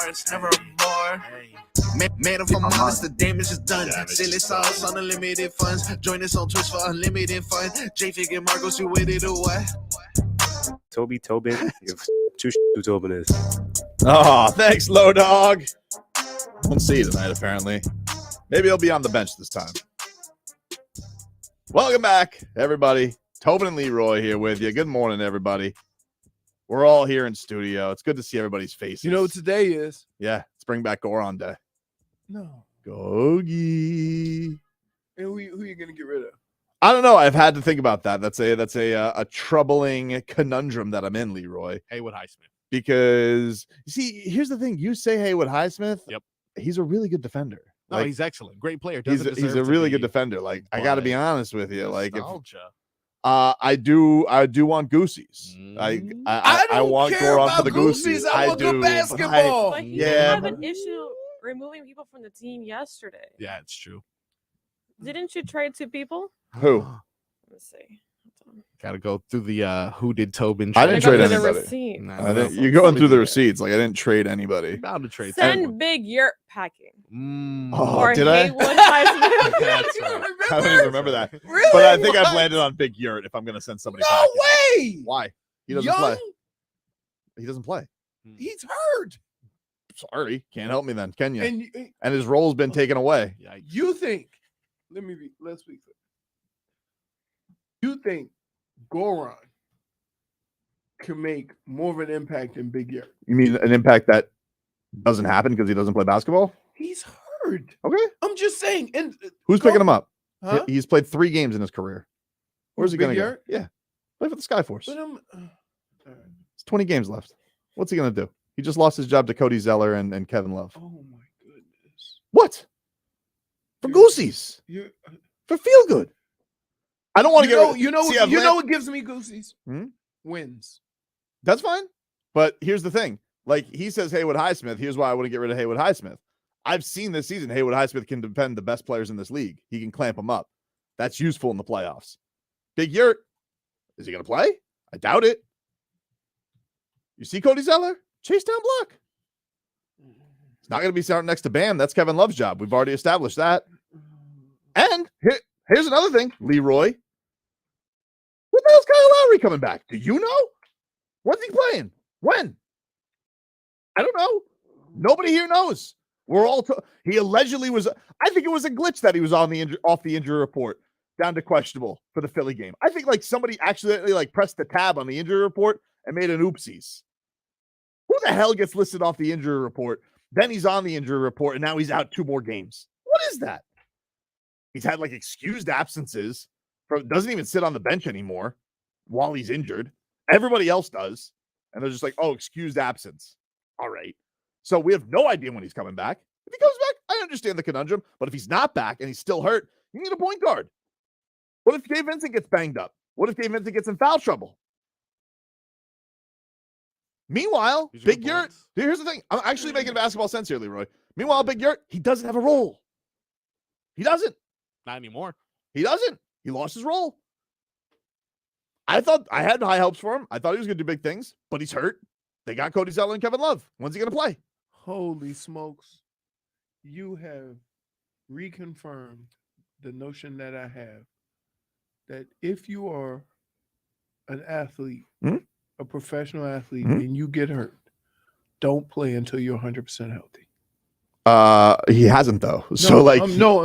bars, never more. Made them from honest, the damage is done. Silly sauce on unlimited funds. Join us on Twitch for unlimited fun. J-Fig and Marcos, you waited or what? Tobin, you have who Tobin is. Oh, thanks, Low Dog. Won't see you tonight, apparently. Maybe he'll be on the bench this time. Welcome back, everybody. Tobin and Leroy here with you. Good morning, everybody. We're all here in studio. It's good to see everybody's faces. You know what today is? Yeah, let's bring back Goran Day. No. Gogi. And who are you going to get rid of? I don't know. I've had to think about that. That's a troubling conundrum that I'm in, Leroy. Haywood Highsmith. Because, you see, here's the thing. You say Haywood Highsmith. Yep. He's a really good defender. No, Like, he's excellent. Great player. He's a really good defender. Like, I got to be honest with you. Like, if, I do want Goosies. I want Goran for the Goosies. I want good basketball. But he Yeah. didn't have an issue removing people from the team yesterday. Yeah, it's true. Didn't you trade 2 people? Who? Let's see. Got to go through the who did Tobin. I didn't trade Go to the anybody. receipt. You're going through the receipts. Like, I didn't trade anybody. About to trade. Send Big Yurt packing. Oh, Or did I? Haywood Highsmith. That's right. I don't even remember that. Really? But I think I've landed on Big Yurt if I'm going to send somebody No packing. way. Why? He doesn't Young? play. He doesn't play. He's hurt. Sorry. Can't help me then, can you? And And his role's been taken away. Yikes. you think, let's be clear. You think Goran can make more of an impact than Big Yurt? You mean an impact that doesn't happen because he doesn't play basketball? He's hurt. Okay. I'm just saying. And Who's picking him up? Huh? He's played 3 games in his career. Where's he Big going to go? Yurt? Yeah. Play for the Skyforce. But I'm. It's 20 games left. What's he going to do? He just lost his job to Cody Zeller and Kevin Love. Oh my goodness. What? For You- Goosies. You For feel good. I don't want to get. you know what gives me goosies? Hmm? Wins. That's fine. But here's the thing. Like, he says Haywood Highsmith. Here's why I wouldn't get rid of Haywood Highsmith. I've seen this season Haywood Highsmith can defend the best players in this league. He can clamp them up. That's useful in the playoffs. Big Yurt, is he going to play? I doubt it. You see Cody Zeller? Chase down block. It's not going to be starting next to Bam. That's Kevin Love's job. We've already established that. And here's another thing, Leroy. When the hell's Kyle Lowry coming back? Do you know? When's he playing? When? I don't know. Nobody here knows. We're all he allegedly was. I think it was a glitch that he was on the off the injury report down to questionable for the Philly game. I think like somebody accidentally like pressed the tab on the injury report and made an oopsies. Who the hell gets listed off the injury report? Then he's on the injury report and now he's out 2 more games. What is that? He's had like excused absences. Doesn't even sit on the bench anymore while he's injured. Everybody else does. And they're just like, oh, excused absence. All right. So we have no idea when he's coming back. If he comes back, I understand the conundrum. But if he's not back and he's still hurt, you need a point guard. What if Dave Vincent gets banged up? What if Dave Vincent gets in foul trouble? Meanwhile, Big Yurt, here's the thing. I'm actually making basketball sense here, Leroy. Meanwhile, Big Yurt, he doesn't have a role. He doesn't. Not anymore. He doesn't. He lost his role. I thought I had high hopes for him. I thought he was going to do big things, but he's hurt. They got Cody Zeller and Kevin Love. When's he going to play? Holy smokes. You have reconfirmed the notion that I have that if you are an athlete, a professional athlete, and you get hurt, don't play until you're 100% healthy. He hasn't though. I'm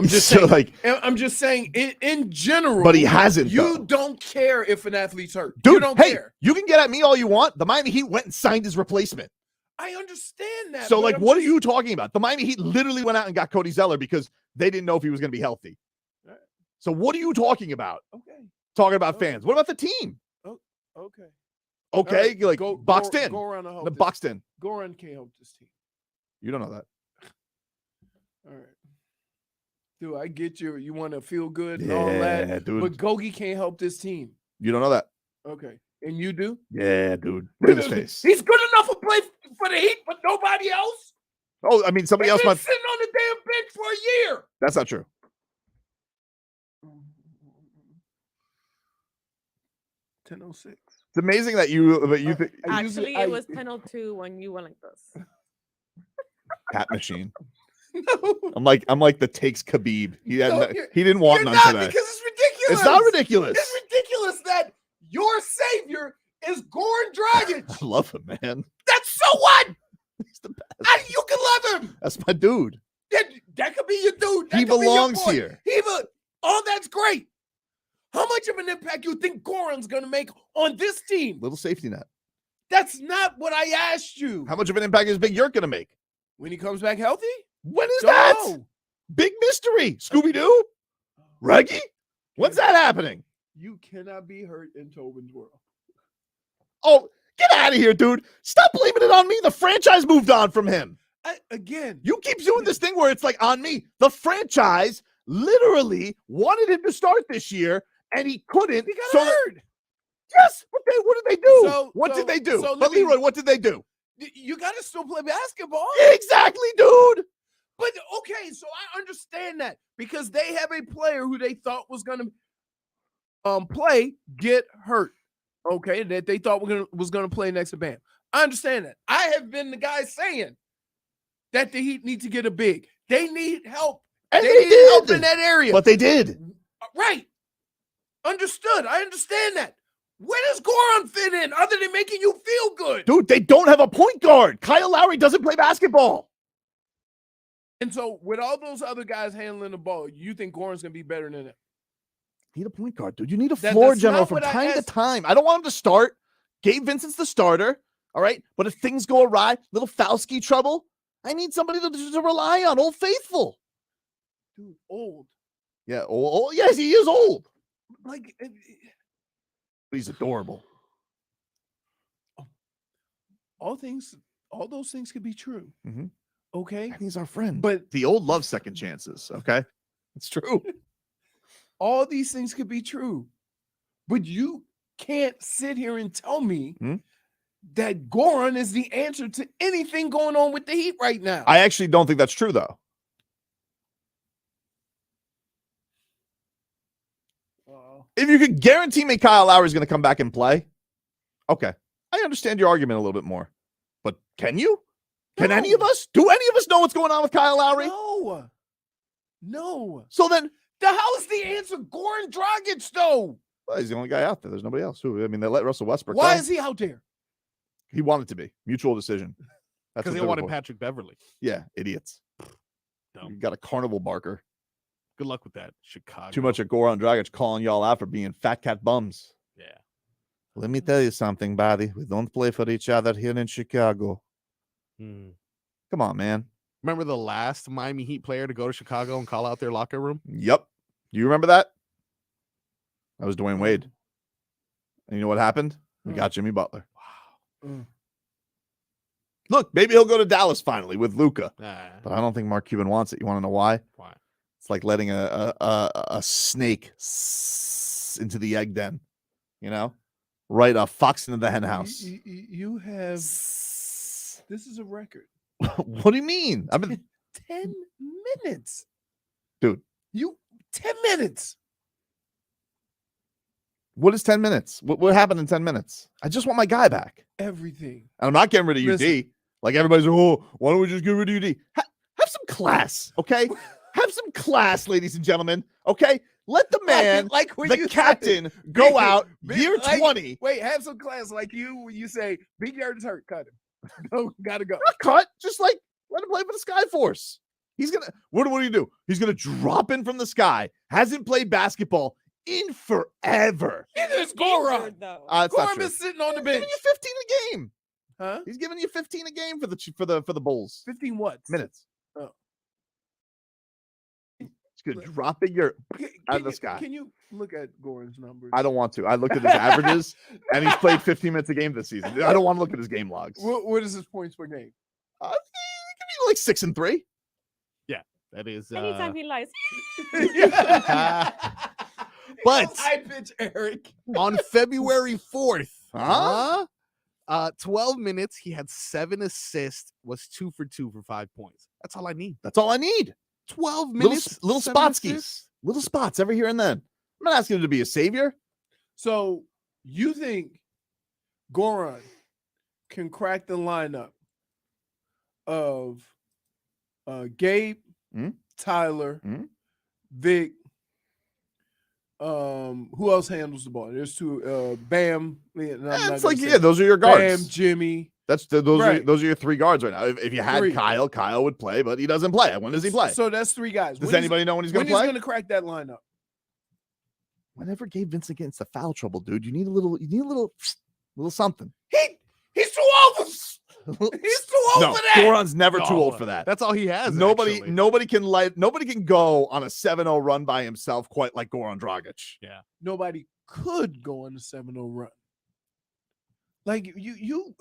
just so saying. I'm just saying in general. But he hasn't. You don't care if an athlete's hurt. Dude, you don't care. You can get at me all you want. The Miami Heat went and signed his replacement. I understand that. So, like, what are you talking about? The Miami Heat literally went out and got Cody Zeller because they didn't know if he was going to be healthy. Right. So, what are you talking about? Okay. Talking about fans. What about the team? Okay. Okay, Right. like boxed in. The boxed in. Goran can't help this team. You don't know that. All right. Dude, I get you want to feel good and all that. Dude. But Gogi can't help this team. You don't know that. Okay. And you do? Yeah, dude. Look at his face. He's good enough to play for the Heat, but nobody else? Oh, I mean, somebody else He's been might. sitting on the damn bench for a year. That's not true. 10:06. It's amazing that you think. Actually, it was 10:02 when you went like this. Cat machine. No, I'm like the takes Khabib. He didn't want you're none not, today. because it's ridiculous. It's not ridiculous. It's ridiculous that your savior is Goran Dragić. I love him, man. That's so what? He's the best. You can love him. That's my dude. That could be your dude. That He could be your belongs boy. here. Oh, that's great. How much of an impact you think Goran's going to make on this team? Little safety net. That's not what I asked you. How much of an impact is Big Yurt going to make? When he comes back healthy? When is Don't that? know. Big mystery. Scooby-Doo? Reggie? When's that happening? You cannot be hurt in Tobin's world. Oh, get out of here, dude. Stop blaming it on me. The franchise moved on from him. Again, You keep doing this thing where it's like on me. The franchise literally wanted him to start this year, and he couldn't. he got hurt. Yes. What did they do? So- what so- did they do? so let But me- Leroy, what did they do? You got to still play basketball. Exactly, dude. But okay, so I understand that because they have a player who they thought was going to play get hurt. Okay, that they thought was going to play next to Bam. I understand that. I have been the guy saying that the Heat need to get a big. They need help. And they they need did. help in that area. But they did. Right. Understood. I understand that. Where does Goran fit in other than making you feel good? Dude, they don't have a point guard. Kyle Lowry doesn't play basketball. And so with all those other guys handling the ball, you think Goran's going to be better than that? You need a point guard, dude. You need a That- floor that's general not from what I time to asked. time. I don't want him to start. Gabe Vincent's the starter. All right. But if things go awry, little Fauski trouble, I need somebody to rely on. Old Faithful. Dude, old. Yeah. Old. Yes, he is old. Like, But he's adorable. all those things could be true. Mhm. Okay. And he's our friend. But the old loves second chances. Okay. It's true. all these things could be true. But you can't sit here and tell me that Goran is the answer to anything going on with the Heat right now. I actually don't think that's true, though. If you could guarantee me Kyle Lowry is going to come back and play, okay. I understand your argument a little bit more. But can you? Can any of us? Do any of us know what's going on with Kyle Lowry? No. So then, The hell is the answer? Goran Dragić, though. well, he's the only guy out there. There's nobody else. Who? I mean, they let Russell Westbrook Why go. is he out there? He wanted to be. Mutual decision. That's Because what they they're wanted reporting. Patrick Beverly. Yeah, idiots. Dumb. You got a carnival barker. Good luck with that, Chicago. Too much of Goran Dragić calling y'all out for being fat cat bums. Yeah. Let me tell you something, buddy. We don't play for each other here in Chicago. Hmm. Come on, man. Remember the last Miami Heat player to go to Chicago and call out their locker room? Yep. Do you remember that? That was Dwayne Wade. And you know what happened? We got Jimmy Butler. Mm. Look, maybe he'll go to Dallas finally with Luka. Nah. But I don't think Mark Cuban wants it. You want to know why? Why? It's like letting a snake into the egg den. You know? Right, a fox into the hen house. You have. This is a record. What do you mean? I've been 10 minutes. Dude. 10 minutes. What is 10 minutes? What happened in 10 minutes? I just want my guy back. Everything. And I'm not getting rid of UD. Listen. Like everybody's like, oh, why don't we just get rid of UD? Have some class, okay? Have some class, ladies and gentlemen, okay? Let the man, like when the you captain, say, go out big- year like- 20. Wait, have some class like you when you say Big Yard is hurt. Cut him. No, gotta go. Not cut, just like let him play for the Sky Force. He's gonna what do you do? He's gonna drop in from the sky. Hasn't played basketball in forever. Neither is Goran. Injured, though. That's not Goran true. is sitting on the He's bench. giving you 15 a game. Huh? He's giving you 15 a game for the Bulls. 15 what? Minutes. Oh. He's gonna drop it your out of the you- sky. Can you look at Goran's numbers? I don't want to. I looked at his averages, and he's played 15 minutes a game this season. I don't want to look at his game logs. What is his points per game? Give me like 6 and 3. That is. Anytime he lies. But- high pitch, Eric. On February 4th, Huh? 12 minutes, he had 7 assists, was 2 for 2 for 5 points. That's all I need. That's all I need. 12 Little, minutes. little 7 spotskis. assists? Little spots every here and then. I'm not asking him to be a savior. So you think Goran can crack the lineup of Gabe, Mhm. Tyler, Mhm. Vic. Who else handles the ball? There's two. Bam. It's like, yeah, those are your guards. Bam, Jimmy. Those Right. are your three guards right now. If you had Three. Kyle would play, but he doesn't play. When does he play? So that's three guys. Does anybody know when he's going to When play? he's going to crack that lineup? Whenever Gabe Vincent gets into foul trouble, dude, you need a little something. He's too old for. He's too old No, for that. Goran's never too old for that. That's all he has. Nobody actually. nobody can go on a 7-0 run by himself quite like Goran Dragić. Yeah. Nobody could go on a 7-0 run. Like you.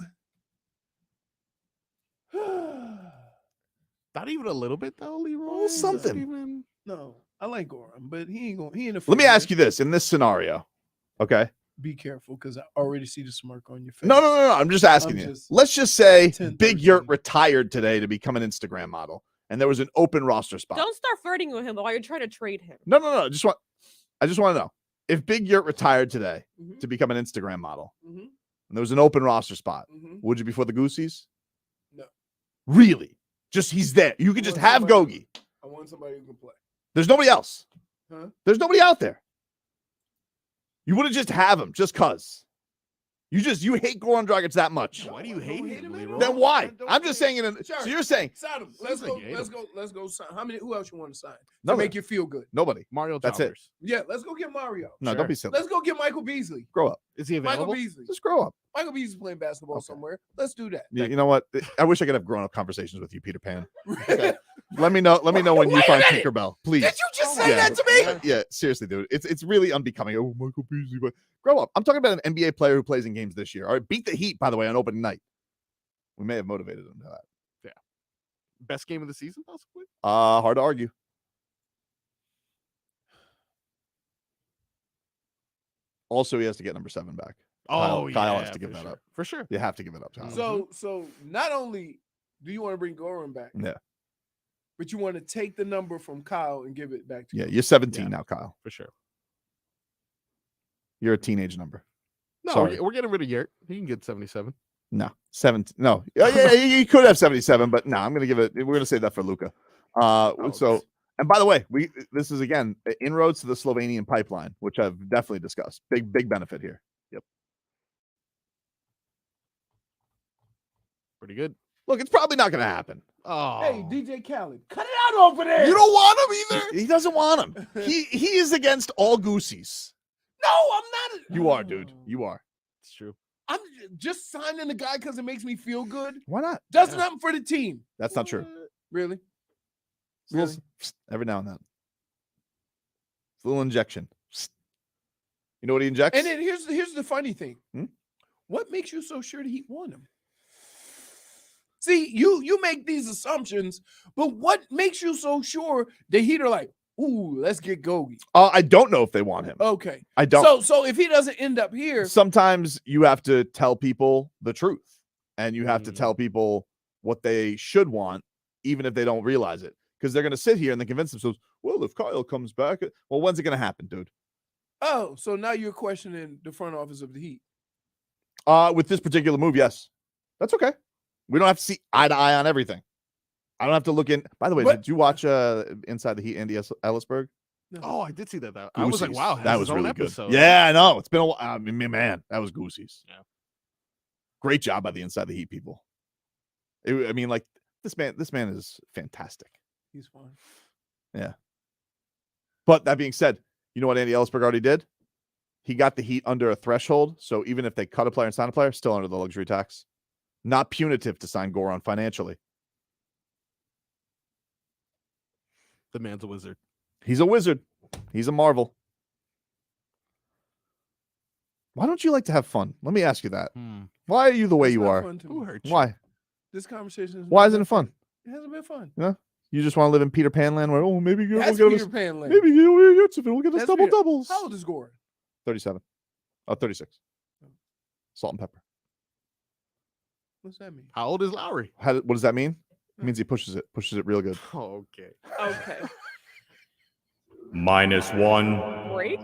Not even a little bit though, Leroy. Well, something. Not even- No, I like Goran, but he ain't going. He ain't. Let me ask you this in this scenario. Okay. Be careful, because I already see the smirk on your face. No. I'm just asking you. Let's just say 10, Big 13. Yurt retired today to become an Instagram model, and there was an open roster spot. Don't start flirting with him while you're trying to trade him. No. I just want to know if Big Yurt retired today Mhm. to become an Instagram model, Mhm. and there was an open roster spot. Mhm. Would you be for the Goosies? No. Really? Just he's there. You could just have Gogi. I want somebody who can play. There's nobody else. Huh? There's nobody out there. You wouldn't just have him just cause. You hate Goran Dragić that much. Why do you hate him, Leroy? Then why? Don't I'm just hate saying him. it. Sure. So you're saying Sign him. Sounds like you hate Let's go sign. How many? Who else you want to sign? To Nobody. make you feel good. Nobody. Mario That's it. Chalmers. Yeah, let's go get Mario. No, Sure. don't be silly. Let's go get Michael Beasley. Grow up. Is he Michael available? Beasley. Just grow up. Michael Beasley's playing basketball Okay. somewhere. Let's do that. You know what? I wish I could have grown-up conversations with you, Peter Pan. Let me know when you Wait a find minute. Tinkerbell, please. Did you just say Yeah. that to me? Yeah, seriously, dude. It's really unbecoming. Oh, Michael Beasley, but grow up. I'm talking about an NBA player who plays in games this year. All right, beat the Heat, by the way, on opening night. We may have motivated him to that. Best game of the season, possibly? Hard to argue. Also, he has to get number 7 back. Kyle has to give for that sure. up. For sure. You have to give it up, Kyle. So not only do you want to bring Goran back, Yeah. but you want to take the number from Kyle and give it back to Yeah, Goran. you're 17 Yeah. now, Kyle. For sure. You're a teenage number. No, Sorry. we're getting rid of Yurt. He can get 77. No, 17. No, yeah, you could have 77, but no, I'm gonna give it. We're gonna save that for Luca. So, and by the way, this is again inroads to the Slovenian pipeline, which I've definitely discussed. Big benefit here. Yep. Pretty good. Look, it's probably not gonna happen. Oh. Hey, DJ Khaled, cut it out over there. You don't want him either. He doesn't want him. He is against all goosies. No, I'm not. You are, dude. You are. It's true. I'm just signing the guy because it makes me feel good. Why not? Does Yeah. nothing for the team. That's not true. Really? It's a little- every now and then. It's a little injection. You know what he injects? And then here's the funny thing. Hmm? What makes you so sure that he won him? See, you make these assumptions, but what makes you so sure that Heat are like, ooh, let's get Gogi? I don't know if they want him. Okay. I don't. So if he doesn't end up here, Sometimes you have to tell people the truth, and you have to tell people what they should want, even if they don't realize it, because they're going to sit here and they convince themselves, well, if Kyle comes back, well, when's it going to happen, dude? so now you're questioning the front office of the Heat. With this particular move, yes, that's okay. We don't have to see eye to eye on everything. I don't have to look in. By the way, But- did you watch Inside the Heat, Andy Ellisberg? Oh, I did see that. I was like, Goosies. wow, has that his was own really episode. good. Yeah, I know. It's been a while. I mean, man, that was Goosies. Yeah. Great job by the Inside the Heat people. I mean, like this man is fantastic. He's fine. But that being said, you know what Andy Ellisberg already did? He got the Heat under a threshold. So even if they cut a player and sign a player, still under the luxury tax. Not punitive to sign Goran financially. The man's a wizard. He's a wizard. He's a marvel. Why don't you like to have fun? Let me ask you that. Why are you the way It's you not are? fun to Who me. hurt you? Why? This conversation is Why not isn't that it fun? It hasn't been fun. You just want to live in Peter Pan land where, oh, maybe we'll That's get Peter us, Pan land. maybe we'll get something. We'll get us That's double Peter- doubles. How old is Goran? 37. 36. Salt and pepper. What's that mean? How old is Lowry? What does that mean? It means he pushes it real good. Oh, okay. Okay. -1. Break.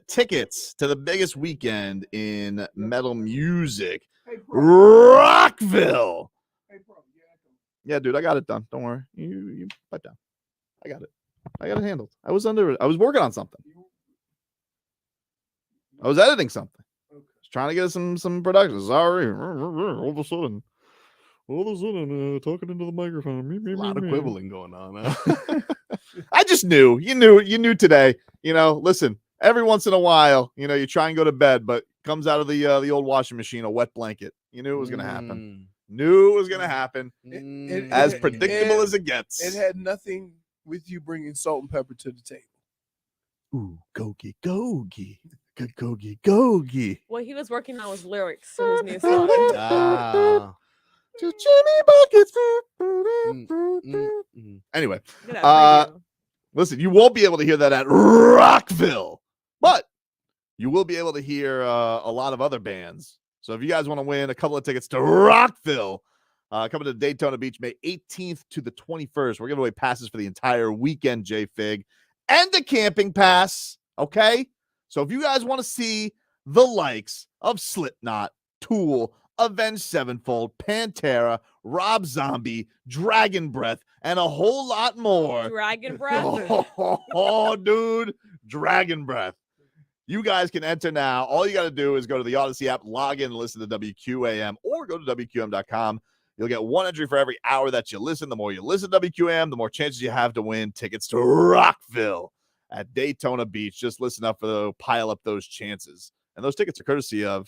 tickets to the biggest weekend in metal music, Rockville. Yeah, dude, I got it done. Don't worry. You pipe down. I got it. I got it handled. I was working on something. I was editing something. I was trying to get some production. Sorry. All of a sudden, talking into the microphone. A lot of quibbling going on. Huh? I just knew. You knew today. Listen, every once in a while, you try and go to bed, but comes out of the old washing machine a wet blanket. You knew it was going to happen. Knew it was going to happen. As predictable as it gets. It had nothing with you bringing salt and pepper to the table. Ooh, Gogi. Good Gogi. What he was working on was lyrics to his new song. Ah. To Jimmy Buckets. Anyway, Look at that preview. listen, you won't be able to hear that at Rockville, but you will be able to hear a lot of other bands. So if you guys want to win a couple of tickets to Rockville, coming to Daytona Beach, May 18th to the 21st, we're giving away passes for the entire weekend, J-Fig, and a camping pass, okay? So if you guys want to see the likes of Slipknot, Tool, Avenged Sevenfold, Pantera, Rob Zombie, Dragon Breath, and a whole lot more. Dragon Breath. Oh, dude, Dragon Breath. You guys can enter now. All you got to do is go to the Odyssey app, log in and listen to WQAM, or go to WQAM.com. You'll get one entry for every hour that you listen. The more you listen to WQAM, the more chances you have to win tickets to Rockville at Daytona Beach. Just listen up pile up those chances. And those tickets are courtesy of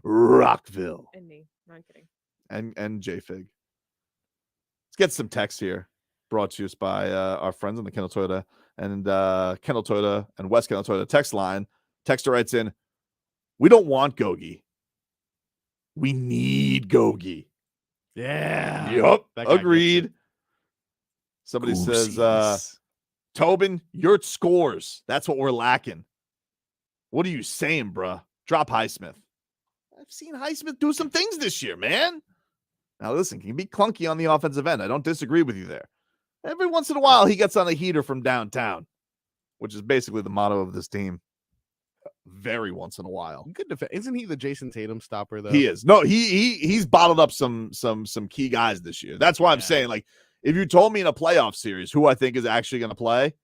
Rockville. And me. No, I'm kidding. And J-Fig. Let's get some text here. Brought to us by our friends on the Kendall Toyota and West Kendall Toyota text line. Texter writes in, we don't want Gogi. We need Gogi. Yeah. Yup. That guy Agreed. gets Somebody says, Tobin, your scores. That's what we're lacking. What are you saying, bruh? Drop Highsmith. I've seen Highsmith do some things this year, man. Now, listen, can you be clunky on the offensive end? I don't disagree with you there. Every once in a while, he gets on a heater from downtown, which is basically the motto of this team. Very once in a while. Good defense. Isn't he the Jason Tatum stopper, though? He is. No, he's bottled up some key guys this year. That's why I'm saying, like, if you told me in a playoff series who I think is actually going to play,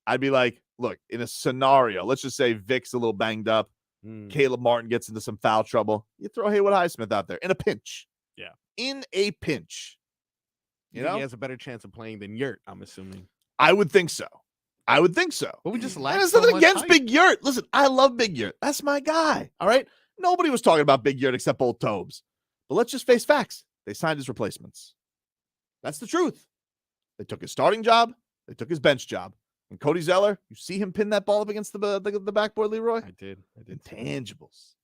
I'd be like, look, in a scenario, let's just say Vic's a little banged up, Caleb Martin gets into some foul trouble. You throw Haywood Highsmith out there in a pinch. Yeah. In a pinch. You know? He has a better chance of playing than Yurt, I'm assuming. I would think so. But we just and lack there's so nothing much against hype. Big Yurt. Listen, I love Big Yurt. That's my guy. All right. Nobody was talking about Big Yurt except old Tobes. But let's just face facts. They signed his replacements. That's the truth. They took his starting job. They took his bench job. And Cody Zeller, you see him pin that ball up against the backboard, Leroy? I did. Intangibles.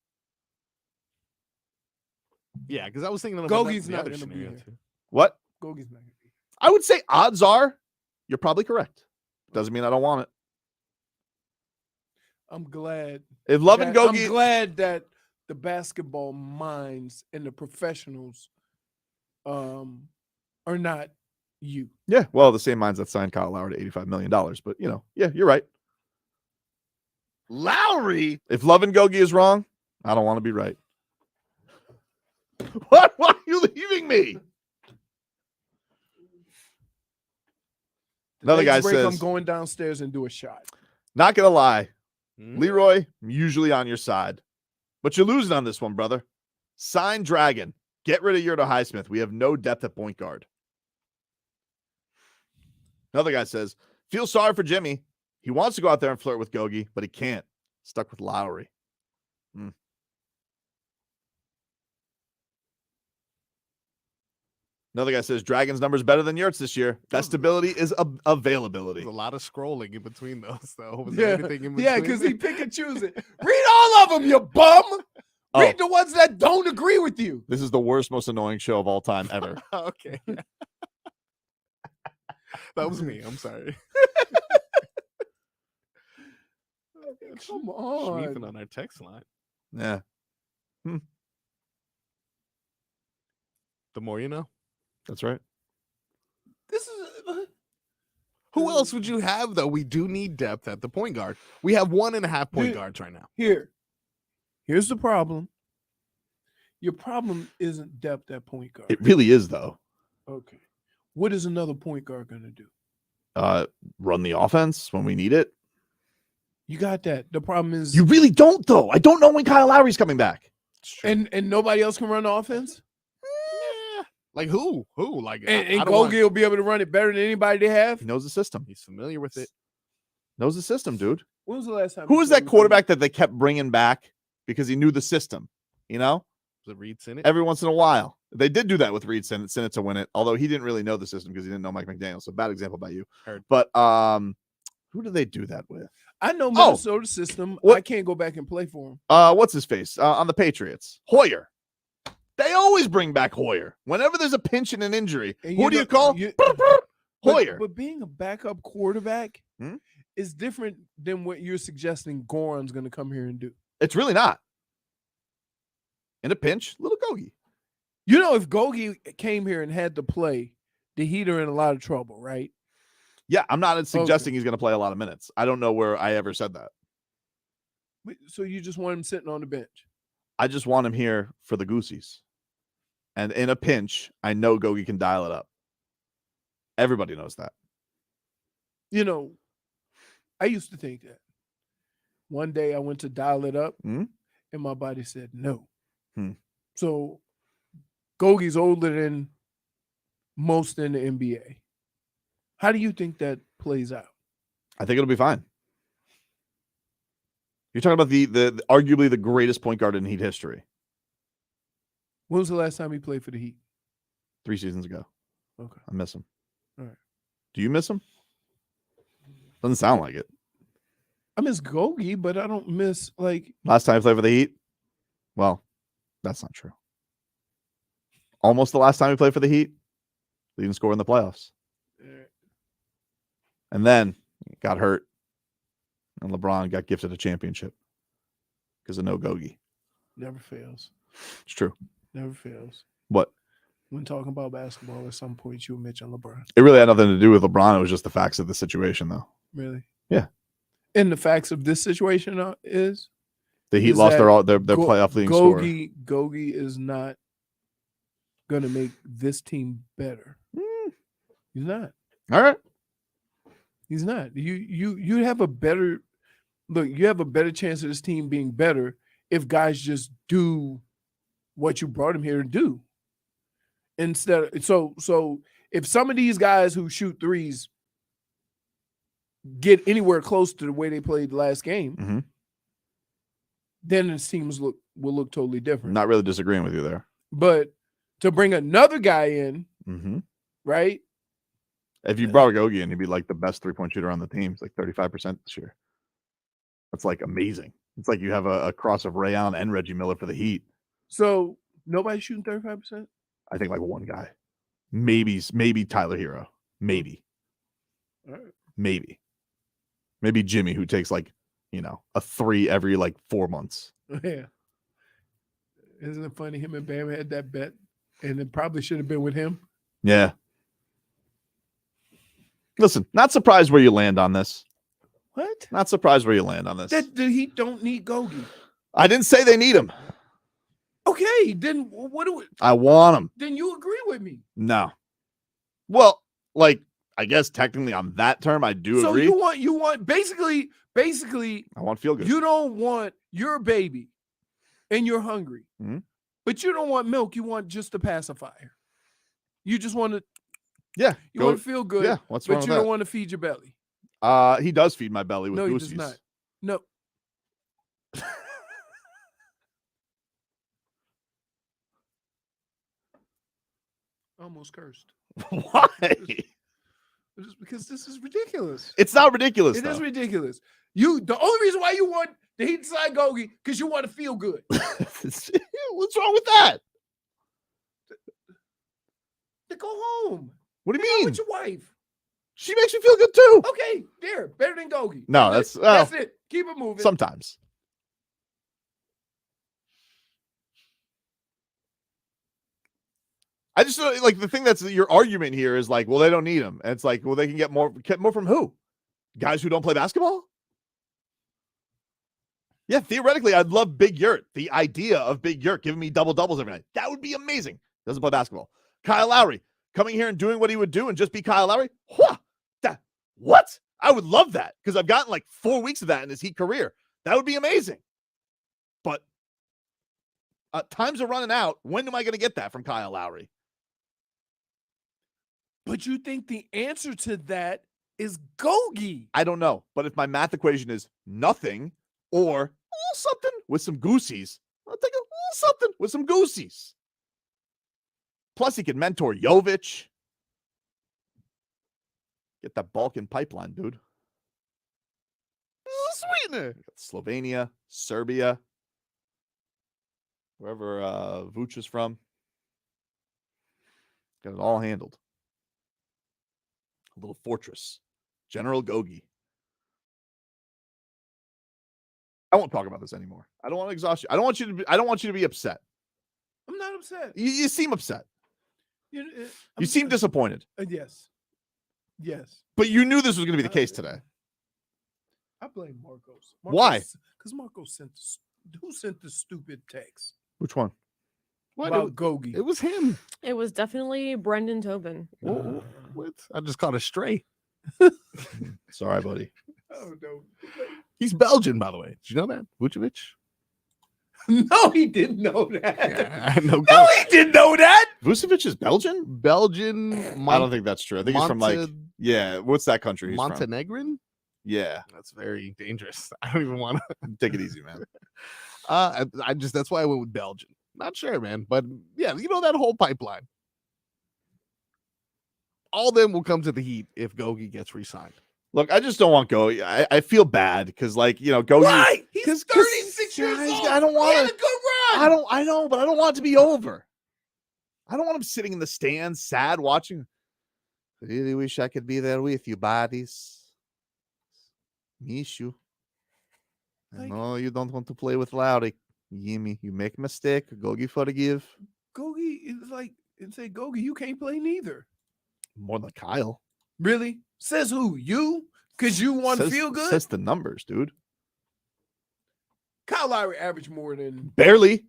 Yeah, because I was thinking of Gogi's the not other going to be scenario, here. too. What? Gogi's not going to be. I would say odds are you're probably correct. Doesn't mean I don't want it. I'm glad. If Love and Gogi, I'm glad that the basketball minds and the professionals are not you. yeah, well, the same minds that signed Kyle Lowry to $85 million. But, yeah, you're right. Lowry? If Love and Gogi is wrong, I don't want to be right. What? Why are you leaving me? Another guy Next break, says, I'm going downstairs and do a shot. not going to lie, Leroy, I'm usually on your side. But you're losing on this one, brother. Sign Dragon. Get rid of Yurto Highsmith. We have no depth at point guard. Another guy says, feel sorry for Jimmy. He wants to go out there and flirt with Gogi, but he can't. Stuck with Lowry. Another guy says, Dragon's number's better than Yurt's this year. Best ability is availability. There's a lot of scrolling in between those, though. Was there anything in between? Yeah, because he pick and choose it. Read all of them, you bum. Oh. Read the ones that don't agree with you. This is the worst, most annoying show of all time ever. Okay. That was me. I'm sorry. Come on. Schmeefing on our text line. Yeah. The more you know. That's right. This is Who else would you have, though? We do need depth at the point guard. We have 1.5 point guards right now. Here's the problem. Your problem isn't depth at point guard. It really is, though. Okay. What is another point guard going to do? Run the offense when we need it. You got that. The problem is You really don't, though. I don't know when Kyle Lowry's coming back. and nobody else can run the offense? Like who? Who? Like And Gogi will be able to run it better than anybody they have? He knows the system. He's familiar with it. Knows the system, dude. When was the last time? Who was that quarterback that they kept bringing back because he knew the system? You know? Was it Reed Sinnett? Every once in a while. They did do that with Reed Sinnett to win it, although he didn't really know the system because he didn't know Mike McDaniel. So bad example by you. Heard. But who did they do that with? I know Minnesota's system. What? I can't go back and play for him. What's his face? On the Patriots. Hoyer. They always bring back Hoyer. Whenever there's a pinch and an injury, And who do you call? Hoyer. But being a backup quarterback Hmm? is different than what you're suggesting Goran's going to come here and do. It's really not. In a pinch, little Gogi. You know, if Gogi came here and had to play, the Heat are in a lot of trouble, right? Yeah, I'm not suggesting he's going to play a lot of minutes. I don't know where I ever said that. So you just want him sitting on the bench? I just want him here for the Goosies. And in a pinch, I know Gogi can dial it up. Everybody knows that. You know, I used to think that. One day I went to dial it up, Hmm? and my body said no. Hmm. So Gogi's older than most in the NBA. How do you think that plays out? I think it'll be fine. You're talking about the arguably the greatest point guard in Heat history. When was the last time he played for the Heat? 3 seasons ago. Okay. I miss him. All right. Do you miss him? Doesn't sound like it. I miss Gogi, but I don't miss like Last time I played for the Heat? Well, that's not true. Almost the last time he played for the Heat, leading scorer in the playoffs. And then got hurt. And LeBron got gifted a championship because of no Gogi. never fails. It's true. Never fails. What? When talking about basketball, at some point you will mention LeBron. It really had nothing to do with LeBron. It was just the facts of the situation, though. Really? Yeah. And the facts of this situation is The Heat Is lost that their playoff leading scorer. Gogi is not going to make this team better. He's not. All right. He's not. You have a better look. You have a better chance of this team being better if guys just do what you brought them here to do. Instead, so if some of these guys who shoot threes get anywhere close to the way they played the last game, Mhm. then this teams will look totally different. Not really disagreeing with you there. But to bring another guy in, Mm-hmm. right? If you brought Gogi in, he'd be like the best 3-point shooter on the team. It's like 35% this year. That's like amazing. It's like you have a cross of Ray Allen and Reggie Miller for the Heat. So nobody's shooting 35%. I think like one guy. Maybe Tyler Hero. Maybe. All right. Maybe Jimmy, who takes like, a 3 every like 4 months. Yeah. Isn't it funny? Him and Bam had that bet, and it probably should have been with him. Yeah. Listen, not surprised where you land on this. What? Not surprised where you land on this. That the Heat don't need Gogi. I didn't say they need him. Okay, then what do we? I want him. Then you agree with me. No. Well, like, I guess technically on that term, I do So agree. you want basically I want feel good. you don't want your baby, and you're hungry, Mhm. but you don't want milk. You want just a pacifier. You just want to. Yeah. You want to feel good. Yeah. What's wrong But with you that? don't want to feed your belly. He does feed my belly with No, he goosies. does not. No. Almost cursed. Why? Just because this is ridiculous. It's not ridiculous. It is though. ridiculous. The only reason why you want the Heat to sign Gogi because you want to feel good. What's wrong with that? To go home. What do Hang you out mean? with your wife. She makes me feel good too. Okay, there, better than Gogi. No, That's that's it. Keep it moving. sometimes. I just like the thing that's your argument here is like, well, they don't need him. And it's like, well, they can get more from who? Guys who don't play basketball? Yeah, theoretically, I'd love Big Yurt. The idea of Big Yurt giving me double-doubles every night. That would be amazing. Doesn't play basketball. Kyle Lowry coming here and doing what he would do and just be Kyle Lowry. What? I would love that because I've gotten like 4 weeks of that in his Heat career. That would be amazing. But times are running out. When am I going to get that from Kyle Lowry? But you think the answer to that is Gogi? I don't know. But if my math equation is nothing or a little something with some goosies, I'll take a little something with some goosies. Plus, he can mentor Jovic. Get that Balkan pipeline, dude. Sweetener. Slovenia, Serbia, wherever Vuch is from. Got it all handled. A little fortress. General Gogi. I won't talk about this anymore. I don't want to exhaust you. I don't want you to be upset. I'm not upset. You seem upset. You seem disappointed. Yes. Yes. But you knew this was going to be the case today. I blame Marcos. Why? Because Marcos sent the stupid text Which one? about Gogi. It was him. It was definitely Brendan Tobin. Whoa, what? I just caught a stray. Sorry, buddy. Oh no. He's Belgian, by the way. Did you know that? Vucevic? No, he didn't know that. Yeah, I know. No, he didn't know that. Vucevic is Belgian? Belgian. I don't think that's true. I think he's from like, yeah, what's that country he's from? Montenegrin? Yeah. That's very dangerous. I don't even want to Take it easy, man. I just that's why I went with Belgian. Not sure, man. But yeah, you know that whole pipeline. All of them will come to the Heat if Gogi gets re-signed. Look, I just don't want Gogi. I feel bad because, like, you know, Gogi. Why? He's 36 years old. I don't want He had to. a good run. I know, but I don't want it to be over. I don't want him sitting in the stands, sad, watching. Really wish I could be there with you, buddies. Miss you. I know you don't want to play with Lowry. Gimme, you make a mistake, Gogi forgive. Gogi is like, and say, Gogi, you can't play neither. More than Kyle. Really? Says who? You? Because you want to Says- feel good? Says the numbers, dude. Kyle Lowry averaged more than, Barely.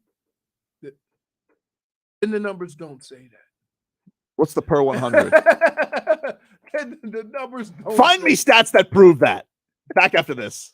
and the numbers don't say that. What's the per 100? And the numbers don't Find me stats that prove that. Back after this.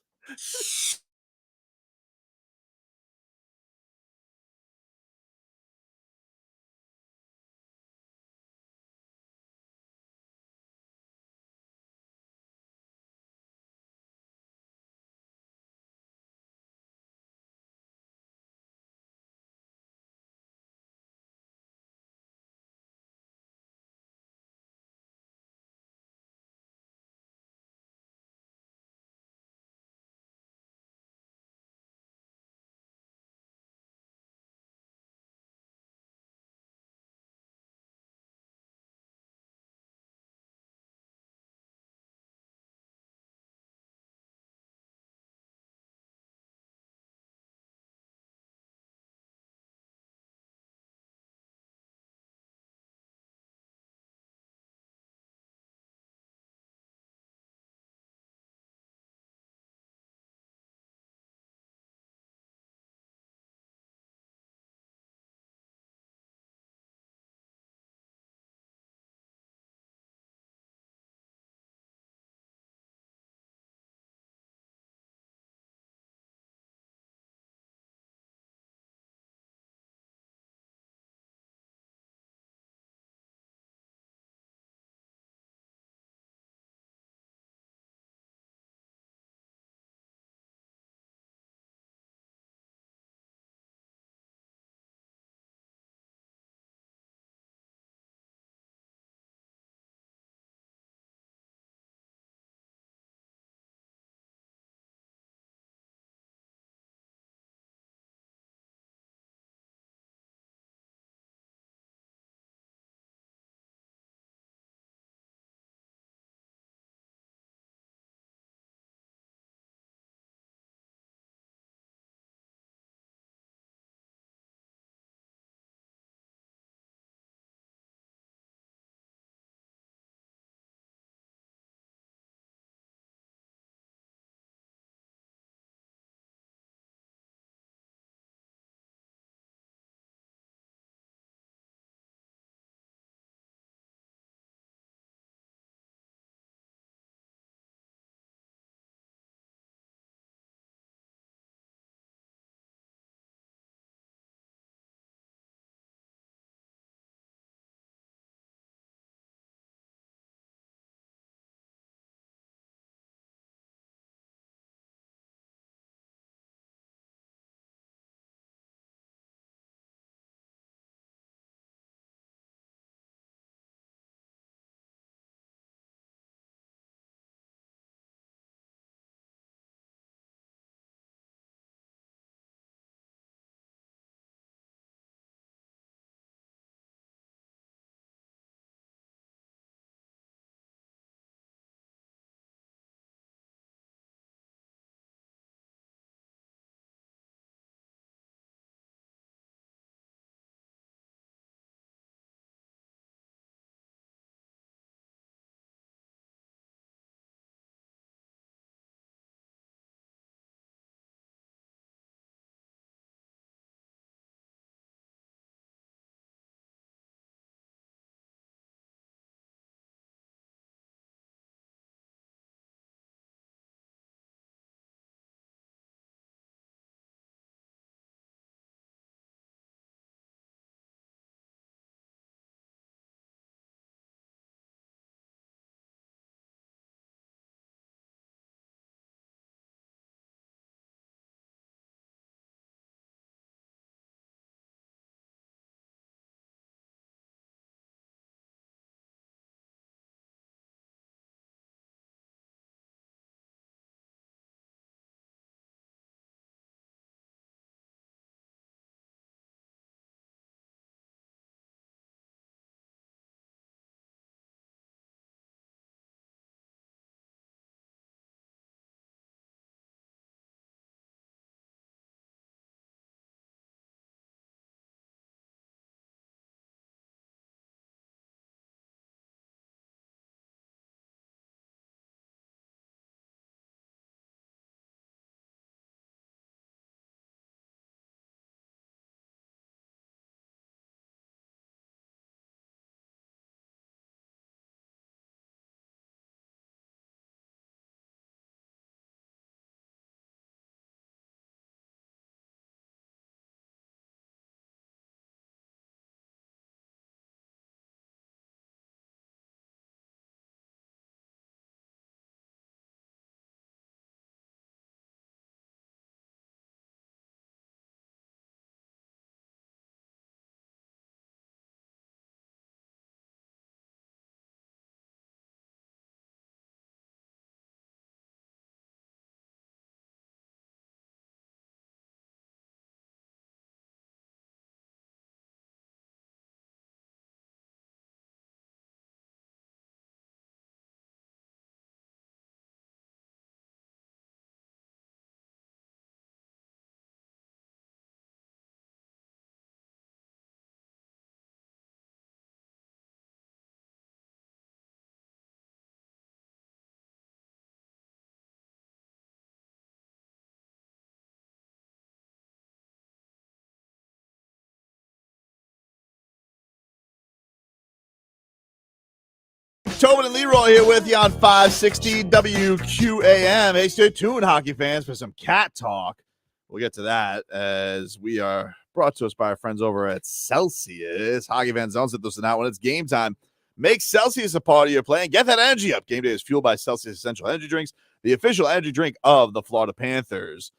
Tobin and Leroy here with you on 560 WQAM. Hey, stay tuned, hockey fans, for some cat talk. We'll get to that as we are brought to us by our friends over at Celsius. Hockey fans, don't sit this one out when it's game time. Make Celsius a part of your play and get that energy up. Game day is fueled by Celsius Essential Energy Drinks, the official energy drink of the Florida Panthers.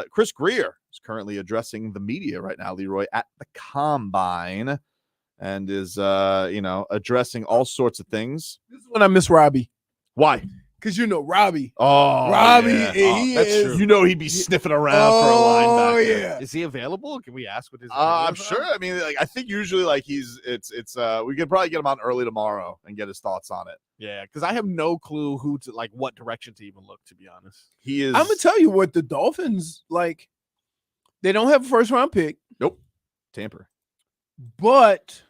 Chris Greer is currently addressing the media right now, Leroy, at the Combine, and is, addressing all sorts of things. This is when I miss Robbie. Why? Because Robbie. Oh, Robbie, yeah. he That's is. true. You know he'd be sniffing around for a linebacker. Oh, yeah. Is he available? Can we ask what his? I'm opinions sure. are? I mean, I think usually we could probably get him on early tomorrow and get his thoughts on it. Yeah, because I have no clue what direction to even look. To be honest, He is. I'm going to tell you what the Dolphins, they don't have a first-round pick, Nope. Tamper. but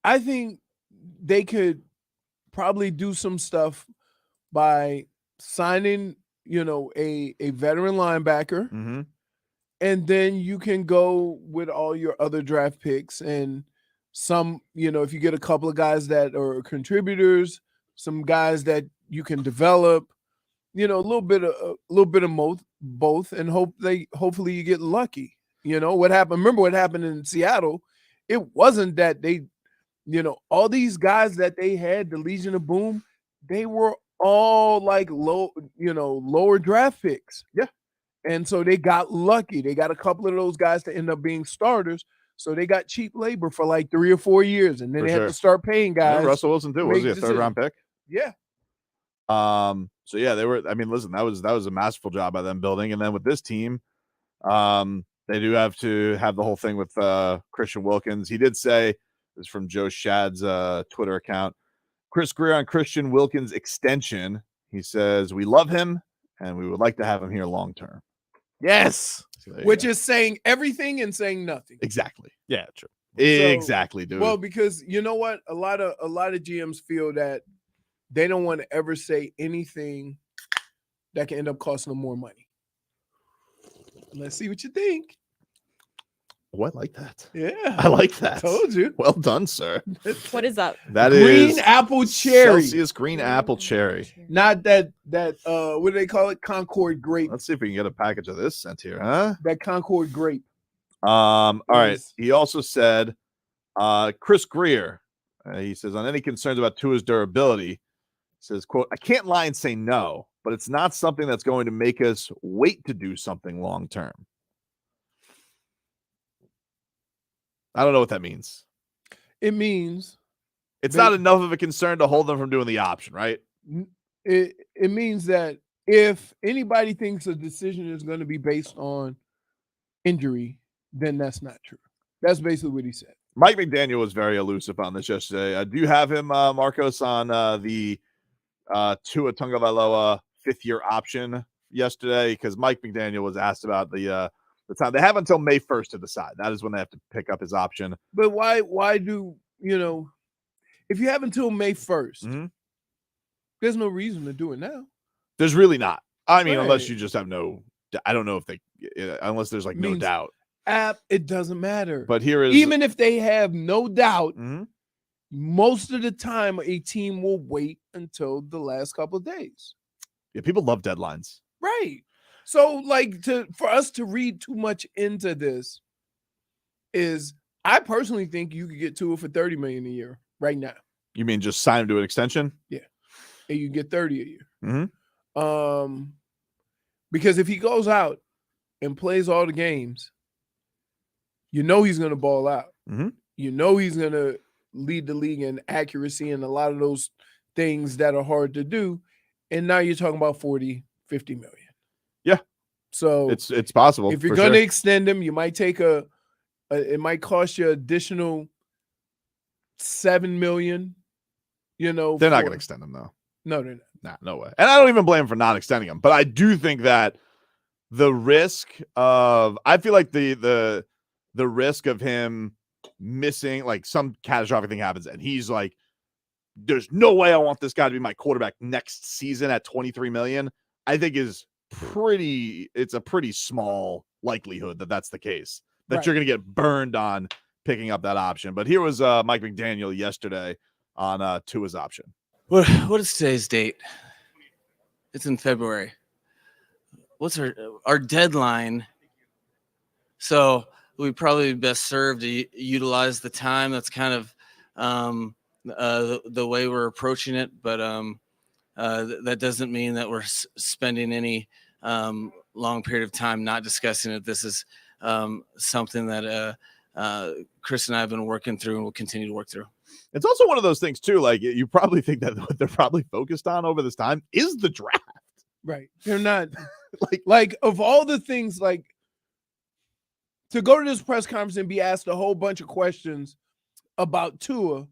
I think they could probably do some stuff by signing, a veteran linebacker, Mm-hmm. and then you can go with all your other draft picks and some, if you get a couple of guys that are contributors, some guys that you can develop, a little bit of both, and hopefully you get lucky. What happened? Remember what happened in Seattle? It wasn't that they, all these guys that they had, the Legion of Boom, they were all lower draft picks. Yeah. And so they got lucky. They got a couple of those guys to end up being starters. So they got cheap labor for 3 or 4 years. And then For they sure. had to start paying guys. Russell Wilson too. Was he a make third-round pick? Yeah. So yeah, they were. I mean, listen, that was a masterful job by them building. And then with this team, they do have to have the whole thing with Christian Wilkins. He did say, this is from Joe Shad's Twitter account, Chris Greer on Christian Wilkins extension. He says, we love him and we would like to have him here long term. yes, So there you Which go. is saying everything and saying nothing. exactly. yeah, true. Exactly, dude. Well, because you know what? A lot of GMs feel that they don't want to ever say anything that can end up costing them more money. Let's see what you think. oh, I like that. Yeah. I like that. Told you. Well done, sir. What is that? That is Green apple cherry. Celsius green apple cherry. Not that what do they call it? Concord grape. Let's see if we can get a package of this sent here, huh? That Concord grape. All right. Is- He also said, Chris Greer, he says, on any concerns about Tua's durability, he says, quote, I can't lie and say no, but it's not something that's going to make us wait to do something long term. I don't know what that means. It means It's They- not enough of a concern to hold them from doing the option, right? it means that if anybody thinks a decision is going to be based on injury, then that's not true. That's basically what he said. Mike McDaniel was very elusive on this yesterday. Do you have him, Marcos, on the Tua Tagovailoa fifth-year option yesterday? Because Mike McDaniel was asked about the time. They have until May 1st to decide. That is when they have to pick up his option. But why do if you have until May 1st, Mhm. there's no reason to do it now. There's really not. I mean, unless Right. you just have no. I don't know if they, unless there's no Means- doubt. It doesn't matter. But here is Even if they have no doubt, Mhm. most of the time a team will wait until the last couple of days. Yeah, people love deadlines. Right. So for us to read too much into this is I personally think you could get Tua for $30 million a year right now. You mean just sign him to an extension? And you get 30 a year. Mhm. Because if he goes out and plays all the games, he's going to ball out. Mhm. He's going to lead the league in accuracy and a lot of those things that are hard to do. And now you're talking about 40, 50 million. Yeah. So It's possible. if you're for going to sure. extend him, you might take it might cost you additional $7 million. They're not going for- to extend him though. No, they're not. Nah, no way. And I don't even blame him for not extending him. But I do think that the risk of, I feel like the risk of him missing, like some catastrophic thing happens and he's like, there's no way I want this guy to be my quarterback next season at 23 million. I think it's a pretty small likelihood that that's the case, that Right. you're going to get burned on picking up that option. But here was Mike McDaniel yesterday on Tua's option. What is today's date? It's in February. What's our deadline? So we probably best served to utilize the time. That's kind of the way we're approaching it, but that doesn't mean that we're spending any long period of time not discussing it. This is something that Chris and I have been working through and will continue to work through. It's also one of those things too. Like you probably think that what they're probably focused on over this time is the draft. Right. They're not like of all the things, like to go to this press conference and be asked a whole bunch of questions about Tua,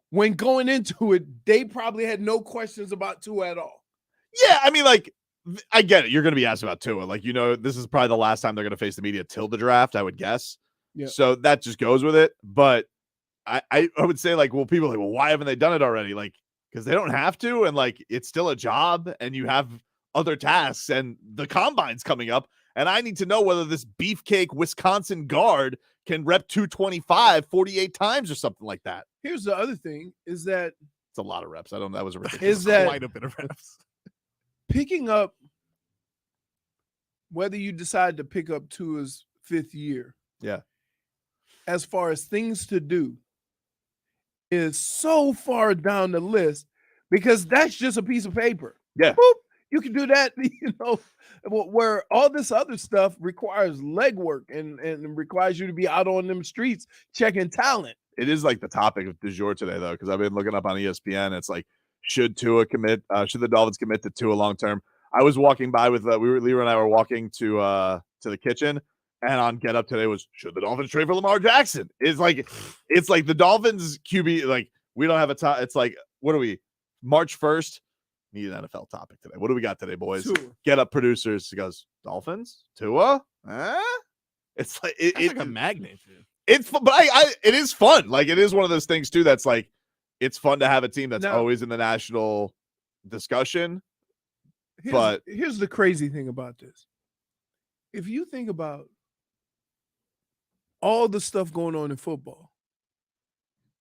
when going into it, they probably had no questions about Tua at all. Yeah, I mean, like, I get it. You're going to be asked about Tua. Like, this is probably the last time they're going to face the media till the draft, I would guess. Yeah. So that just goes with it. But I would say, like, well, people are like, well, why haven't they done it already? Like, because they don't have to, and like, it's still a job, and you have other tasks, and the combine's coming up, and I need to know whether this beefcake Wisconsin guard can rep 225 48 times or something like that. Here's the other thing is that it's a lot of reps. I don't know. That was a ridiculous. Is that quite a bit of reps. Picking up, whether you decide to pick up Tua's 5th year. Yeah. As far as things to do is so far down the list because that's just a piece of paper. Yeah. Boop, you can do that, where all this other stuff requires legwork and requires you to be out on them streets checking talent. It is like the topic of du jour today, though, because I've been looking up on ESPN. It's like, should Tua commit? Should the Dolphins commit to Tua long term? I was walking by with Leroy and I were walking to the kitchen, and on Get Up today was, should the Dolphins trade for Lamar Jackson? It's like the Dolphins QB. Like, we don't have a top. It's like, what are we? March 1st. Need an NFL topic today. What do we got today, boys? Tua. Get Up producers. He goes, Dolphins, Tua. It's like It's like a magnet. Dude. It's fun, but it is fun. Like, it is one of those things too that's like, it's fun to have a team that's Now, always in the national discussion. Here's the crazy thing about this. If you think about all the stuff going on in football,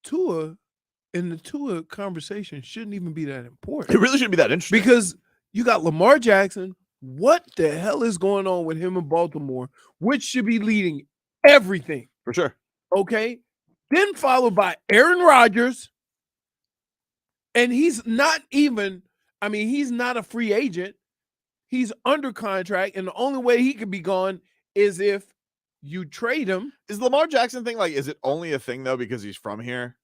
Tua and the Tua conversation shouldn't even be that important. It really shouldn't be that interesting. Because you got Lamar Jackson. What the hell is going on with him in Baltimore, which should be leading everything? For sure. Okay. Then followed by Aaron Rodgers. And he's not a free agent. He's under contract. And the only way he could be gone is if you trade him. Is the Lamar Jackson thing, like, is it only a thing, though, because he's from here?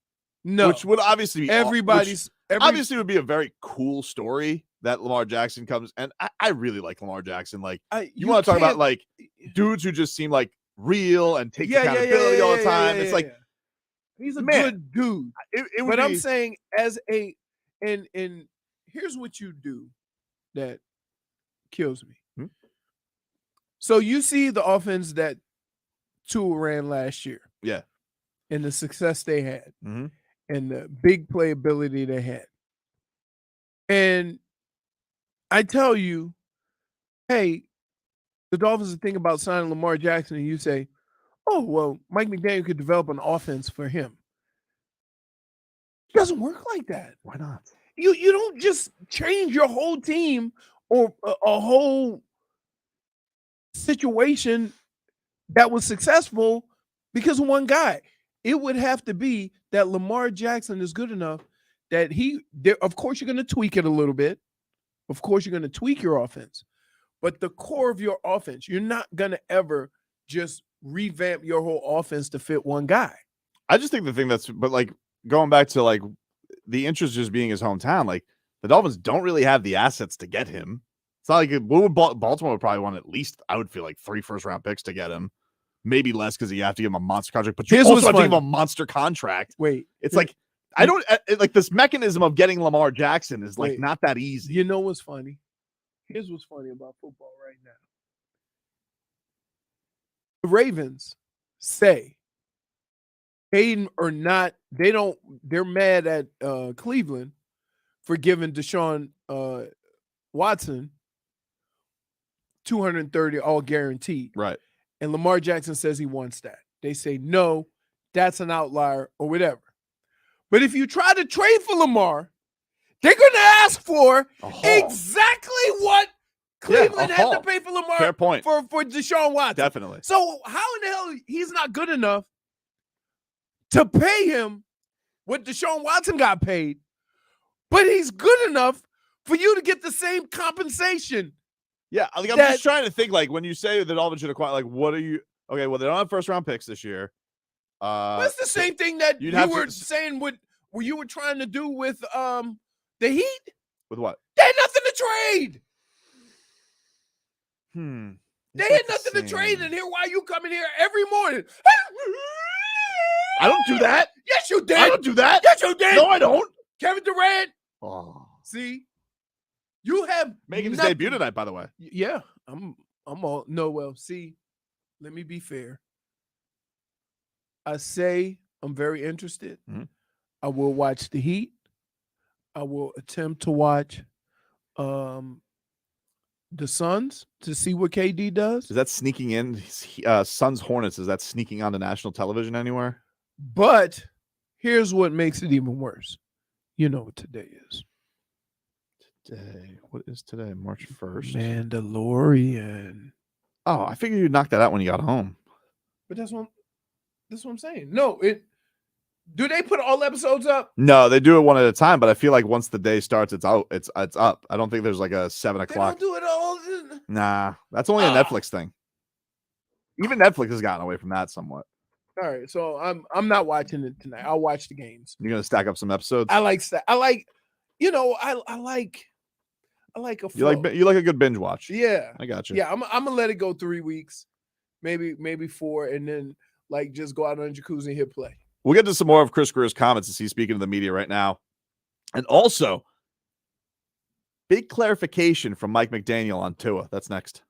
No. Which would obviously be obviously would be a very cool story that Lamar Jackson comes. And I really like Lamar Jackson. Like, you want to talk about, like, dudes who just seem like real and take accountability all the time. It's like, he's a good dude. But I'm saying and here's what you do that kills me. So you see the offense that Tua ran last year. Yeah. And the success they had. Mm-hmm. And the big playability they had. And I tell you, hey, the Dolphins are thinking about signing Lamar Jackson, and you say, oh, well, Mike McDaniel could develop an offense for him. It doesn't work like that. Why not? You don't just change your whole team or a whole situation that was successful because of one guy. It would have to be that Lamar Jackson is good enough that of course, you're going to tweak it a little bit. Of course, you're going to tweak your offense. But the core of your offense, you're not going to ever just revamp your whole offense to fit one guy. I just think but like going back to like the interest just being his hometown, like the Dolphins don't really have the assets to get him. It's not like Baltimore would probably want at least, I would feel like 3 first-round picks to get him. Maybe less because you have to give him a monster contract, but you also have to give him a monster contract. Wait, it's like I don't like this mechanism of getting Lamar Jackson is like not that easy. You know what's funny? Here's what's funny about football right now. The Ravens say they're mad at Cleveland for giving Deshaun Watson $230 all guaranteed. Right. And Lamar Jackson says he wants that. They say, no, that's an outlier or whatever. But if you try to trade for Lamar, they're going to ask for A haul. exactly what Cleveland had to haul. pay for Lamar Fair point. for Deshaun Watson. Definitely. So how in the hell he's not good enough to pay him what Deshaun Watson got paid, but he's good enough for you to get the same compensation? Yeah, like, I'm just trying to think, like, when you say the Dolphins should acquire, like, what are you? Okay, well, they don't have first-round picks this year. That's the same thing that you'd you have were to- saying what you were trying to do with the Heat. With what? They had nothing to trade. They Is had that the nothing to trade, same? and here why you coming here every morning? I don't do that. Yes, you did. I don't do that. Yes, you did. No, I don't. Kevin Durant. Oh. See, you have Making his nothing. debut tonight, by the way. Yeah, I'm all no. Well, see, let me be fair. I say I'm very interested. Mhm. I will watch the Heat. I will attempt to watch the Suns to see what KD does. Is that sneaking in? Suns Hornets, is that sneaking onto national television anywhere? But here's what makes it even worse. You know what today is. Today. What is today? March 1st. Mandalorian. Oh, I figured you'd knock that out when you got home. But that's what I'm saying. No, do they put all episodes up? No, they do it one at a time, but I feel like once the day starts, it's out. It's up. I don't think there's like a 7 They o'clock. don't do it all. Nah, that's only a Netflix thing. Even Netflix has gotten away from that somewhat. All right, so I'm not watching it tonight. I'll watch the games. You're gonna stack up some episodes. I like a flow. You like a good binge watch. Yeah. I got you. Yeah, I'm gonna let it go 3 weeks, maybe 4, and then like just go out on the jacuzzi and hit play. We'll get to some more of Chris Greer's comments as he's speaking to the media right now. And also, big clarification from Mike McDaniel on Tua. That's next.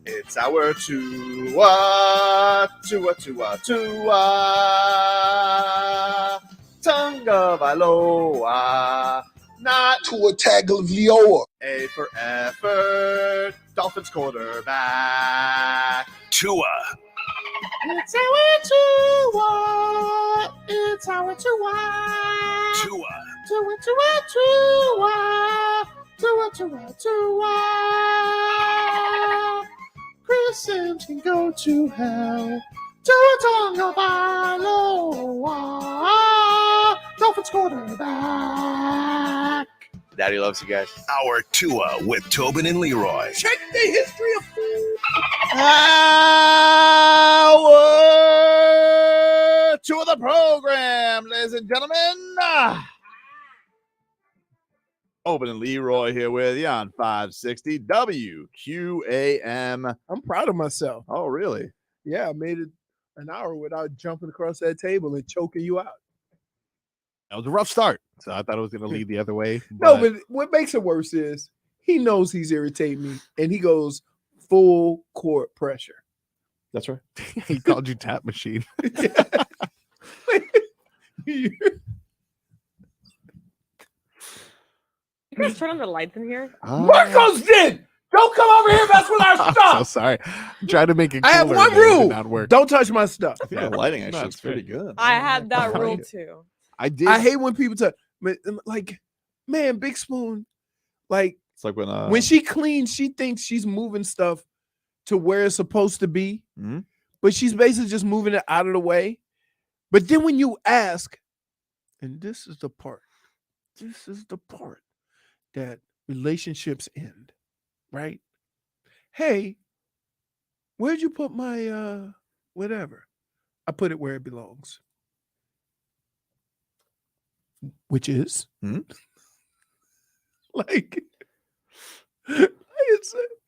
It's our Tua, Tua, Tua, Tua, Tonga Vailoa, not Tua Tagovailoa. A for effort, Dolphins quarterback. Tua. It's our Tua, it's our Tua, Tua. Tua, Tua, Tua, Tua, Tua, Tua. Chris Sims can go to hell. Tua Tagovailoa, Dolphins quarterback. Daddy loves you guys. Our Tua with Tobin and Leroy. Check the history of Hour two of the program, ladies and gentlemen. Tobin and Leroy here with you on 560 WQAM. I'm proud of myself. Oh, really? Yeah, I made it an hour without jumping across that table and choking you out. That was a rough start, so I thought it was going to lead the other way. No, but what makes it worse is he knows he's irritating me, and he goes full court pressure. That's right. he called you tap machine. You guys turn on the lights in here? Marcos did. Don't come over here. That's what our I'm stuff. so sorry. I'm trying to make it. I have cooler, one and it did rule. not work. Don't touch my stuff. I think the lighting actually That's is pretty good. I had that I rule like it. too. I did. I hate when people touch. Like, man, Big Spoon. Like It's like when she cleans, she thinks she's moving stuff to where it's supposed to be, Mhm. but she's basically just moving it out of the way. But then when you ask, and this is the part that relationships end, right? Hey, where'd you put my whatever? I put it where it belongs. Which is like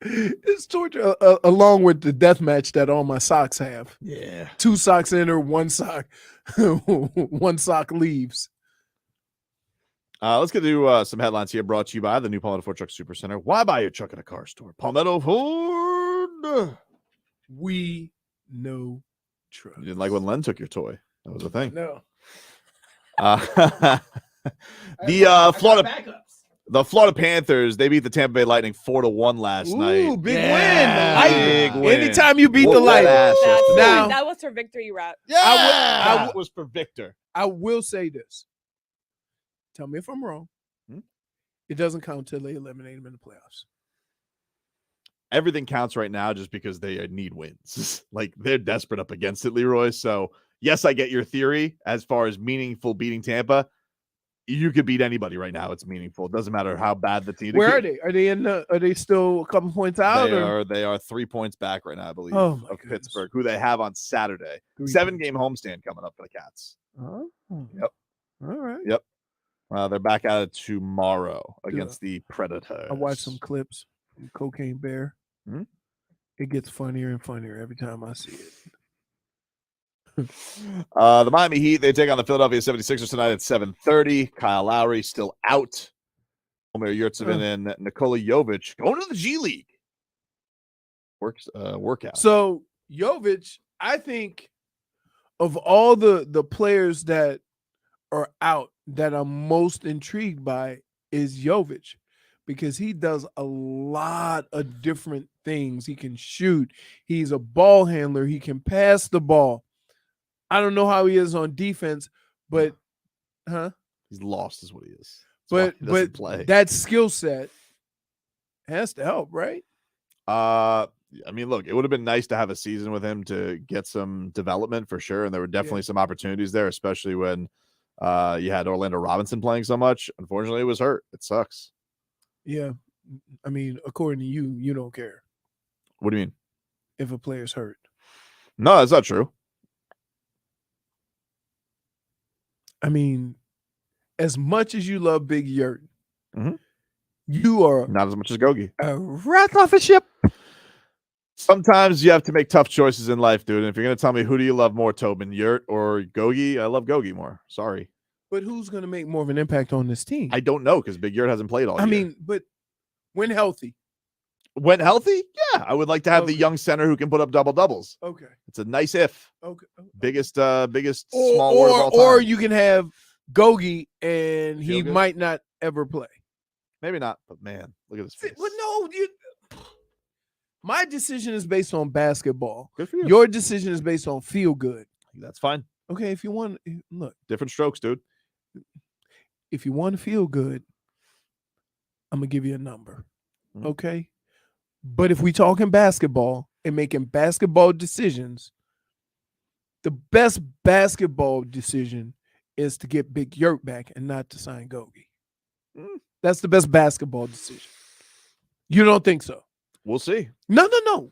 it's torture along with the death match that all my socks have. Yeah. 2 socks enter, 1 sock, 1 sock leaves. Let's get to some headlines here brought to you by the new Palmetto Ford Truck Super Center. Why buy your truck at a car store? Palmetto Ford. We know trucks. You didn't like when Len took your toy. That was a thing. No. The Florida Panthers, they beat the Tampa Bay Lightning 4-1 last night. Ooh, big Yeah, win. big Lightning. win. Anytime you beat Whoop the that Lightning. ass. Now- That was her victory rap. Yeah, I was for Victor. I will say this. Tell me if I'm wrong. Hmm? It doesn't count till they eliminate them in the playoffs. Everything counts right now just because they need wins. Like they're desperate up against it, Leroy. So yes, I get your theory as far as meaningful beating Tampa. You could beat anybody right now. It's meaningful. It doesn't matter how bad the team. Where are they? Are they are they still a couple points out? They are 3 points back right now, I believe, Oh, my of goodness. Pittsburgh, who they have on Saturday. 3 7-game homestand coming up for the Cats. Oh. Yep. All right. Yep. They're back at it tomorrow against the Predators. I watched some clips from Cocaine Bear. Hmm? It gets funnier and funnier every time I see it. The Miami Heat, they take on the Philadelphia 76ers tonight at 7:30. Kyle Lowry still out. Omer Yurtsevin and Nikola Jovic going to the G League. Workout. So Jovic, I think of all the players that are out that I'm most intrigued by is Jovic, because he does a lot of different things. He can shoot. He's a ball handler. He can pass the ball. I don't know how he is on defense, but he's lost is what he is. But play. That skill set has to help, right? I mean, look, it would have been nice to have a season with him to get some development for sure, and there were definitely some opportunities there, especially when you had Orlando Robinson playing so much. Unfortunately, it was hurt. It sucks. Yeah. I mean, according to you, you don't care What do you mean? if a player's hurt. No, that's not true. I mean, as much as you love Big Yurt, Mhm. you are Not as much as Gogi. a rat off a ship. Sometimes you have to make tough choices in life, dude. And if you're going to tell me who do you love more, Tobin, Yurt or Gogi, I love Gogi more. Sorry. But who's going to make more of an impact on this team? I don't know because Big Yurt hasn't played all I year. mean, but when healthy, When healthy, yeah, I would like to have the Okay. young center who can put up double doubles. Okay. It's a nice if. Okay. Biggest small word of all time. Or you can have Gogi and he Feel good? might not ever play. Maybe not, but man, look at this face. Well, no, my decision is based on basketball. Good for you. Your decision is based on feel good. That's fine. Okay, if you want, look, Different strokes, dude. if you want to feel good, I'm gonna give you a number. Mhm. Okay, but if we talking basketball and making basketball decisions, the best basketball decision is to get Big Yurt back and not to sign Gogi. Mm. That's the best basketball decision. You don't think so? We'll see. No.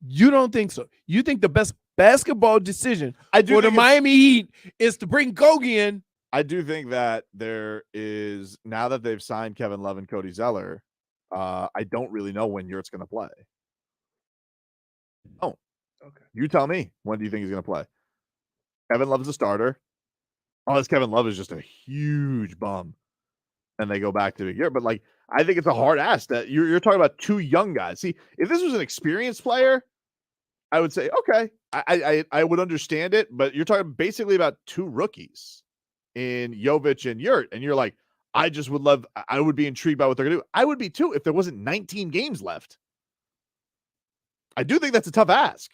You don't think so? You think the best basketball decision I do for the think it's- Miami Heat is to bring Gogi in? I do think that there is, now that they've signed Kevin Love and Cody Zeller, I don't really know when Yurt's going to play. Oh, Okay. you tell me. When do you think he's going to play? Kevin Love is a starter. Unless Kevin Love is just a huge bum and they go back to Yurt. But like, I think it's a hard ask that you're talking about two young guys. See, if this was an experienced player, I would say, okay, I would understand it, but you're talking basically about two rookies in Jovic and Yurt, and you're like, I would be intrigued by what they're gonna do. I would be too if there wasn't 19 games left. I do think that's a tough ask.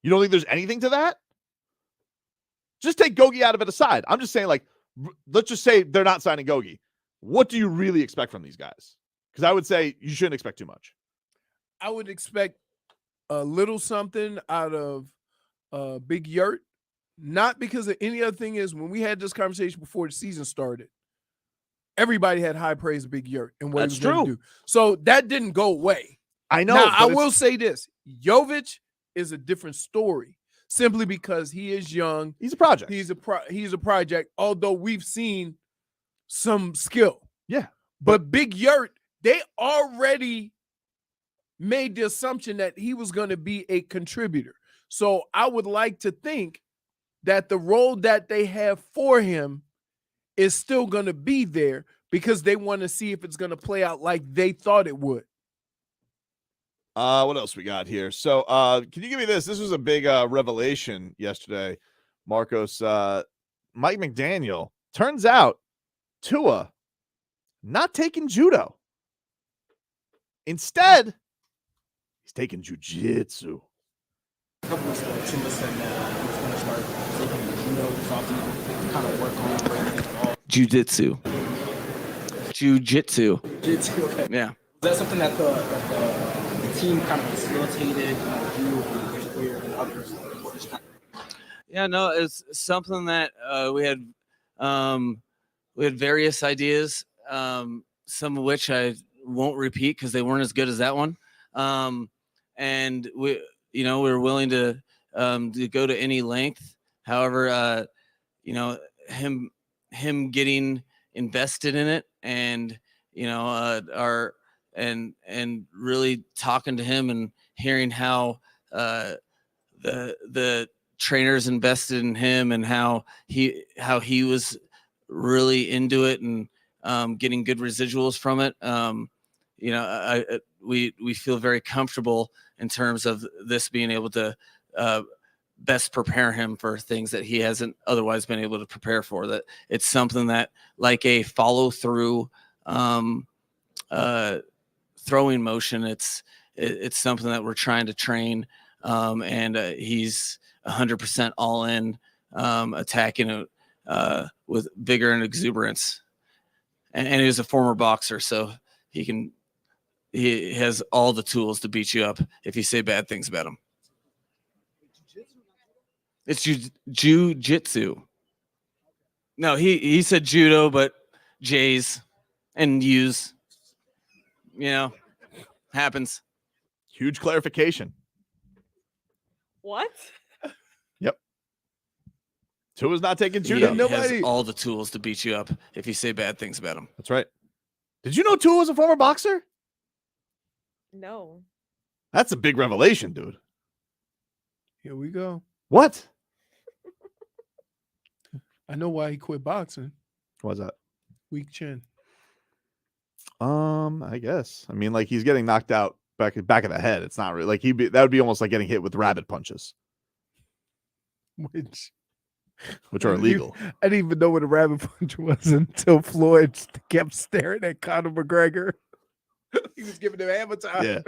You don't think there's anything to that? Just take Gogi out of it aside. I'm just saying, like, let's just say they're not signing Gogi. What do you really expect from these guys? Because I would say you shouldn't expect too much. I would expect a little something out of Big Yurt, not because of any other thing. Is when we had this conversation before the season started, everybody had high praise of Big Yurt and what That's he was going to true. do. So that didn't go away. I know. Now, but I it's- will say this. Jovic is a different story simply because he is young. He's a project. He's a project, although we've seen some skill. Yeah. But Big Yurt, they already made the assumption that he was going to be a contributor. So I would like to think that the role that they have for him is still going to be there because they want to see if it's going to play out like they thought it would. What else we got here? So, can you give me this? This was a big revelation yesterday, Marcos. Mike McDaniel. Turns out Tua not taking judo. Instead, he's taking jujitsu. A couple weeks ago, Tua said that he was going to start taking judo, something to kind of work on. Jiu-jitsu. Okay. Yeah. Is that something that the team kind of facilitated you and others? Or just kind Yeah, no, it's something that we had various ideas, some of which I won't repeat because they weren't as good as that one. And we were willing to go to any length. However, him getting invested in it and and really talking to him and hearing how the trainers invested in him and how he was really into it and getting good residuals from it. We feel very comfortable in terms of this being able to best prepare him for things that he hasn't otherwise been able to prepare for. That it's something that, like a follow through throwing motion, it's something that we're trying to train, and he's 100% all in, attacking it with vigor and exuberance. And he's a former boxer, so he has all the tools to beat you up if you say bad things about him. It's jiu-jitsu. No, he said judo, but J's and U's, happens. Huge clarification. What? Tua's not taking He judo. has all the tools to beat you up if you say bad things about him. That's right. Did you know Tua was a former boxer? No. That's a big revelation, dude. Here we go. What? I know why he quit boxing. What was that? Weak chin. I guess. I mean, like, he's getting knocked out back of the head. It's not really like that would be almost like getting hit with rabbit punches, Which are illegal. I didn't even know what a rabbit punch was until Floyd kept staring at Conor McGregor. He was giving him hammer time. Yeah.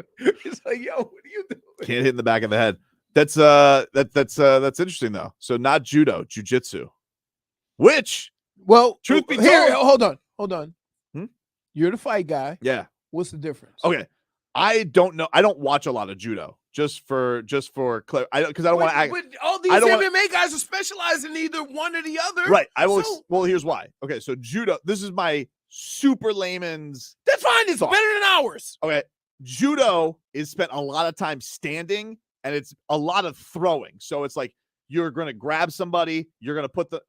He's like, yo, what are you doing? Can't hit in the back of the head. That's interesting though. So not judo, jujitsu. Which, Well, truth be here, told, hold on. Hmm? You're the fight guy. yeah. What's the difference? Okay. I don't know. I don't watch a lot of judo. Just for because I don't want to act. But all these I don't MMA guys are specialized in either one or the other. Right. I will. So- Well, here's why. Okay. So judo. This is my super layman's. That's fine. It's thought. better than ours. Okay. Judo is spent a lot of time standing, and it's a lot of throwing. So it's like you're going to grab somebody, you're going to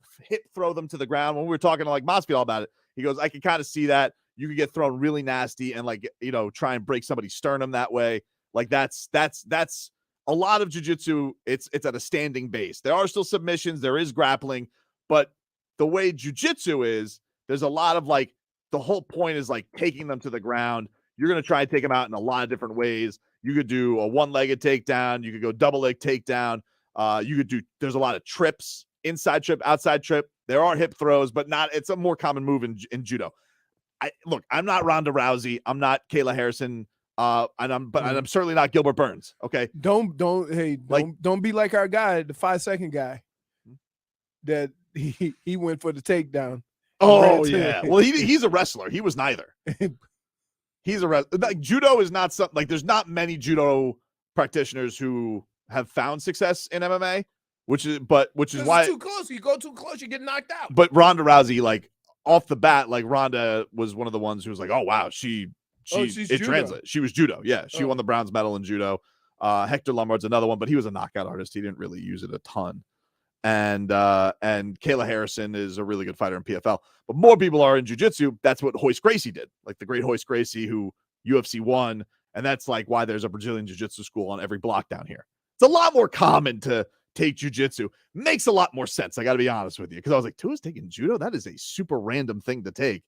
throw them to the ground. When we were talking to like Masvidal about it, he goes, I can kind of see that. You could get thrown really nasty and like, try and break somebody's sternum that way. Like that's a lot of jiu-jitsu. It's at a standing base. There are still submissions. There is grappling, but the way jiu-jitsu is, there's a lot of like, the whole point is like taking them to the ground. You're going to try and take them out in a lot of different ways. You could do a one-legged takedown. You could go double leg takedown. There's a lot of trips, inside trip, outside trip. There are hip throws, but it's a more common move in judo. I'm not Ronda Rousey. I'm not Kayla Harrison. And I'm certainly not Gilbert Burns. Okay. Don't be like our guy, the 5-second guy. That he went for the takedown. Oh yeah. Well, he's a wrestler. He was neither. He's a wrestler. Like, judo is not something like there's not many judo practitioners who have found success in MMA, which is why it's too close. You go too close, you get knocked out. But Ronda Rousey, like off the bat, like Ronda was one of the ones who was like, oh wow, she's judo. translates. She was judo. Yeah, she won the bronze medal in judo. Hector Lombard's another one, but he was a knockout artist. He didn't really use it a ton. And Kayla Harrison is a really good fighter in PFL. But more people are in jiu-jitsu. That's what Royce Gracie did. Like the great Royce Gracie who UFC won. And that's like why there's a Brazilian jiu-jitsu school on every block down here. It's a lot more common to take jiu-jitsu. Makes a lot more sense. I got to be honest with you. Because I was like, Tua's taking judo? That is a super random thing to take.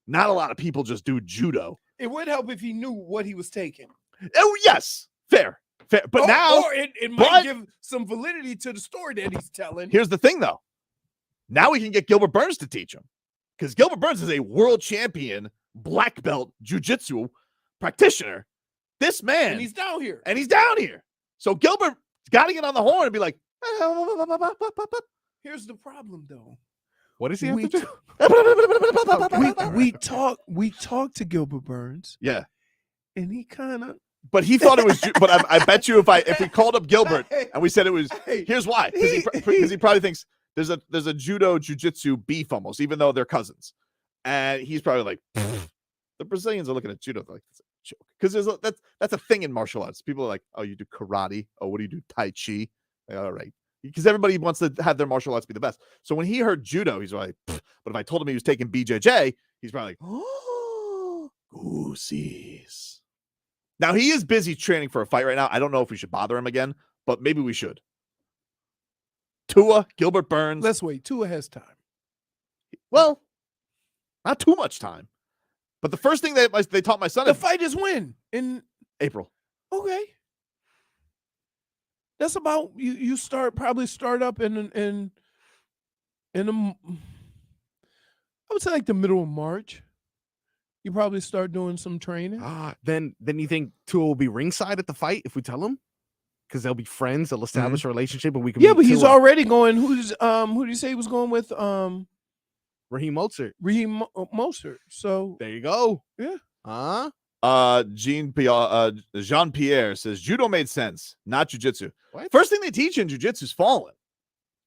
Not a lot of people just do judo. It would help if he knew what he was taking. Oh, yes. Fair. But it might give some validity to the story that he's telling. Here's the thing, though. Now we can get Gilbert Burns to teach him. Because Gilbert Burns is a world champion black belt jiu-jitsu practitioner. This man. And he's down here. So Gilbert's got to get on the horn and be like, here's the problem, though. What does he have to do? we talked to Gilbert Burns. Yeah. And he kind of. But he thought it was. But I bet you if we called up Gilbert and we said it was, here's why. Because he probably thinks there's a judo jiu-jitsu beef almost, even though they're cousins. And he's probably like, the Brazilians are looking at judo like that's a joke. Because that's a thing in martial arts. People are like, oh, you do karate. Oh, what do you do? Tai Chi. Like, all right. Because everybody wants to have their martial arts be the best. So when he heard judo, he's like, but if I told him he was taking BJJ, he's probably like, oh, goosies. Now, he is busy training for a fight right now. I don't know if we should bother him again, but maybe we should. Tua, Gilbert Burns. Let's wait. Tua has time. Well, not too much time. But the first thing they taught my son the fight is when? In April. Okay. That's about you probably start up in I would say like the middle of March. You probably start doing some training. Then you think Tua will be ringside at the fight if we tell him? Because they'll be friends, they'll establish a relationship, and we can. Yeah, but he's Tua. already going. Who did you say he was going with? Raheem Mostert. Mostert. So there you go. Yeah. Jean-Pierre says judo made sense, not jiu-jitsu. What? First thing they teach in jiu-jitsu is falling.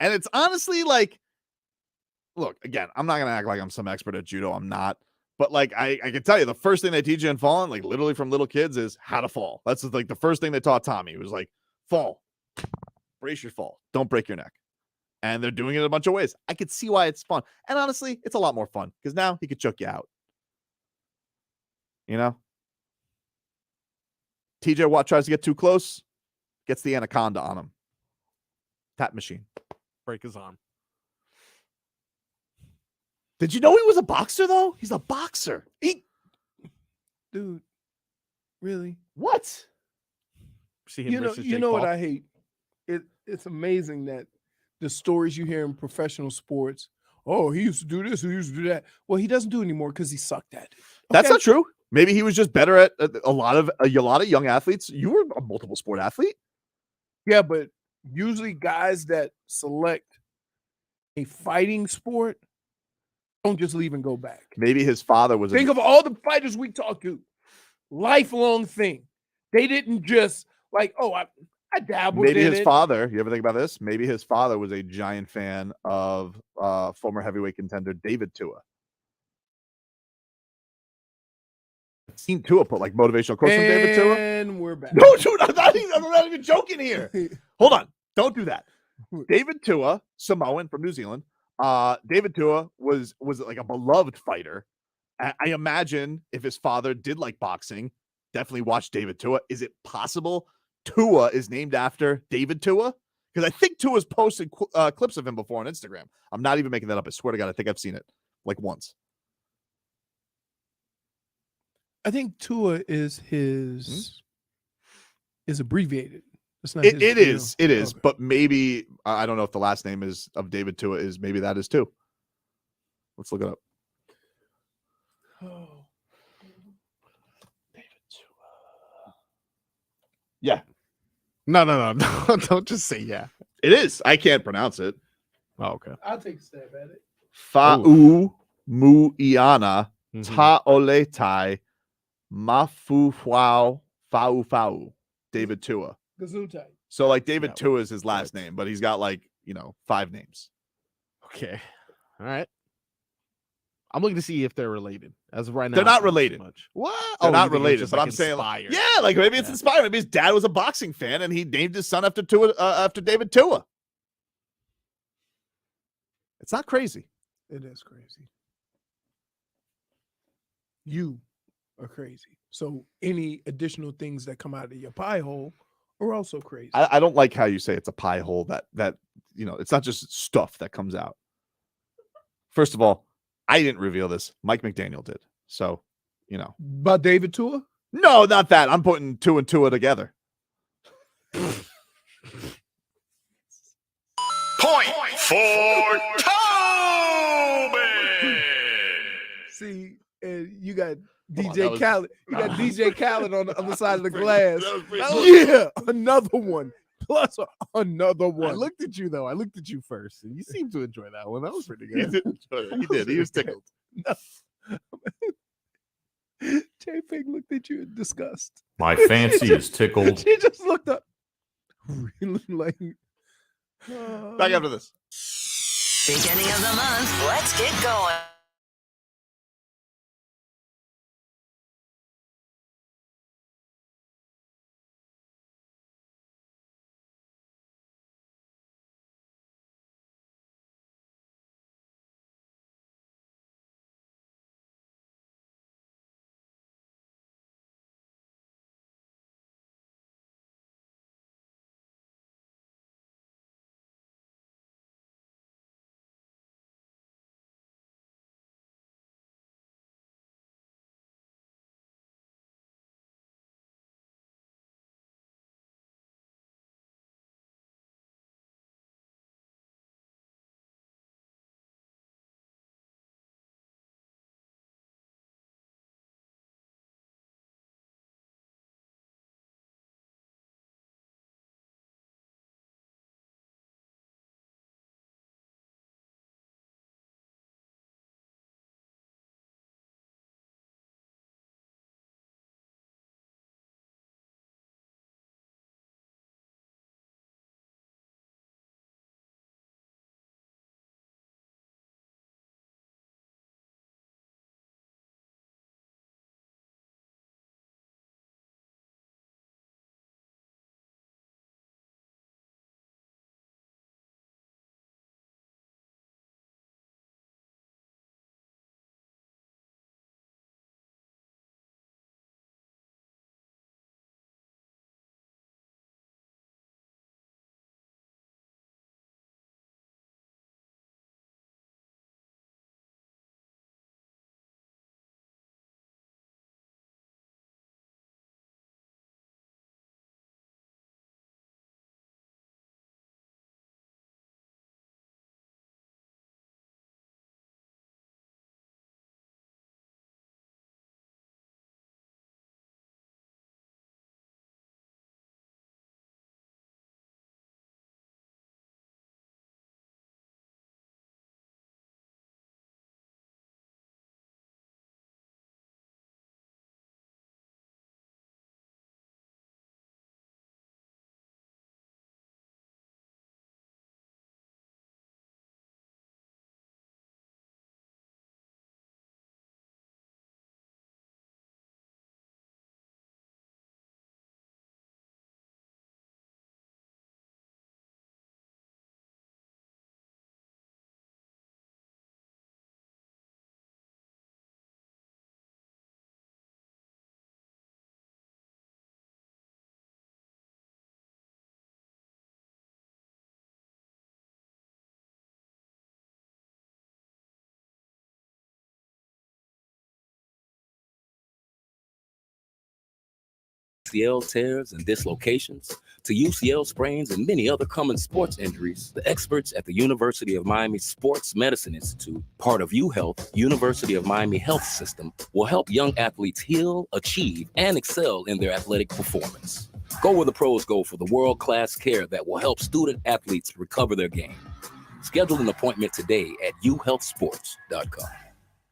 And it's honestly like, look, again, I'm not going to act like I'm some expert at judo. I'm not. But like, I can tell you the first thing they teach you in falling, like literally from little kids, is how to fall. That's like the first thing they taught Tommy. It was like, fall, brace your fall. Don't break your neck. And they're doing it a bunch of ways. I could see why it's fun. And honestly, it's a lot more fun because now he could choke you out. You know? TJ Watt tries to get too close, gets the anaconda on him. Tap machine. Break his arm. Did you know he was a boxer, though? He's a boxer. Dude, really? What? See him versus you Jake know what Paul. I hate? It's amazing that the stories you hear in professional sports. Oh, he used to do this, he used to do that. Well, he doesn't do it anymore because he sucked at it. That's Okay? not true. Maybe he was just better at a lot of young athletes. You were a multiple sport athlete. Yeah, but usually guys that select a fighting sport don't just leave and go back. Maybe his father was. Think of all the fighters we talked to. Lifelong thing. They didn't just like, oh, I dabbled Maybe in his it. father. You ever think about this? Maybe his father was a giant fan of former heavyweight contender David Tua. I've seen Tua put like motivational quotes from David Tua. And we're back. No, dude, I'm not even joking here. Hold on. Don't do that. David Tua, Samoan from New Zealand. David Tua was like a beloved fighter. I imagine if his father did like boxing, definitely watch David Tua. Is it possible Tua is named after David Tua? Because I think Tua's posted clips of him before on Instagram. I'm not even making that up. I swear to God, I think I've seen it like once. I think Tua is abbreviated. It's not It his real- is. Okay. But maybe I don't know if the last name is of David Tua is maybe that is too. Let's look it up. Oh. Yeah, No. Don't just say yeah. it is. I can't pronounce it. Oh, okay. I'll take a stab at it. Fa'u mu'iana Mhm. ta'oletai mafuwau fa'u. David Tua. Gesundheit. So like David Yeah, Tua is his last right. name, but he's got like, 5 names. Okay. All right. I'm looking to see if they're related. As of right now, They're not it's so related. much. What? They're Oh, not you think it was related, just, but like, I'm saying inspired. yeah, like maybe it's Yeah. inspired. Maybe his dad was a boxing fan and he named his son after Tua after David Tua. It's not crazy. It is crazy. You are crazy. So any additional things that come out of your pie hole are also crazy. I don't like how you say it's a pie hole that it's not just stuff that comes out. First of all, I didn't reveal this. Mike McDaniel did. So, About David Tua? no, not that. I'm putting Tua and Tua together. Point for Tobin. See, and you got Come on, DJ that was- Khaled. You got DJ Khaled on the other side of the glass. that was pretty Yeah, another one. Plus another I one. looked at you though. I looked at you first, and you seemed to enjoy that one. That was pretty He good. did enjoy it. He did. He was tickled. J Pig looked at you in disgust. My fancy is tickled. She just looked up. Really like Back after this. Beginning of the month. Let's get going. ACL tears and dislocations to UCL sprains and many other common sports injuries, the experts at the University of Miami Sports Medicine Institute, part of UHealth, University of Miami Health System, will help young athletes heal, achieve, and excel in their athletic performance. Go where the pros go for the world-class care that will help student athletes recover their game. Schedule an appointment today at uhealthsports.com.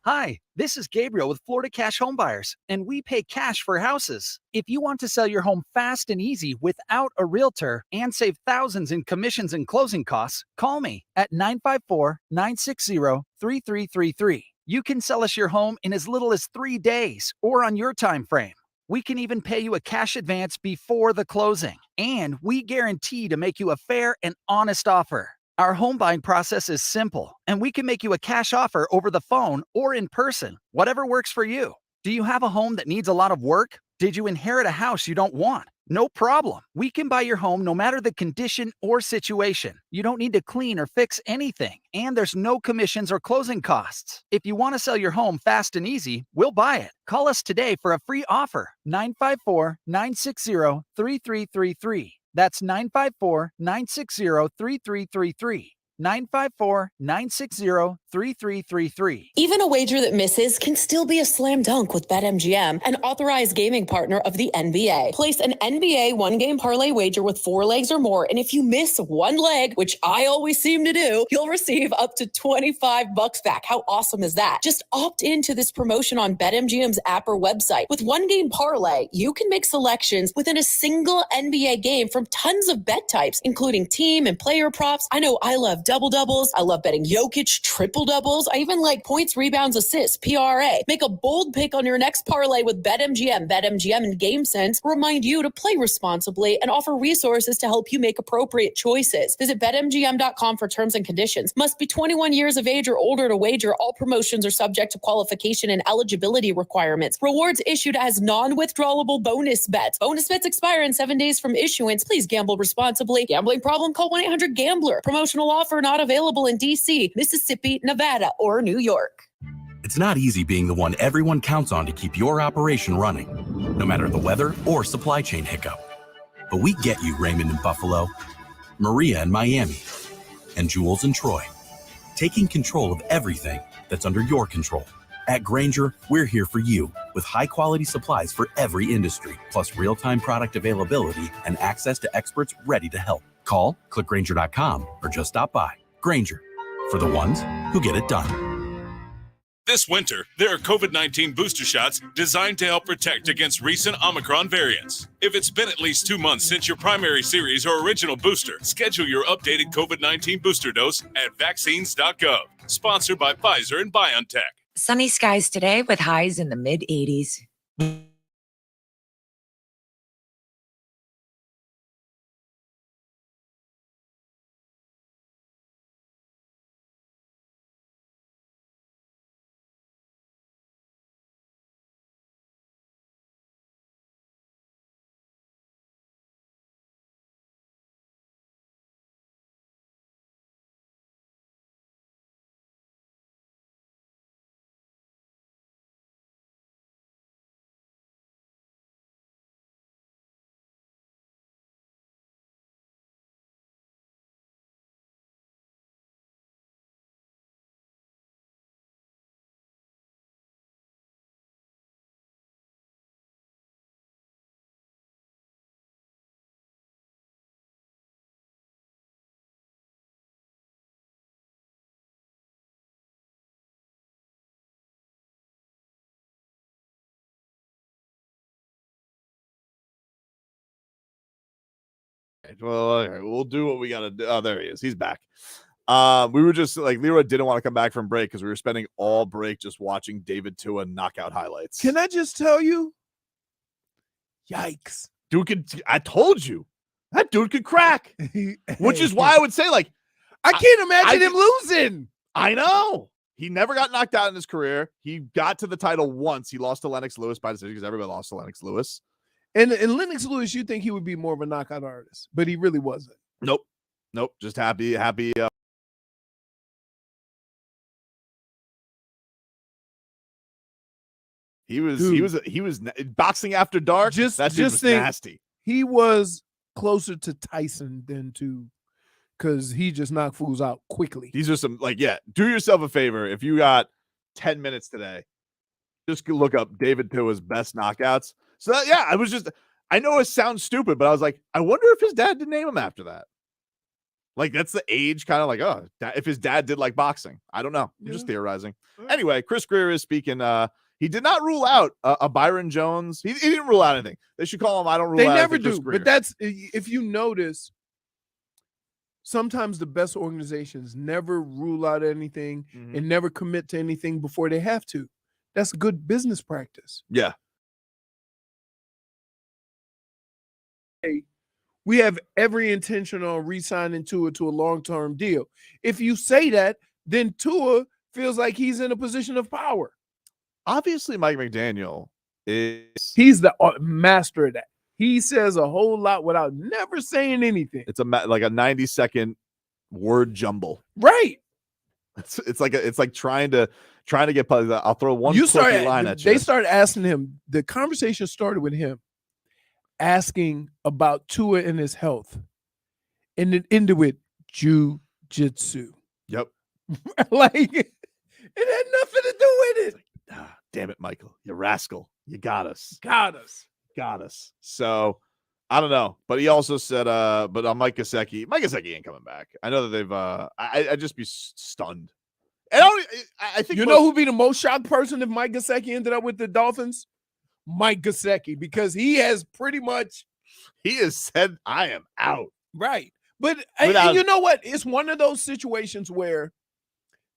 Hi, this is Gabriel with Florida Cash Home Buyers, and we pay cash for houses. If you want to sell your home fast and easy without a realtor and save thousands in commissions and closing costs, call me at 954-960-3333. You can sell us your home in as little as 3 days or on your time frame. We can even pay you a cash advance before the closing, and we guarantee to make you a fair and honest offer. Our home buying process is simple, and we can make you a cash offer over the phone or in person, whatever works for you. Do you have a home that needs a lot of work? Did you inherit a house you don't want? No problem. We can buy your home no matter the condition or situation. You don't need to clean or fix anything, and there's no commissions or closing costs. If you want to sell your home fast and easy, we'll buy it. Call us today for a free offer. 954-960-3333. That's 954-960-3333. 954-960-3333. Even a wager that misses can still be a slam dunk with BetMGM, an authorized gaming partner of the NBA. Place an NBA one-game parlay wager with 4 legs or more, and if you miss one leg, which I always seem to do, you'll receive up to $25 back. How awesome is that? Just opt into this promotion on BetMGM's app or website. With one-game parlay, you can make selections within a single NBA game from tons of bet types, including team and player props. I know I love double doubles. I love betting Jokic triple doubles. I even like points, rebounds, assists, PRA. Make a bold pick on your next parlay with BetMGM. BetMGM and GameSense remind you to play responsibly and offer resources to help you make appropriate choices. Visit BetMGM.com for terms and conditions. Must be 21 years of age or older to wager. All promotions are subject to qualification and eligibility requirements. Rewards issued as non-withdrawable bonus bets. Bonus bets expire in 7 days from issuance. Please gamble responsibly. Gambling problem? Call 1-800-GAMBLER. Promotional offer not available in D.C., Mississippi, Nevada, or New York. It's not easy being the one everyone counts on to keep your operation running, no matter the weather or supply chain hiccup. But we get you, Raymond in Buffalo, Maria in Miami, and Jules in Troy, taking control of everything that's under your control. At Grainger, we're here for you with high-quality supplies for every industry, plus real-time product availability and access to experts ready to help. Call, click Grainger.com, or just stop by. Grainger, for the ones who get it done. This winter, there are COVID-19 booster shots designed to help protect against recent Omicron variants. If it's been at least 2 months since your primary series or original booster, schedule your updated COVID-19 booster dose at vaccines.gov. Sponsored by Pfizer and BioNTech. Sunny skies today with highs in the mid-80s. Well, all right, we'll do what we got to do. Oh, there he is. He's back. We were just like Leroy didn't want to come back from break because we were spending all break just watching David Tua knockout highlights. Can I just tell you? Yikes. I told you that dude could crack, which is why I would say, like, I can't imagine him losing. I know. He never got knocked out in his career. He got to the title once. He lost to Lennox Lewis by decision because everybody lost to Lennox Lewis. And Lennox Lewis, you'd think he would be more of a knockout artist, but he really wasn't. Nope. Just happy. He was boxing after dark. That dude was nasty. He was closer to Tyson than to, because he just knocked fools out quickly. These are some do yourself a favor. If you got 10 minutes today, just look up David Tua's best knockouts. So I know it sounds stupid, but I was like, I wonder if his dad did name him after that. Like, that's the age, kind of like, if his dad did like boxing. I don't know. I'm just theorizing. Anyway, Chris Greer is speaking. He did not rule out a Byron Jones. He didn't rule out anything. They should call him I don't rule out. They never Chris do. Greer. But that's, if you notice, sometimes the best organizations never rule out anything and never commit to anything before they have to. That's good business practice. Yeah. We have every intention on re-signing Tua to a long-term deal. If you say that, then Tua feels like he's in a position of power. Obviously, Mike McDaniel he's the master of that. He says a whole lot without never saying anything. It's like a 90-second word jumble. Right. It's like trying to get. I'll throw one quirky line at you. They started asking him. The conversation started with him asking about Tua and his health, and it ended with jiu-jitsu. Yep. Like, it had nothing to do with it. Damn it, Michael, you rascal. You got us. Got us. So I don't know. But he also said, but on Mike Gesicki ain't coming back. I know that they've I'd just be stunned. And I think know who'd be the most shocked person if Mike Gesicki ended up with the Dolphins? Mike Gesicki, because he has said, I am out. Right. But and you know what? It's one of those situations where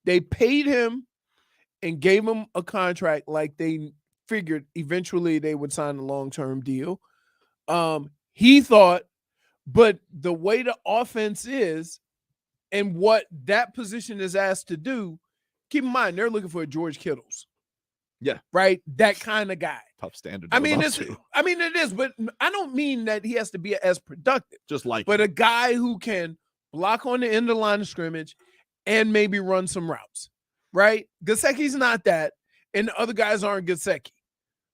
they paid him and gave him a contract like they figured eventually they would sign a long-term deal. He thought, but the way the offense is and what that position is asked to do, keep in mind, they're looking for a George Kittles. Yeah. Right? That kind of guy. Tough standard. I mean, it is, but I don't mean that he has to be as productive. Just like a guy who can block on the end of the line of scrimmage and maybe run some routes. Right? Gesicki's not that, and the other guys aren't Gesicki.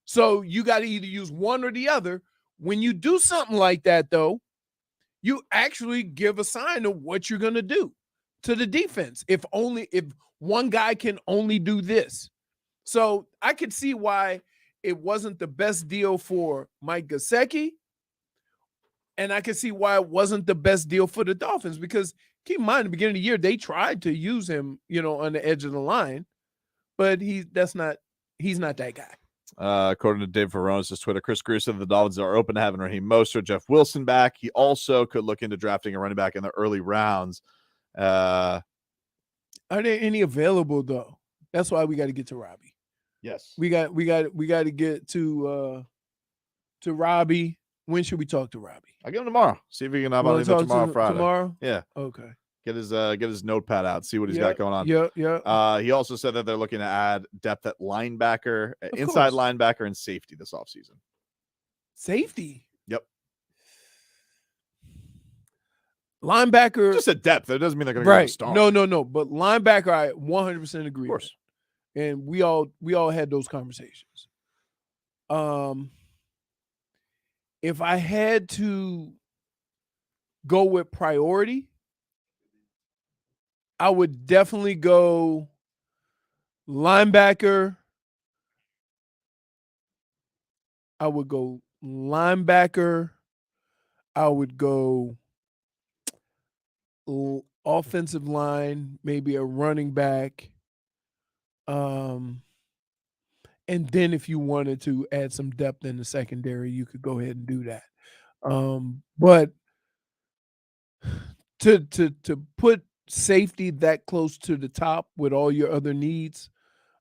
So you got to either use one or the other. When you do something like that, though, you actually give a sign of what you're going to do to the defense. If one guy can only do this. So I could see why it wasn't the best deal for Mike Gesicki, and I could see why it wasn't the best deal for the Dolphins, because keep in mind, at the beginning of the year, they tried to use him, on the edge of the line, but he's not that guy. According to Dave Veronis' Twitter, Chris Greer said the Dolphins are open to having Raheem Mostert, Jeff Wilson back. He also could look into drafting a running back in the early rounds. Are there any available though? That's why we got to get to Robbie. Yes, we got to get to Robbie. When should we talk to Robbie? I'll get him tomorrow. See if he can have on tomorrow, Friday. Tomorrow? Yeah. Okay. Get his notepad out. See what he's got going on. Yeah. He also said that they're looking to add depth at linebacker, inside linebacker, and safety this offseason. Safety? Yep. Linebacker. Just a depth. That doesn't mean they're going to go to star. No. But linebacker, I 100% agree. Of course. And we all had those conversations. If I had to go with priority, I would definitely go linebacker. I would go offensive line, maybe a running back. And then if you wanted to add some depth in the secondary, you could go ahead and do that. But to put safety that close to the top with all your other needs,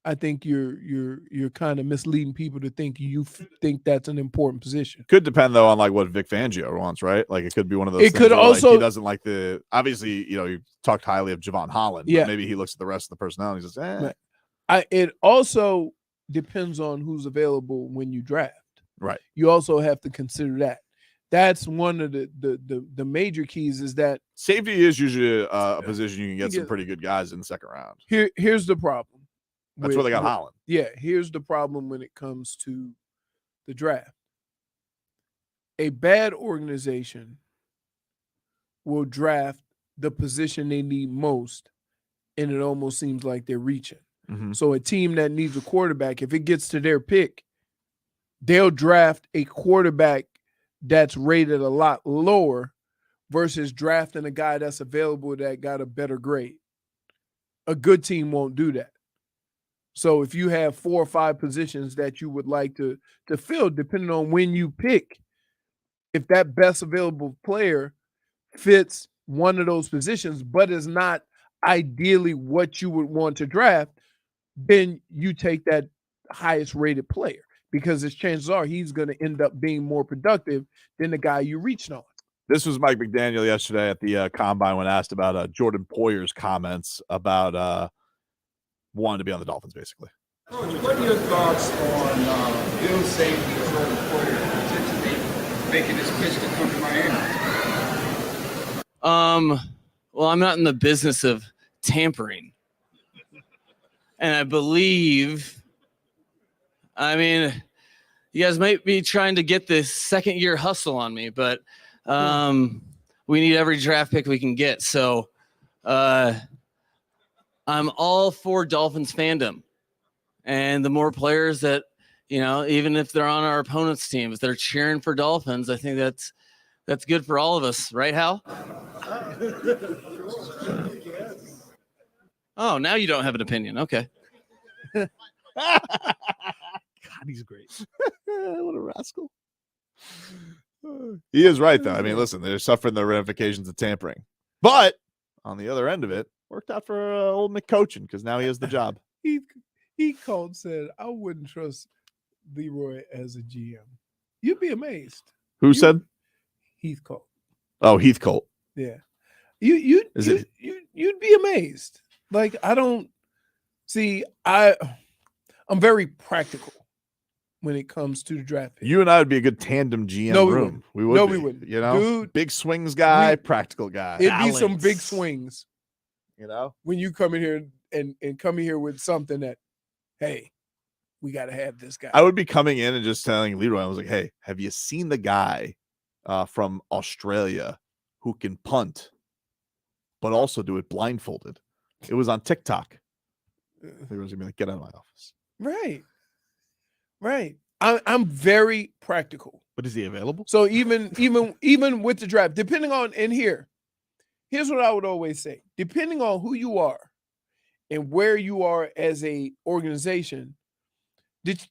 I think you're kind of misleading people to think you think that's an important position. Could depend though on like what Vic Fangio wants, right? Like it could be one of those. It could also he doesn't like the obviously you talked highly of Javon Holland. Yeah. But maybe he looks at the rest of the personnel and he says, It also depends on who's available when you draft. Right. You also have to consider that. That's one of the major keys is that safety is usually a position you can get some pretty good guys in the second round. Here's the problem. That's where they got Holland. Yeah, here's the problem when it comes to the draft. A bad organization will draft the position they need most, and it almost seems like they're reaching. Mm-hmm. So a team that needs a quarterback, if it gets to their pick, they'll draft a quarterback that's rated a lot lower versus drafting a guy that's available that got a better grade. A good team won't do that. So if you have 4 or 5 positions that you would like to fill, depending on when you pick, if that best available player fits one of those positions, but is not ideally what you would want to draft, then you take that highest rated player because his chances are he's going to end up being more productive than the guy you reached on. This was Mike McDaniel yesterday at the Combine when asked about Jordan Poyer's comments about wanting to be on the Dolphins, basically. Coach, what are your thoughts on Bill safety Jordan Poyer potentially making his pitch to come to Miami? Well, I'm not in the business of tampering. And I believe, you guys might be trying to get this second-year hustle on me, but we need every draft pick we can get. So I'm all for Dolphins fandom. And the more players that, even if they're on our opponent's team, if they're cheering for Dolphins, I think that's good for all of us. Right, Hal? Oh, now you don't have an opinion. Okay. God, he's great. What a rascal. He is right, though. I mean, listen, they're suffering the ramifications of tampering. But on the other end of it, worked out for old McCoachin because now he has the job. He called and said, I wouldn't trust Leroy as a GM. You'd be amazed. Who said? Heathcote. Oh, Heathcote. Yeah. You'd be amazed. Like, I don't see, I'm very practical when it comes to the draft pick. You and I would be a good tandem GM room. We would. No, we wouldn't. Dude, big swings guy, practical guy. It'd be some big swings. When you come in here and come in here with something that, hey, we got to have this guy. I would be coming in and just telling Leroy, I was like, hey, have you seen the guy from Australia who can punt, but also do it blindfolded? It was on TikTok. Leroy's going to be like, get out of my office. Right. I'm very practical. But is he available? So even with the draft, depending on, and here's what I would always say. Depending on who you are and where you are as a organization,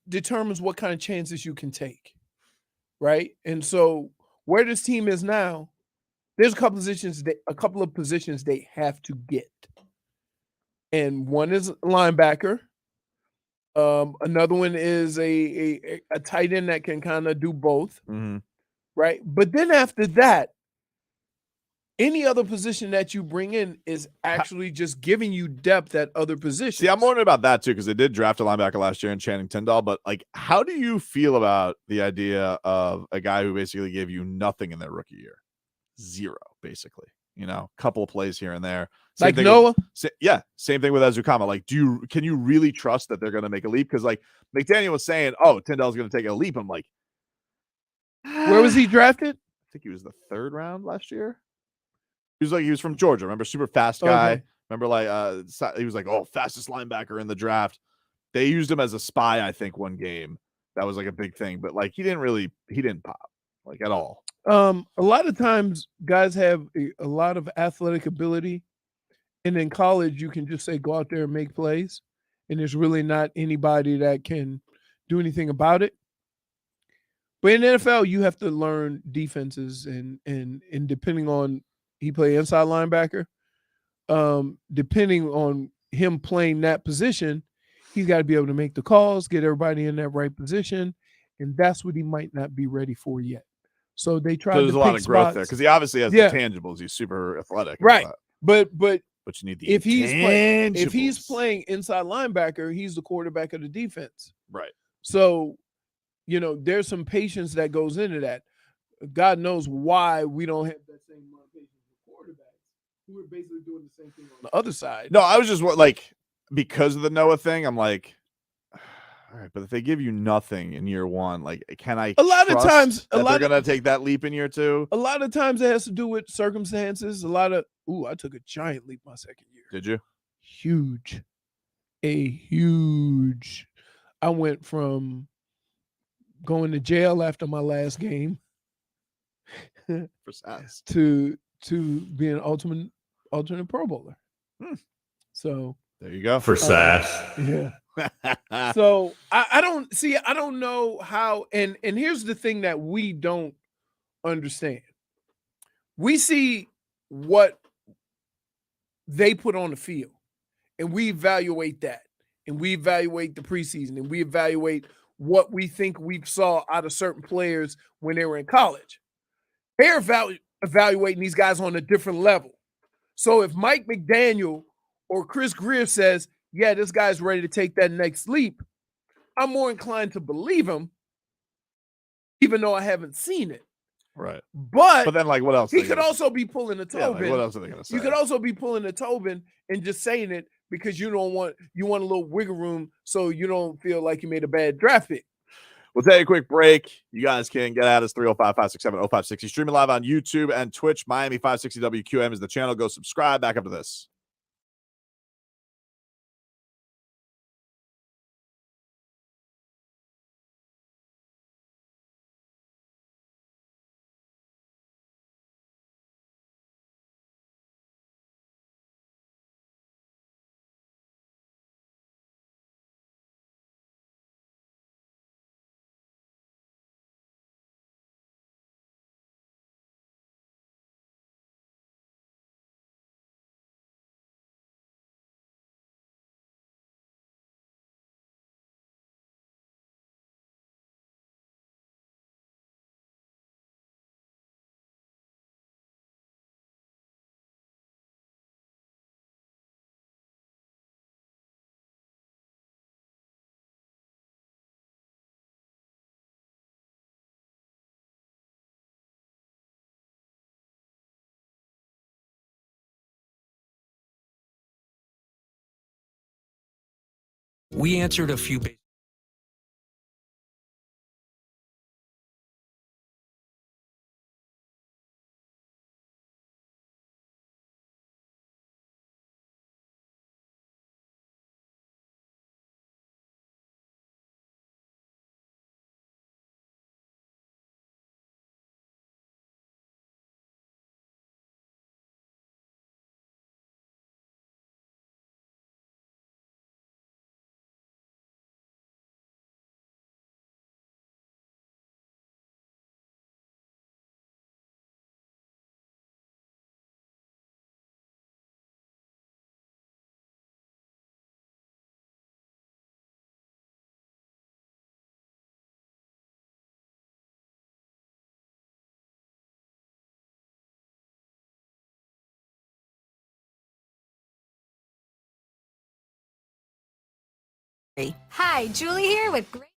determines what kind of chances you can take, right? And so where this team is now, there's a couple of positions they have to get. And one is linebacker. Another one is a tight end that can kind of do both, right? But then after that, any other position that you bring in is actually just giving you depth at other positions. See, I'm wondering about that too, because they did draft a linebacker last year in Channing Tindall. But how do you feel about the idea of a guy who basically gave you nothing in their rookie year? 0, basically. Couple of plays here and there. Same like Noah? Same thing with Azukama. Can you really trust that they're going to make a leap? Because McDaniel was saying, oh, Tindall's going to take a leap. I'm like, where was he drafted? I think he was the 3rd round last year. He was from Georgia. Remember, super fast guy. Okay. Remember, he was fastest linebacker in the draft. They used him as a spy, I think, one game. That was a big thing. But he didn't pop at all. A lot of times guys have a lot of athletic ability, and in college you can just say go out there and make plays, and there's really not anybody that can do anything about it. But in the NFL, you have to learn defenses, and depending on he play inside linebacker, depending on him playing that position, he's got to be able to make the calls, get everybody in that right position, and that's what he might not be ready for yet. So they try. So there's to a lot pick of growth spots. there because he obviously has the tangibles. He's super athletic, right? But you need the if he's playing inside linebacker, he's the quarterback of the defense, right? So, there's some patience that goes into that. God knows why we don't have that same amount of patience with quarterbacks who are basically doing the same thing on the other side. No, I was just because of the Noah thing, I'm like, all right, but if they give you nothing in year one, like, can I A lot of trust times- that they're going to take that leap in year two? A lot of times it has to do with circumstances. I took a giant leap my second year. Did you? Huge. I went from going to jail after my last game For SAS. to being alternate Pro Bowler. So there you go. For SAS. Yeah. So I don't know how, and here's the thing that we don't understand. We see what they put on the field, and we evaluate that, and we evaluate the preseason, and we evaluate what we think we saw out of certain players when they were in college. They're evaluating these guys on a different level. So if Mike McDaniel or Chris Greer says, yeah, this guy's ready to take that next leap, I'm more inclined to believe him, even though I haven't seen it. Right. But then, like, what else? He could also be pulling a Yeah, Tobin. like, what else are they going to say? You could also be pulling a Tobin and just saying it because you want a little wiggle room so you don't feel like you made a bad draft pick. We'll take a quick break. You guys can get at us 305-567-0560. Streaming live on YouTube and Twitch. Miami 560 WQM is the channel. Go subscribe. Back after this. We answered a few Hi, Julie here with great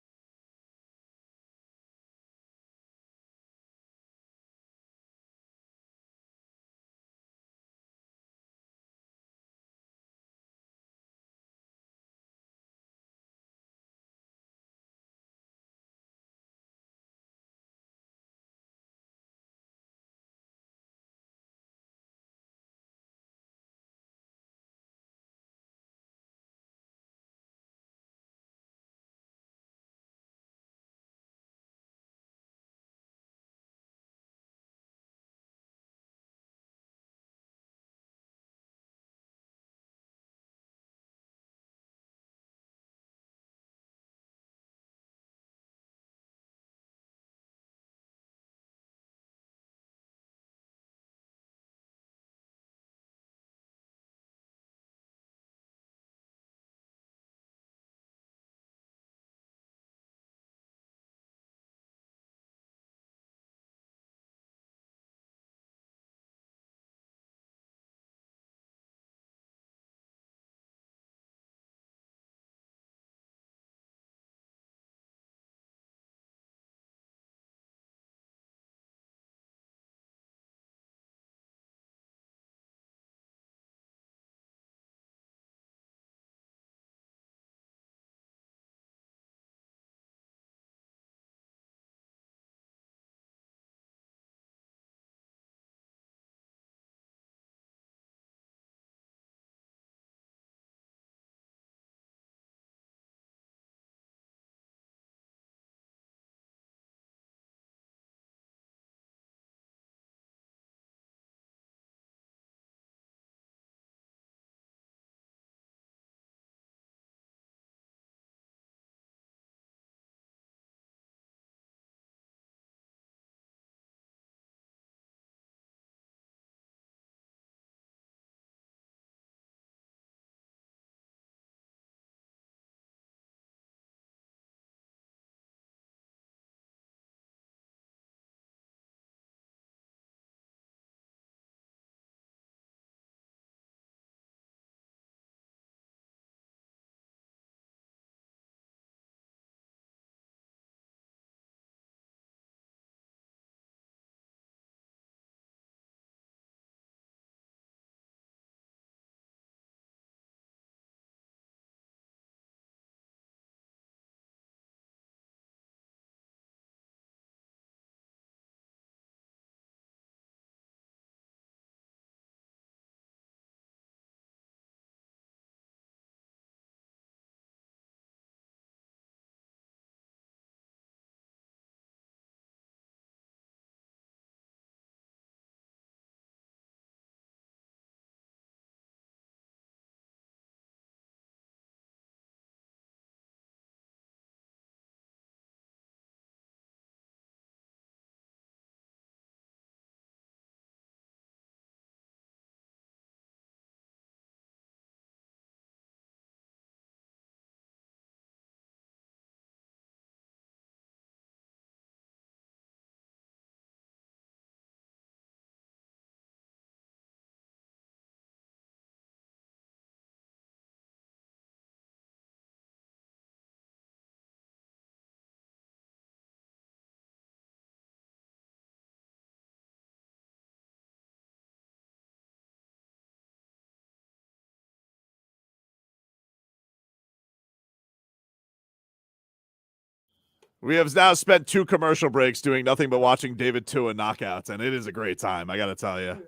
We have now spent 2 commercial breaks doing nothing but watching David Tua knockouts, and it is a great time. I got to tell you.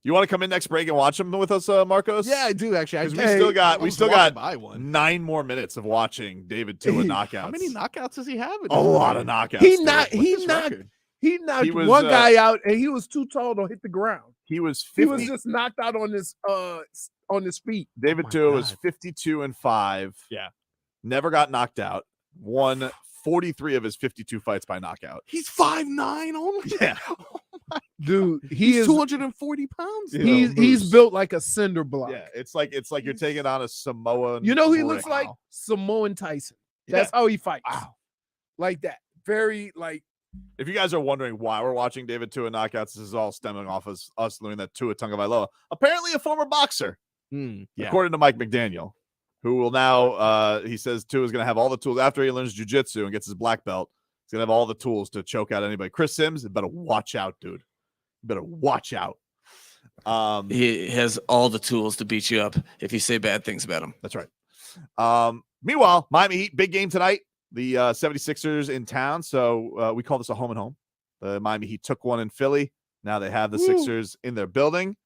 You want to come in next break and watch them with us, Marcos? Yeah, I do actually. Because we still got buy one. 9 more minutes of watching David Tua knockouts. How many knockouts does he have? A lot of knockouts. He knocked was, one guy out, and he was too tall to hit the ground. He was 50, He was just knocked out on his feet. David Tua was 52-5. Yeah. Never got knocked out. Won 43 of his 52 fights by knockout. He's 5'9" only. Yeah. Dude, He's 240 pounds. He's built like a cinder block. Yeah, it's like you're taking on a Samoan. You know, he brick. looks like Samoan Tyson. That's how he fights. Wow. Like that. Very like. If you guys are wondering why we're watching David Tua knockouts, this is all stemming off of us learning that Tua Tagovailoa, apparently a former boxer, according to Mike McDaniel, who will now, he says Tua is going to have all the tools after he learns jiu-jitsu and gets his black belt. He's going to have all the tools to choke out anybody. Chris Sims, you better watch out, dude. You better watch out. He has all the tools to beat you up if you say bad things about him. That's right. Meanwhile, Miami Heat, big game tonight. The 76ers in town, so we call this a home and home. The Miami Heat took one in Philly. Now they have the Sixers in their building.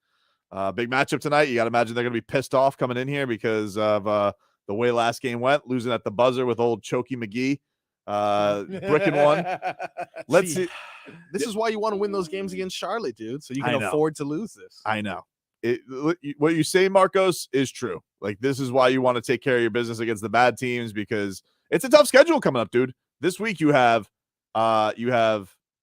Big matchup tonight. You got to imagine they're going to be pissed off coming in here because of the way last game went, losing at the buzzer with old Chokey McGee, bricking one. Let's see. This is why you want to win those games against Charlotte, dude, so you can afford to lose this. I know. What you say, Marcos, is true. Like, this is why you want to take care of your business against the bad teams, because it's a tough schedule coming up, dude. This week you have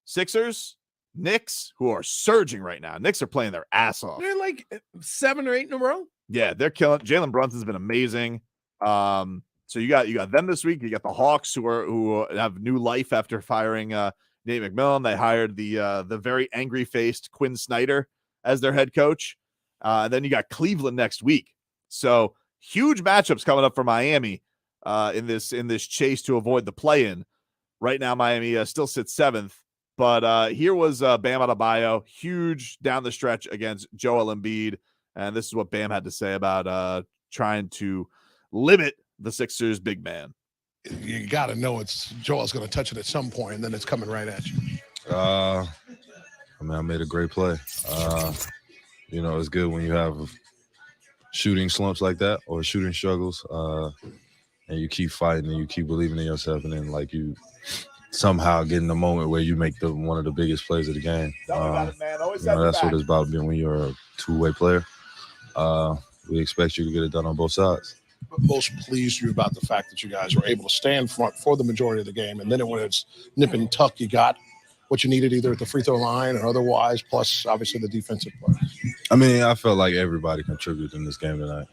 Sixers, Knicks, who are surging right now. Knicks are playing their ass off. They're like 7 or 8 in a row. Yeah, they're killing. Jalen Brunson's been amazing. So you got them this week. You got the Hawks who have new life after firing Nate McMillan. They hired the very angry faced Quinn Snyder as their head coach. Then you got Cleveland next week. So huge matchups coming up for Miami in this chase to avoid the play-in. Right now, Miami still sits 7th. But here was Bam Adebayo, huge down the stretch against Joel Embiid. And this is what Bam had to say about trying to limit the Sixers' big man. You got to know Joel's going to touch it at some point, and then it's coming right at you. I made a great play. It's good when you have shooting slumps like that or shooting struggles, and you keep fighting and you keep believing in yourself, and then you somehow get in the moment where you make one of the biggest plays of the game. That's what it's about being when you're a two-way player. We expect you to get it done on both sides. What most pleased you about the fact that you guys were able to stand front for the majority of the game, and then when it's nip and tuck, you got what you needed either at the free throw line or otherwise, plus obviously the defensive play? I felt like everybody contributed in this game tonight.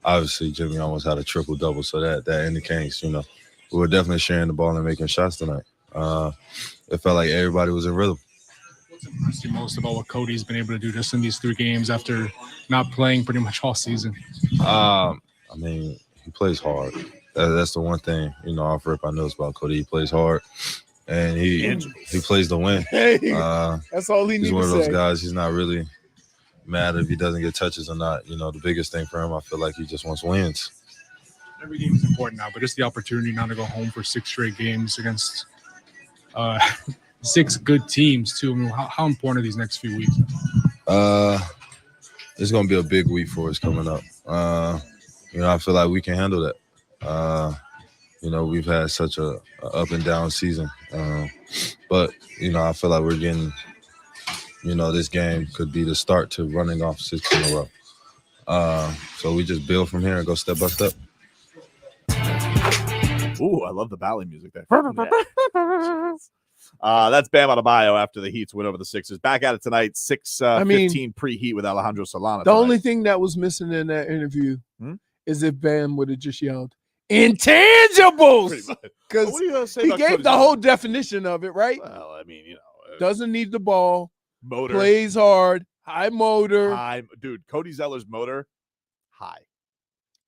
Obviously, Jimmy almost had a triple-double, so that indicates, we were definitely sharing the ball and making shots tonight. It felt like everybody was in rhythm. What's impressed you most about what Cody's been able to do just in these 3 games after not playing pretty much all season? He plays hard. That's the one thing, off rip I know about Cody. He plays hard, and he plays to win. Hey, that's all he needs to say. He's one of those guys. He's not really mad if he doesn't get touches or not. The biggest thing for him, I feel like he just wants wins. Every game is important now, but just the opportunity now to go home for 6 straight games against 6 good teams too. How important are these next few weeks? It's going to be a big week for us coming up. I feel like we can handle that. We've had such a up and down season. But I feel like we're getting, this game could be the start to running off 6 in a row. So we just build from here and go step by step. Ooh, I love the ballet music there. That's Bam Adebayo after the Heat's win over the Sixers. Back at it tonight, 6:15 pre-Heat with Alejandro Solana. The only thing that was missing in that interview is if Bam would have just yelled, intangibles! Because he gave the whole definition of it, right? Well, doesn't need the ball, motor, plays hard, high motor. Dude, Cody Zeller's motor, high.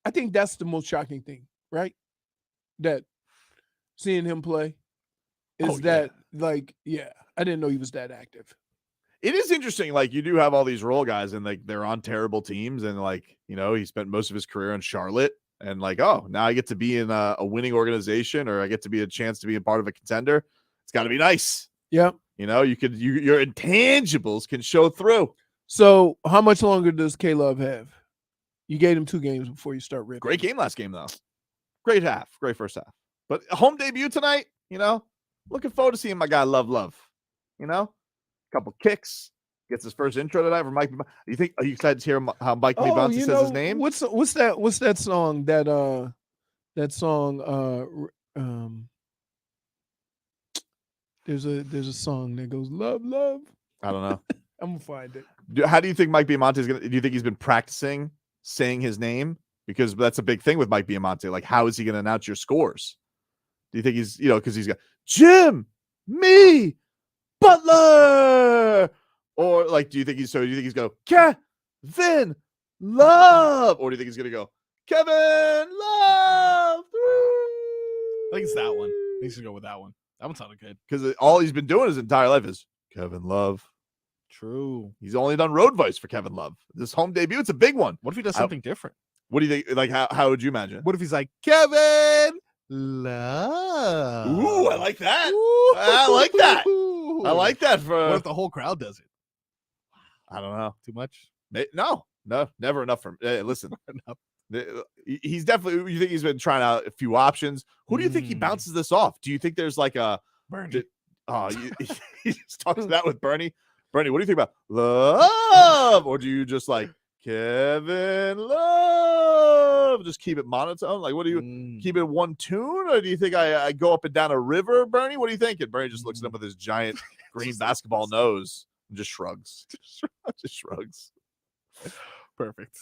I think that's the most shocking thing, right? That seeing him play is I didn't know he was that active. It is interesting. You do have all these role guys and they're on terrible teams. And he spent most of his career in Charlotte and like, oh, now I get to be in a winning organization, or I get to be a chance to be a part of a contender. It's got to be nice. Yeah. You know, your intangibles can show through. So how much longer does K-Love have? You gave him 2 games before you start ripping. Great game last game, though. Great first half. But a home debut tonight, you know, looking forward to seeing my guy Love. You know, a couple kicks, gets his first intro tonight from Mike. Are you excited to hear how Mike Bonte says his name? What's that song there's a song that goes love. I don't know. I'm gonna find it. How do you think Mike Biamonte is gonna? Do you think he's been practicing saying his name? Because that's a big thing with Mike Biamonte. Like, how is he gonna announce your scores? Do you think he's, because he's got Jim, me, Butler, or like, do you think he's going Kevin Love, or do you think he's gonna go Kevin Love? I think it's that one. I think he's gonna go with that one. That one sounded good. Because all he's been doing his entire life is Kevin Love. True. He's only done road voice for Kevin Love. This home debut, it's a big one. What if he does something different? What do you think? Like, how would you imagine? What if he's like Kevin Love? Ooh, I like that. I like that. I like that. What if the whole crowd does it? I don't know. Too much? No, never enough for him. Listen, he's definitely. You think he's been trying out a few options? Who do you think he bounces this off? Do you think there's like a Bernie? He just talks that with Bernie. Bernie, what do you think about Love? Or do you just like Kevin Love? Just keep it monotone. Like, what do you keep it one tune, or do you think I go up and down a river, Bernie? What are you thinking? Bernie just looks at him with his giant green basketball nose and just shrugs. Just shrugs. Perfect.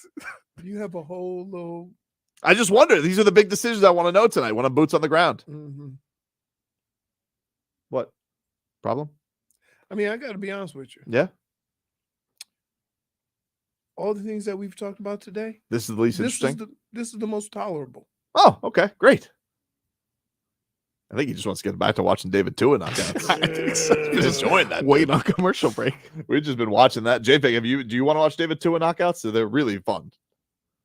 You have a whole little. I just wonder. These are the big decisions I want to know tonight when I'm boots on the ground. Mm-hmm. What problem? I mean, I got to be honest with you. Yeah. All the things that we've talked about today. This is the least interesting. This is the most tolerable. Oh, okay, great. I think he just wants to get back to watching David Tua knockouts. I think so. He's enjoying that. Wait on commercial break. We've just been watching that. JPEG, do you want to watch David Tua knockouts? So they're really fun.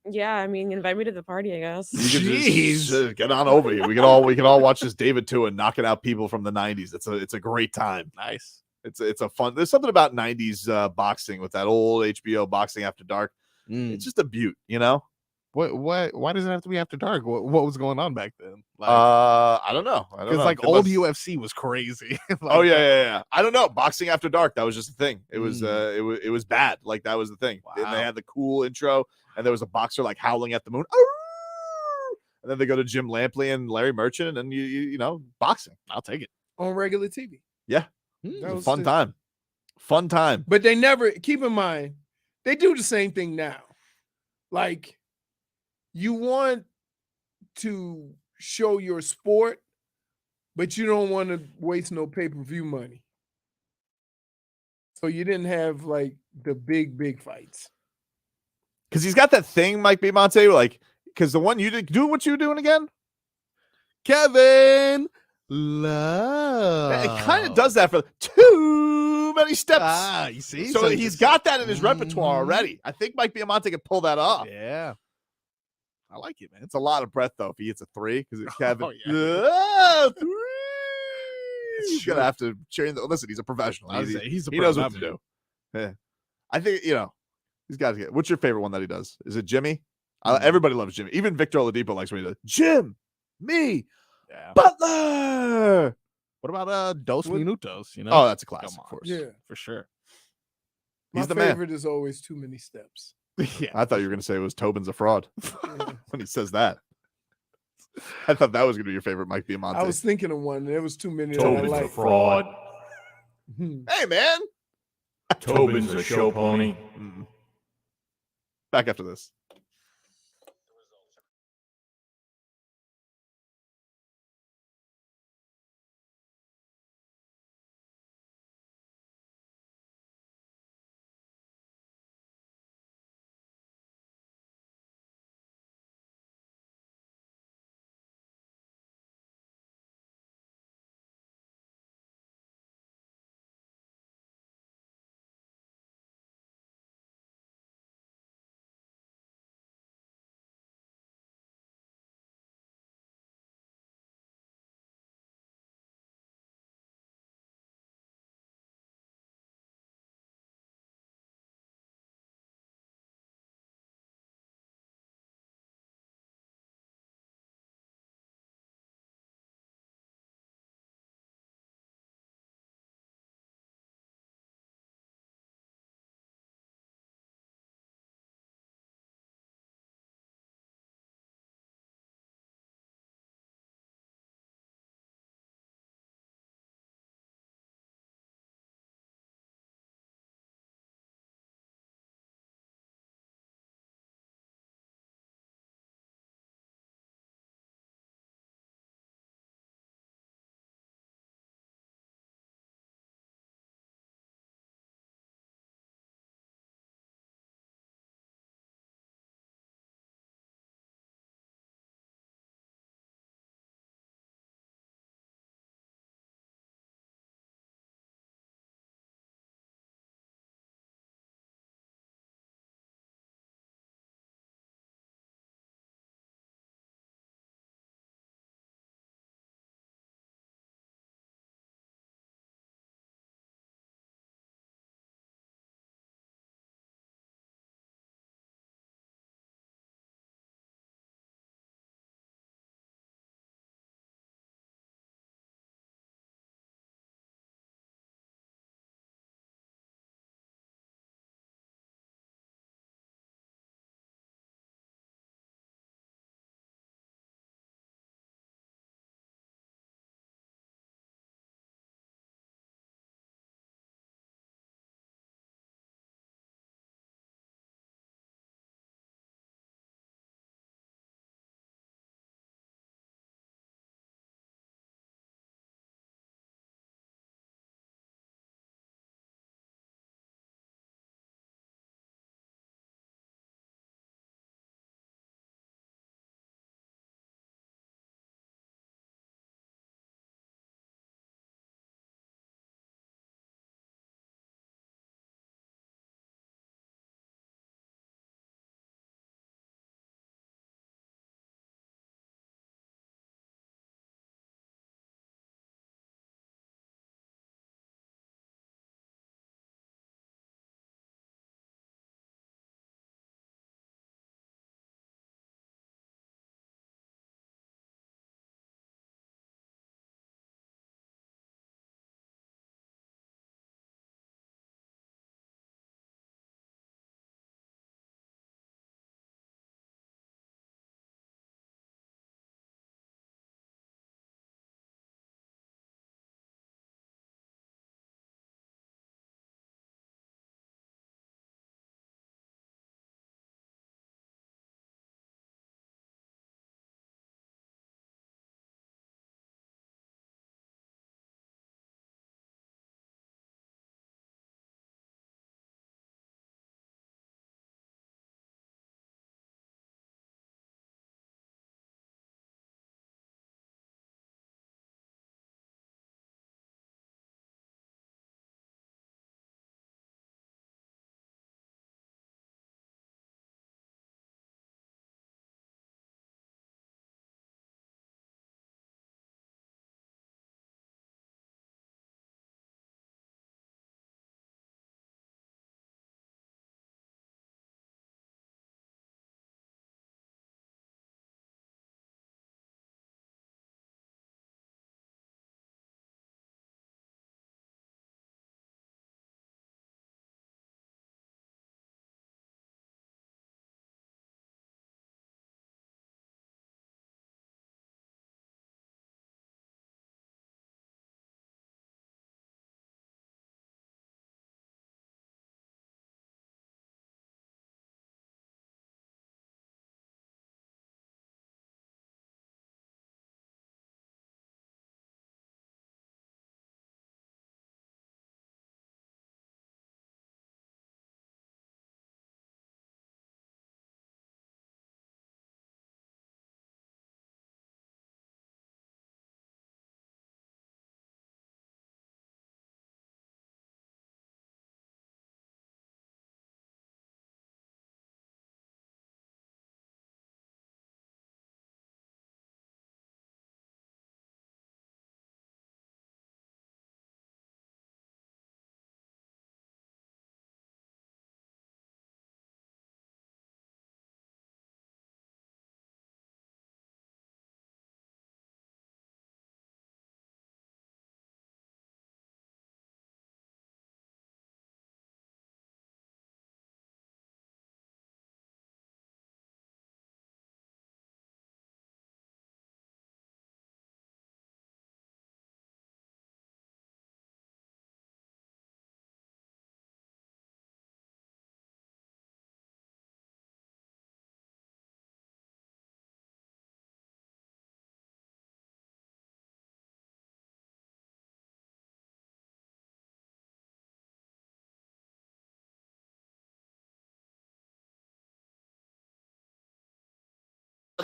Yeah, I mean, invite me to the party, I guess. You can just get on over here. We can all watch this David Tua knocking out people from the 90s. It's a great time. Nice. It's a fun. There's something about 90s boxing with that old HBO Boxing After Dark. It's just a beaut, you know. Why does it have to be after dark? What was going on back then? Like, I don't know. Because like old UFC was crazy. Like, oh yeah. I don't know. Boxing After Dark, that was just a thing. It was it was bad. Like, that was the thing. Wow. And they had the cool intro, and there was a boxer like howling at the moon. And then they go to Jim Lampley and Larry Merchant, and you know, boxing. I'll take it on regular TV. Yeah, it was a fun time. Fun time. But they never, keep in mind, they do the same thing now. Like, you want to show your sport, but you don't want to waste no pay-per-view money. So you didn't have like the big fights. Because he's got that thing, Mike Biamonte, like, because the one you did, do what you were doing again? Kevin Love. It kind of does that for too many steps. You see? So he's got that in his repertoire already. I think Mike Biamonte could pull that off. Yeah. I like it, man. It's a lot of breath, though, if he hits a 3. Because it's Kevin. Yeah. He's going to have to change. Listen, he's a professional. He knows what to do. Yeah. I think, he's got to get. What's your favorite one that he does? Is it Jimmy? Everybody loves Jimmy. Even Victor Oladipo likes when he does Jim, me, Butler. What about Dos Minutos? Oh, that's a classic, Come on. of course. Yeah. For sure. He's My the man. favorite is always too many steps. Yeah. I thought you were going to say it was Tobin's a fraud when he says that. I thought that was going to be your favorite Mike Biamonte. I was thinking of one. There was too many. Tobin's a fraud. Hey, man. Tobin's a show pony. Back after this.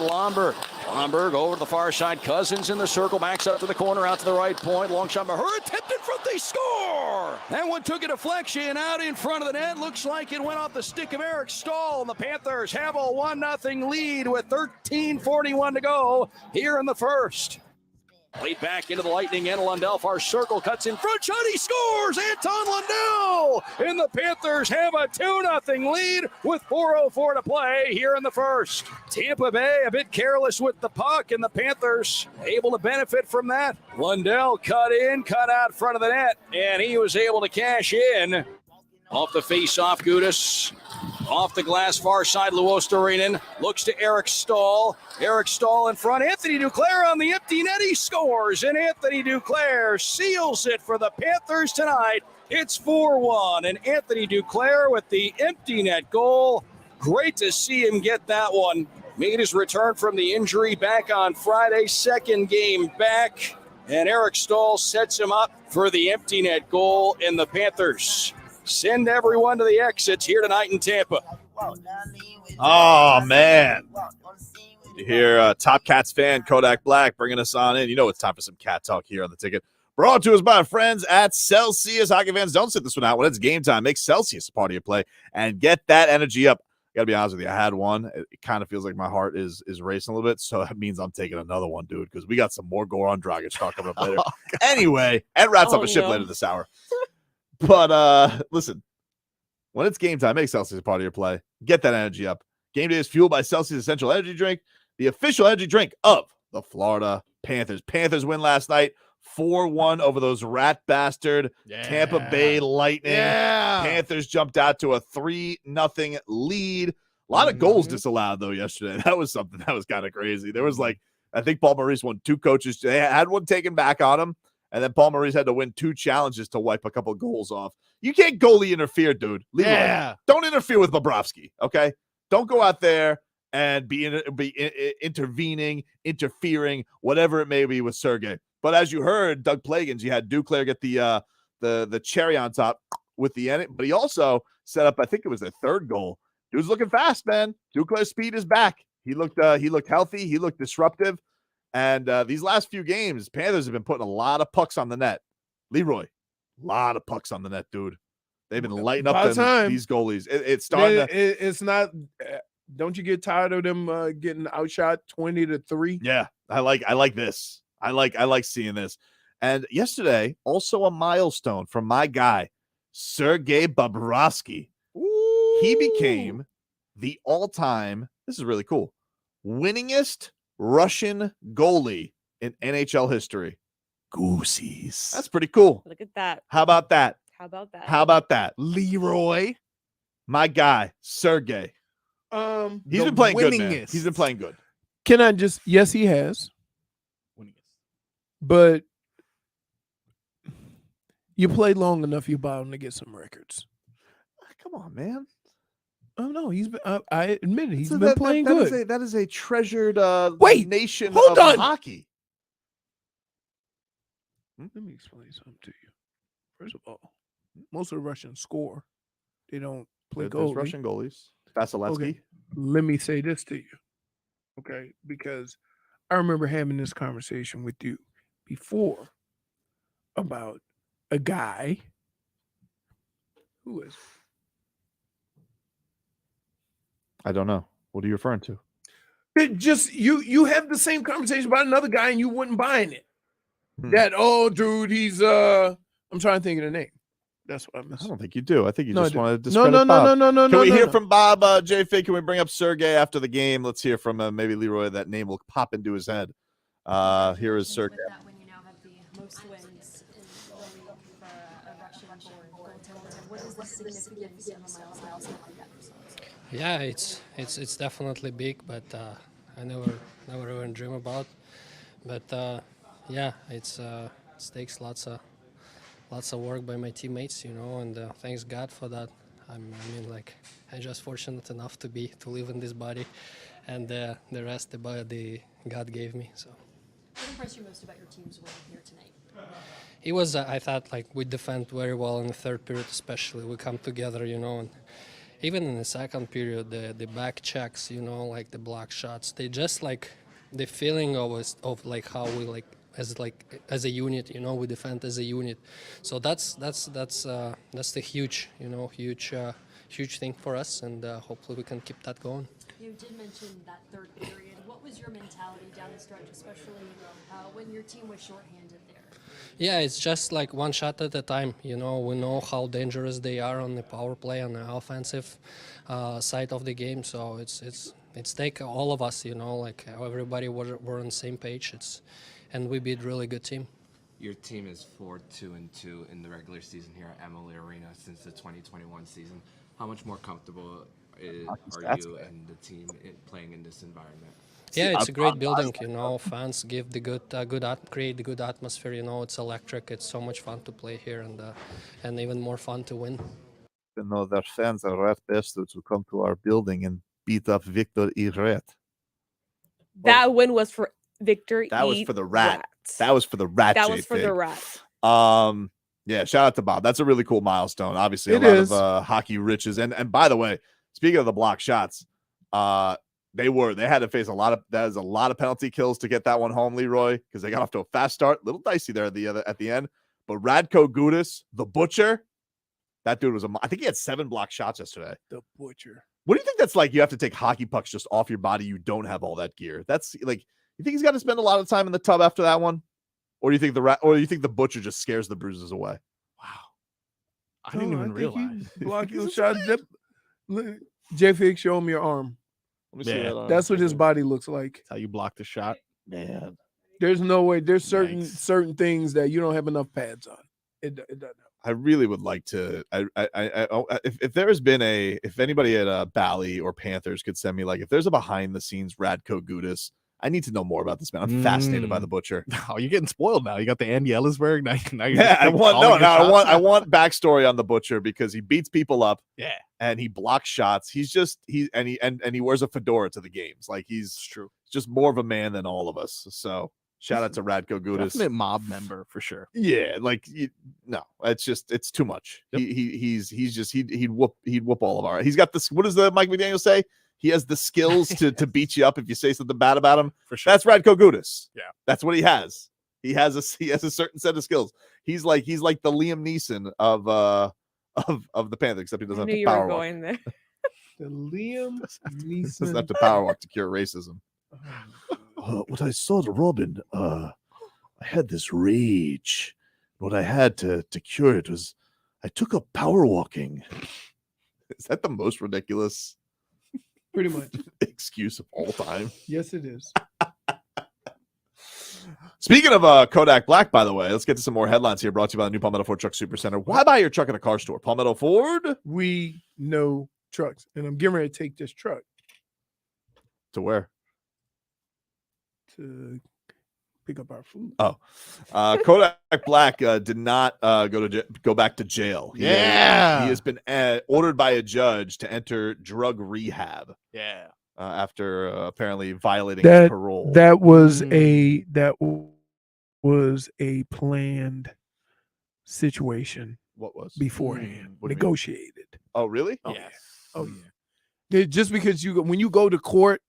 Lomberg. Lomberg over to the far side. Cousins in the circle. Backs up to the corner. Out to the right point. Long shot. Her tipped in front. They score. That one took a deflection out in front of the net. Looks like it went off the stick of Eric Stahl. And the Panthers have a 1-0 lead with 13:41 to go here in the first. Played back into the Lightning end. Lundell, far circle, cuts in front. Shot, he scores! Anton Lundell! And the Panthers have a 2-0 lead with 4:04 to play here in the first. Tampa Bay a bit careless with the puck, and the Panthers able to benefit from that. Lundell cut in, cut out front of the net, and he was able to cash in. Off the face-off, Gudis. Off the glass, far side, Luostarinen looks to Eric Stahl. Eric Stahl in front. Anthony Duclair on the empty net. He scores, and Anthony Duclair seals it for the Panthers tonight. It's 4-1, and Anthony Duclair with the empty net goal. Great to see him get that one. Made his return from the injury back on Friday, second game back, and Eric Stahl sets him up for the empty net goal, and the Panthers send everyone to the exits here tonight in Tampa. Oh, man. You hear Top Cats fan Kodak Black bringing us on in. You know it's time for some cat talk here on the ticket. Brought to us by our friends at Celsius. Hockey fans, don't sit this one out. When it's game time, make Celsius a part of your play and get that energy up. I got to be honest with you. I had one. It kind of feels like my heart is racing a little bit, so that means I'm taking another one, dude, because we got some more Goran Dragić talk coming up later. Anyway, and Rats up a ship later this hour. But listen, when it's game time, make Celsius a part of your play. Get that energy up. Game day is fueled by Celsius Essential Energy Drink, the official energy drink of the Florida Panthers. Panthers win last night, 4-1 over those rat bastard Tampa Bay Lightning. Panthers jumped out to a 3-0 lead. A lot of goals disallowed, though, yesterday. That was something that was kind of crazy. There was I think Paul Maurice won 2 coaches. They had one taken back on him. And then Paul Maurice had to win 2 challenges to wipe a couple of goals off. You can't goalie interfere, dude. Leroy, don't interfere with Bobrovsky, okay? Don't go out there and be intervening, interfering, whatever it may be with Sergei. But as you heard, Doug Plagans, you had Duclair get the cherry on top with the end. But he also set up, I think it was their 3rd goal. Dude's looking fast, man. Duclair's speed is back. He looked healthy. He looked disruptive. And these last few games, Panthers have been putting a lot of pucks on the net. Leroy, a lot of pucks on the net, dude. They've been lighting up these goalies. It's starting It's not – don't you get tired of them getting outshot 20-3? Yeah, I like this. I like seeing this. And yesterday, also a milestone from my guy, Sergei Bobrovsky. Ooh. He became the all-time – this is really cool – winningest Russian goalie in NHL history. Goosies. That's pretty cool. Look at that. How about that? How about that? Leroy, my guy, Sergei. He's been playing good, man. He's been playing good. Can I just – yes, he has. But you play long enough, you're bound to get some records. Come on, man. Oh no, he's been. I admit it. He's been playing good. That is a treasured nation hold of on. hockey. Let me explain something to you. First of all, most of the Russians score. They don't play There's goalie. Russian goalies. Vasilevsky. Okay. Let me say this to you, okay? Because I remember having this conversation with you before about a guy who is. I don't know. What are you referring to? It just you have the same conversation about another guy and you wouldn't buying it. That dude, he's I'm trying to think of the name. That's what I missed. I don't think you do. I think you No, just I want to do. No, discredit Bob. no. Can we hear no. from Bob, J-Fig? Can we bring up Sergei after the game? Let's hear from maybe Leroy. That name will pop into his head. Here is Sergei. When you now have the most wins in the league for a Russian-born goaltender, what is the significance of a milestone like that? Yeah, it's definitely big, but I never even dream about. But yeah, it takes lots of work by my teammates, and thanks God for that. I'm just fortunate enough to live in this body, and the rest the God gave me. So. What impressed you most about your team's win here tonight? It was I thought we defend very well in the third period, especially we come together, and even in the second period, the back checks, like the block shots, they just like the feeling of like how we as a unit, we defend as a unit. So that's the huge thing for us, and hopefully we can keep that going. You did mention that third period. What was your mentality down the stretch, especially when your team was shorthanded there? Yeah, it's just like one shot at a time. We know how dangerous they are on the power play, on the offensive side of the game. So it's take all of us. Like everybody we're on the same page. And we beat really good team. Your team is 4-2-2 in the regular season here at Emily Arena since the 2021 season. How much more comfortable are you and the team playing in this environment? Yeah, it's a great building. Fans give the create the good atmosphere. It's electric. It's so much fun to play here, and even more fun to win. Their fans are rat bastards who come to our building and beat up Victor Iret. That win was for Victor. That was for the rat. That was for the rat. That was for the rat. Yeah, shout out to Bob. That's a really cool milestone. Obviously, a It lot is. of hockey riches. And by the way, speaking of the block shots, they had to face a lot of penalty kills to get that one home, Leroy, because they got off to a fast start. Little dicey there at the end. But Radko Gudas, the Butcher, that dude I think he had 7 block shots yesterday. The Butcher. What do you think that's like? You have to take hockey pucks just off your body. You don't have all that gear. That's like, you think he's got to spend a lot of time in the tub after that one? Or do you think the Butcher just scares the bruises away? I didn't even realize. Block your shot. J-Fig, show him your arm. Let me see that arm. That's what his body looks like. That's how you block the shot. Man. There's no way. There's certain things that you don't have enough pads on. It doesn't. I really would like to. If there has been if anybody at Bally or Panthers could send me if there's a behind the scenes Radko Gudas, I need to know more about this man. I'm fascinated by the Butcher. Oh, you're getting spoiled now. You got the Andy Ellisberg. Now you're Yeah, I want backstory on the Butcher because he beats people up. Yeah, and he blocks shots. He wears a fedora to the games. Like he's just more of a man than all of us. So shout out to Radko Gudas. Definite mob member for sure. Yeah, no, it's too much. Yep. He'd whoop all of our. He's got this. What does the Mike McDaniel say? He has the skills to beat you up if you say something bad about him. For sure. That's Radko Gudas. Yeah, that's what he has. He has a certain set of skills. He's like the Liam Neeson of the Panthers, except he doesn't have to power walk. Going there. The Liam Neeson Doesn't have to power walk to cure racism. What I saw to Robin, I had this rage. What I had to cure it was I took up power walking. Is that the most ridiculous pretty much excuse of all time? Yes, it is. Speaking of Kodak Black, by the way, let's get to some more headlines here brought to you by the new Palmetto Ford Truck Supercenter. Why buy your truck at a car store? Palmetto Ford? We know trucks, and I'm getting ready to take this truck. To where? To pick up our food. Oh, Kodak Black did not go back to jail. He has been ordered by a judge to enter drug rehab. Yeah, after apparently violating parole. That was a planned situation. What was beforehand? What do you negotiated. mean? Oh, really? Oh, yeah. Oh, yeah. Just because when you go to court,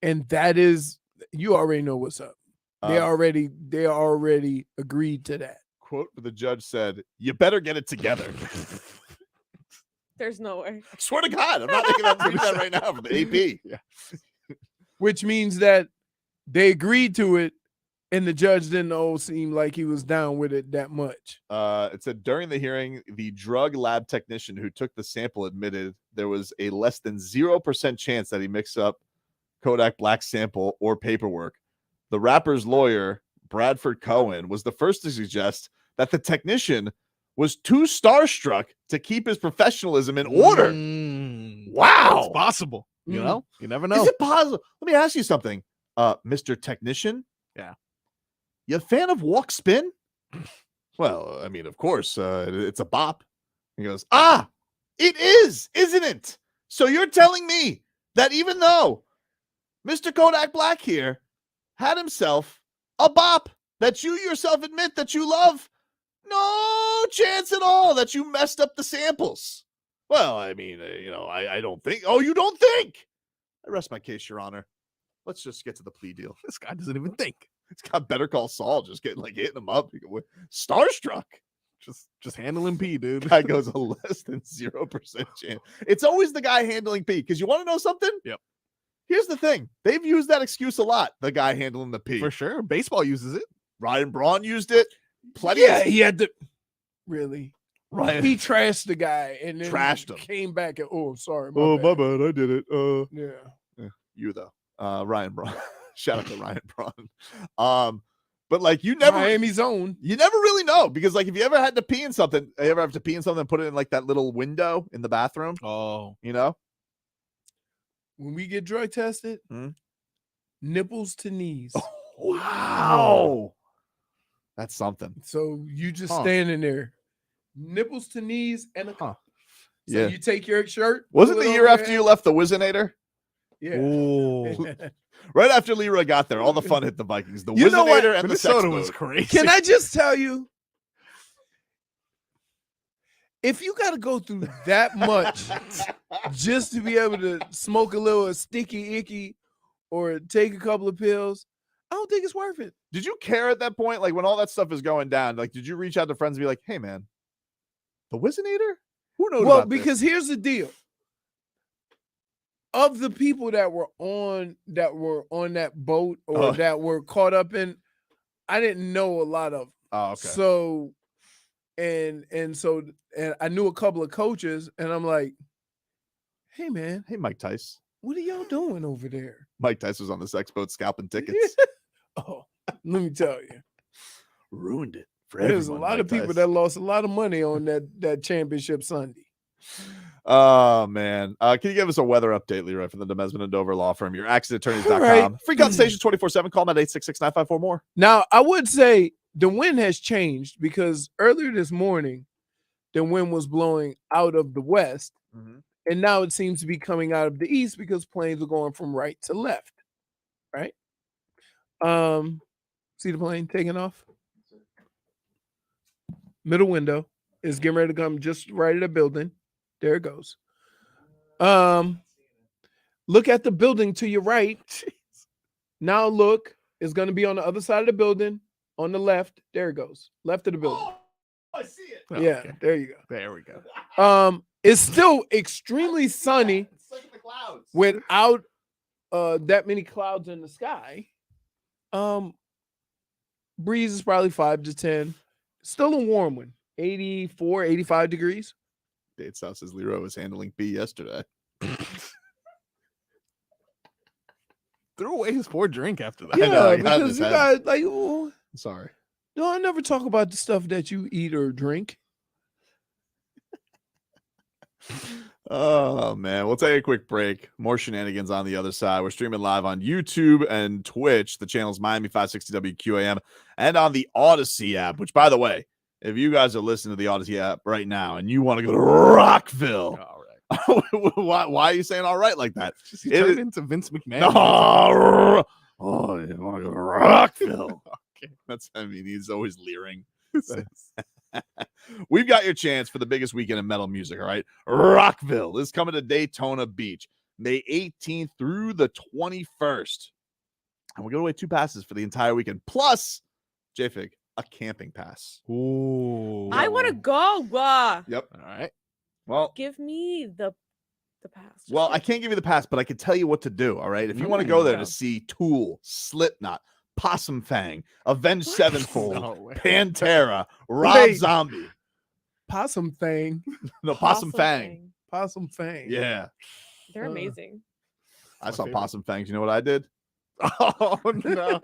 and that is. You already know what's up. They already agreed to that. Quote, the judge said, "You better get it together." There's no way. I swear to God, I'm not making that right now for the AP. Yeah. Which means that they agreed to it, and the judge didn't seem like he was down with it that much. It said during the hearing, the drug lab technician who took the sample admitted there was a less than 0% chance that he mixed up Kodak Black sample or paperwork. The rapper's lawyer, Bradford Cohen, was the first to suggest that the technician was too starstruck to keep his professionalism in order. Wow. It's possible. You know? You never know. Is it possible? Let me ask you something. Mr. Technician? Yeah. You a fan of Walk Spin? Well, I mean, of course, it's a bop. He goes, it is, isn't it? So you're telling me that even though Mr. Kodak Black here had himself a bop that you yourself admit that you love, no chance at all that you messed up the samples. Well, I mean, I don't think. Oh, you don't think? I rest my case, Your Honor. Let's just get to the plea deal. This guy doesn't even think. It's got Better Call Saul just getting hitting him up. Starstruck. Just handling P, dude. Guy goes a less than 0% chance. It's always the guy handling P. Because you want to know something? Yep. Here's the thing. They've used that excuse a lot. The guy handling the P. For sure. Baseball uses it. Ryan Braun used it. Plenty. Yeah, he had to. Really? Ryan. He trashed the guy and then Trashed him. Came back and I'm sorry. My bad. bad. I did it. Yeah. You though. Ryan Braun. Shout out to Ryan Braun. But you never Miami's own. You never really know because if you ever had to pee in something, you ever have to pee in something and put it in that little window in the bathroom. Oh. When we get drug tested, nipples to knees. Wow. That's something. So you just standing there, nipples to knees and a So Yeah. you take your shirt. Wasn't pull the it year over after your you left the Wizinator? Yeah. Ooh. Right after Leroy got there, all the fun hit the Vikings. The You know what? Wizinator and the sex Minnesota was boat. crazy. Can I just tell you, if you got to go through that much just to be able to smoke a little sticky icky or take a couple of pills, I don't think it's worth it. Did you care at that point? When all that stuff is going down, did you reach out to friends and be like, hey man, the Wizinator? Who knows Well, about this? because here's the deal. Of the people that were on that boat or that were caught up in, I didn't know a lot of. Oh, okay. So, and I knew a couple of coaches, and I'm like, hey man, Hey, Mike Tice. what are y'all doing over there? Mike Tice was on the sex boat scalping tickets. Oh, let me tell you, Ruined it for there's a everyone, lot Mike of people Tice. that lost a lot of money on that championship Sunday. Oh, man. Can you give us a weather update, Leroy, from the Demesman and Dover Law Firm? Your accidentattorneys.com. Right. Free consultation 24/7. Call them at 866-954-MORE. Now, I would say the wind has changed because earlier this morning, the wind was blowing out of the west, and now it seems to be coming out of the east because planes are going from right to left, right? See the plane taking off? Middle window is getting ready to come just right at the building. There it goes. Look at the building to your right. Now look, it's going to be on the other side of the building on the left. There it goes. Left of the building. Oh, I see it. Yeah, okay. there you go. There we go. It's still extremely sunny It's like the clouds. without that many clouds in the sky. Breeze is probably 5 to 10. Still a warm one. 84, 85 degrees. Date's house says Leroy was handling B yesterday. Threw away his poor drink after that. I know, Yeah, he had because his you head. guys oh, Sorry. no, I never talk about the stuff that you eat or drink. Oh, man. We'll take a quick break. More shenanigans on the other side. We're streaming live on YouTube and Twitch. The channel's Miami 560 WQAM and on the Odyssey app, which, by the way, if you guys are listening to the Odyssey app right now and you want to go to Rockville, All right. why are you saying all right like that? He turned into Vince McMahon. No. Oh, you want to go to Rockville? He's always leering. We've got your chance for the biggest weekend in metal music, all right? Rockville is coming to Daytona Beach, May 18th through the 21st. And we're going to away 2 passes for the entire weekend, plus, JFig, a camping pass. Ooh. I want to go. Yep. All right. Well, Give me the pass. well, I can't give you the pass, but I can tell you what to do, all right? If you want to go there to see Tool, Slipknot, Possum Fang, Avenged Sevenfold, No way. Pantera, Rob Wait. Zombie. Possum thing. No, Possum Fang. Possum fang. Yeah. They're amazing. I saw Possum Fangs. You know what I did? Oh, no.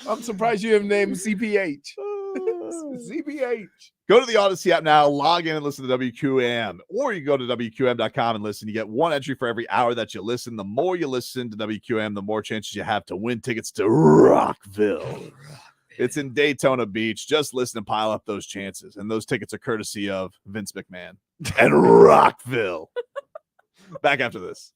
I'm surprised you have named CPH. CPH. Go to the Odyssey app now, log in and listen to WQAM. Or you go to WQAM.com and listen. You get 1 entry for every hour that you listen. The more you listen to WQAM, the more chances you have to win tickets to Rockville. It's in Daytona Beach. Just listen and pile up those chances. And those tickets are courtesy of Vince McMahon and Rockville. Back after this.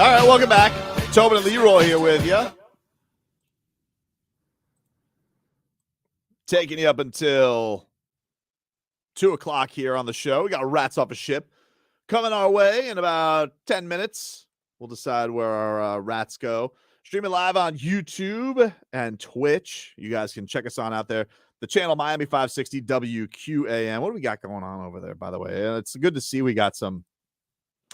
right, welcome back. Tobin and Leroy here with you. Taking you up until 2 o'clock here on the show. We got Rats Off a Ship coming our way in about 10 minutes. We'll decide where our rats go. Streaming live on YouTube and Twitch. You guys can check us on out there. The channel Miami 560 WQAM. What do we got going on over there, by the way? It's good to see we got some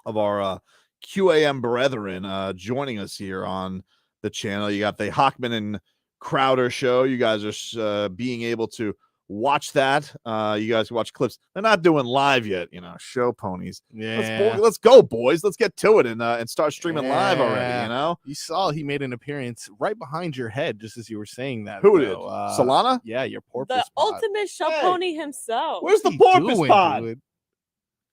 of our QAM brethren joining us here on the channel. You got the Hockman and Crowder show. You guys are being able to watch that. You guys can watch clips. They're not doing live yet, show ponies. Yeah. Let's go, boys. Let's get to it and start streaming live already, You saw he made an appearance right behind your head just as you were saying that. Who did? Solana? Yeah, your porpoise The ultimate show pony himself. Where's the porpoise pod?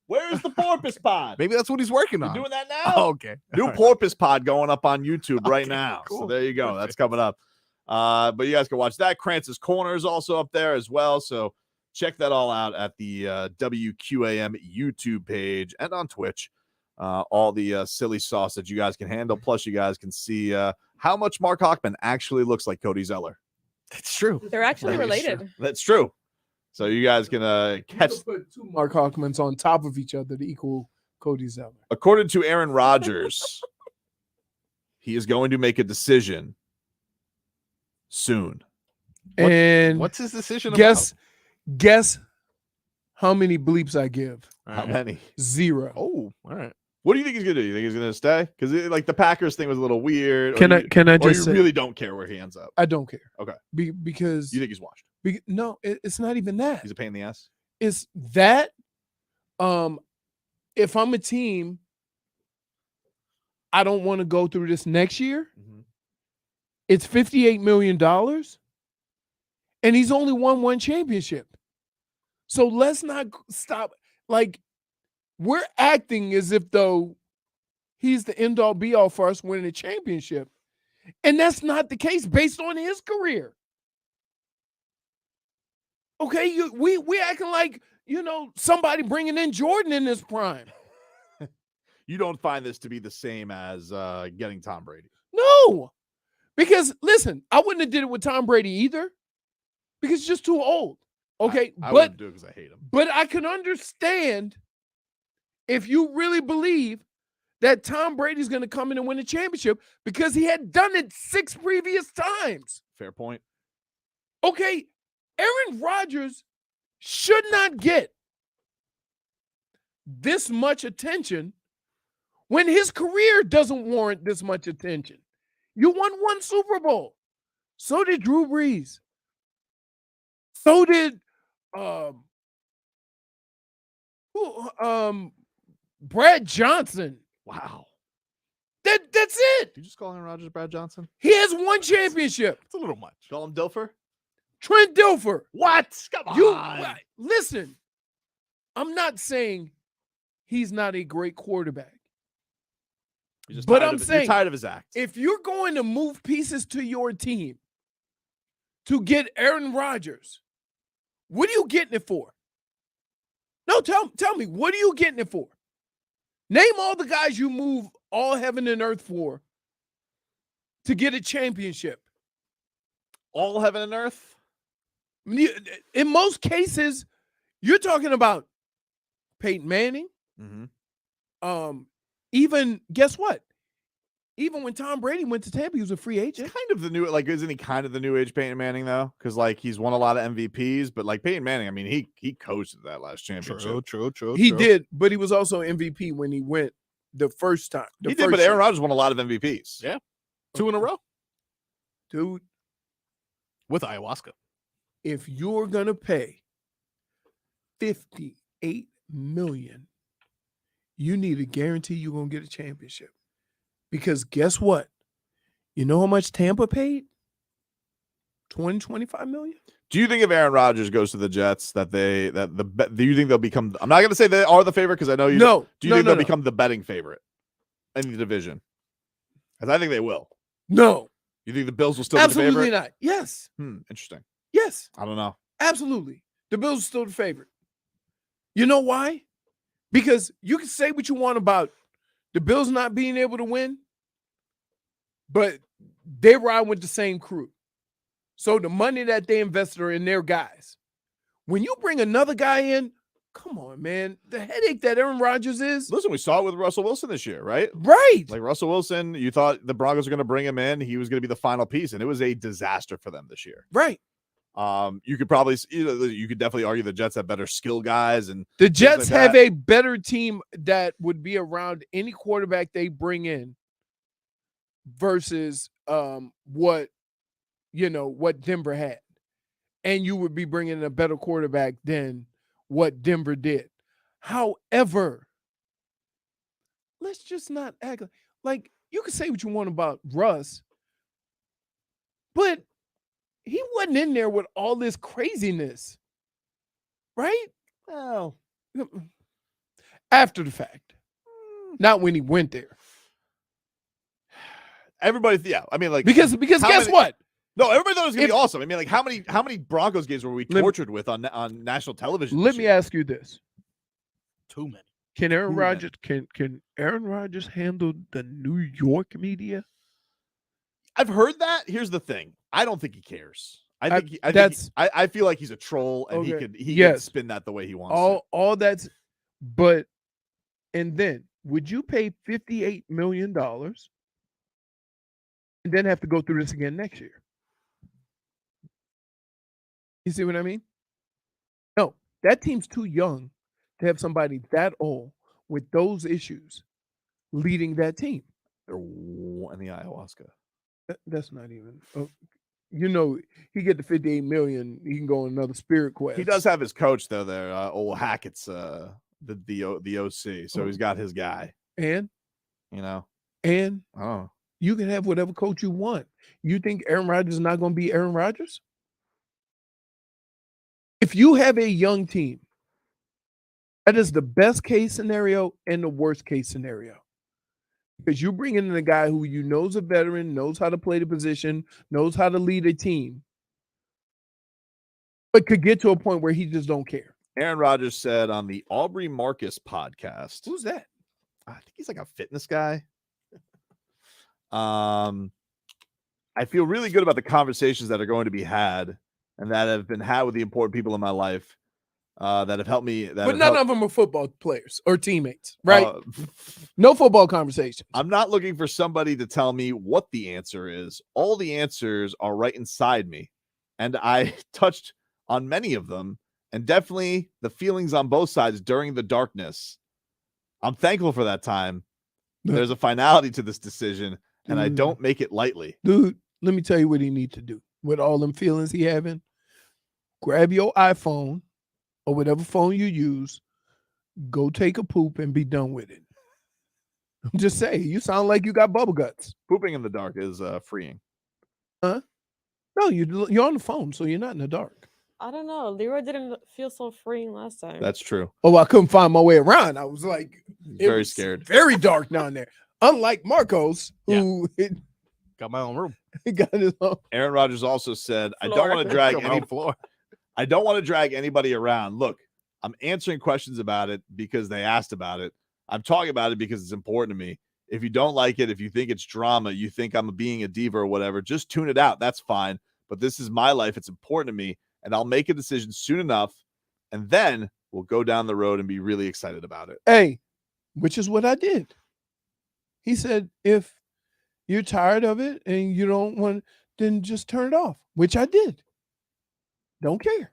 Where's the porpoise pod? Maybe that's what he's working on. You're doing that now? Oh, okay. New porpoise pod going up on YouTube right now. Cool. So there you go. That's coming up. But you guys can watch that. Krantz's Corner is also up there as well. So check that all out at the WQAM YouTube page and on Twitch. All the silly sauce that you guys can handle. Plus, you guys can see how much Mark Hockman actually looks like Cody Zeller. That's true. They're actually related. That's true. So you guys can catch. Put two Mark Hockmans on top of each other to equal Cody Zeller. According to Aaron Rodgers, he is going to make a decision soon. And what's his decision guess how many bleeps I give? How many? 0. Oh, all right. What do you think he's gonna do? You think he's gonna stay? Because like the Packers thing was a little weird. Can I or just you say, really don't care where he ends up? I don't care. Okay. Because You think he's washed? no, it's not even that. He's a pain in the ass. It's that if I'm a team, I don't want to go through this next year. It's $58 million, and he's only won one championship. So let's not stop. Like, we're acting as if though he's the end-all be-all for us winning a championship, and that's not the case based on his career. Okay, we acting like somebody bringing in Jordan in his prime. You don't find this to be the same as getting Tom Brady? No, because listen, I wouldn't have did it with Tom Brady either, because he's just too old. Okay, I but wouldn't do it because I hate him. But I can understand if you really believe that Tom Brady's going to come in and win a championship because he had done it 6 previous times. Fair point. Okay, Aaron Rodgers should not get this much attention when his career doesn't warrant this much attention. You won 1 Super Bowl. So did Drew Brees. So did Brad Johnson. Wow. That's it. Did you just call Aaron Rodgers Brad Johnson? He has 1 championship. It's a little much. Call him Dilfer? Trent Dilfer. What? Come on. Listen, I'm not saying he's not a great quarterback. But I'm saying, you're tired of his act. If you're going to move pieces to your team to get Aaron Rodgers, what are you getting it for? No, tell me, what are you getting it for? Name all the guys you move all heaven and earth for to get a championship. All heaven and earth? In most cases, you're talking about Peyton Manning. Even, guess what? Even when Tom Brady went to Tampa, he was a free agent. Kind of the new, isn't he kind of the new age Peyton Manning though? Because he's won a lot of MVPs, but Peyton Manning, I mean, he coached that last championship. True. He did, but he was also MVP when he went the first time. He did, but Aaron Rodgers won a lot of MVPs. Yeah, 2 in a row, dude. With ayahuasca. If you're gonna pay $58 million, you need to guarantee you're gonna get a championship. Because guess what? You know how much Tampa paid? $25 million. Do you think if Aaron Rodgers goes to the Jets, do you think they'll become? I'm not going to say they are the favorite because I know you. No. Do you think they'll become the betting favorite in the division? Because I think they will. No. You think the Bills will still Absolutely be the favorite? not. Yes. Interesting. Yes. I don't know. Absolutely. The Bills are still the favorite. You know why? Because you can say what you want about the Bills not being able to win, but they ride with the same crew. So the money that they invested are in their guys. When you bring another guy in, come on, man. The headache that Aaron Rodgers is. Listen, we saw it with Russell Wilson this year, right? Right. Like Russell Wilson, you thought the Broncos were going to bring him in. He was going to be the final piece, and it was a disaster for them this year. Right. You could probably, you could definitely argue the Jets have better skill guys, and the Jets have a better team that would be around any quarterback they bring in versus what Denver had, and you would be bringing in a better quarterback than what Denver did. However, let's just not act like you can say what you want about Russ, but he wasn't in there with all this craziness, right? Well, after the fact, not when he went there. Everybody, yeah. I mean, like because guess what? No, everybody thought it was gonna be awesome. I mean, like how many Broncos games were we tortured with on national television? Let me ask you this: too many. Can Aaron Rodgers can Aaron Rodgers handle the New York media? I've heard that. Here's the thing: I don't think he cares. I feel like he's a troll, and he can spin that the way he wants. All that's, but and then would you pay $58 million and then have to go through this again next year? You see what I mean? No, that team's too young to have somebody that old with those issues leading that team. They're in the ayahuasca. That's not even. He get the $58 million. He can go on another spirit quest. He does have his coach though. There, old Hackett's the OC, so he's got his guy. And oh, you can have whatever coach you want. You think Aaron Rodgers is not going to be Aaron Rodgers? If you have a young team, that is the best case scenario and the worst case scenario. Because you bring in a guy who you know is a veteran, knows how to play the position, knows how to lead a team, but could get to a point where he just don't care. Aaron Rodgers said on the Aubrey Marcus podcast. Who's that? I think he's like a fitness guy. I feel really good about the conversations that are going to be had and that have been had with the important people in my life that have helped me. But none of them are football players or teammates, right? No football conversations. I'm not looking for somebody to tell me what the answer is. All the answers are right inside me. And I touched on many of them, and definitely the feelings on both sides during the darkness. I'm thankful for that time. There's a finality to this decision, and I don't make it lightly. Dude, let me tell you what he needs to do. With all them feelings he having, grab your iPhone or whatever phone you use, go take a poop and be done with it. I'm just saying, you sound like you got bubble guts. Pooping in the dark is freeing. Huh? No, you're on the phone, so you're not in the dark. I don't know. Leroy didn't feel so freeing last time. That's true. Oh, I couldn't find my way around. I was like, very scared. Very dark down there. Unlike Marcos, who got my own room. He got his own. Aaron Rodgers also said, I don't want to drag anybody around. Look, I'm answering questions about it because they asked about it. I'm talking about it because it's important to me. If you don't like it, if you think it's drama, you think I'm being a diva or whatever, just tune it out. That's fine. But this is my life. It's important to me. And I'll make a decision soon enough. And then we'll go down the road and be really excited about it. Hey, which is what I did. He said, if you're tired of it and you don't want, then just turn it off, which I did. Don't care.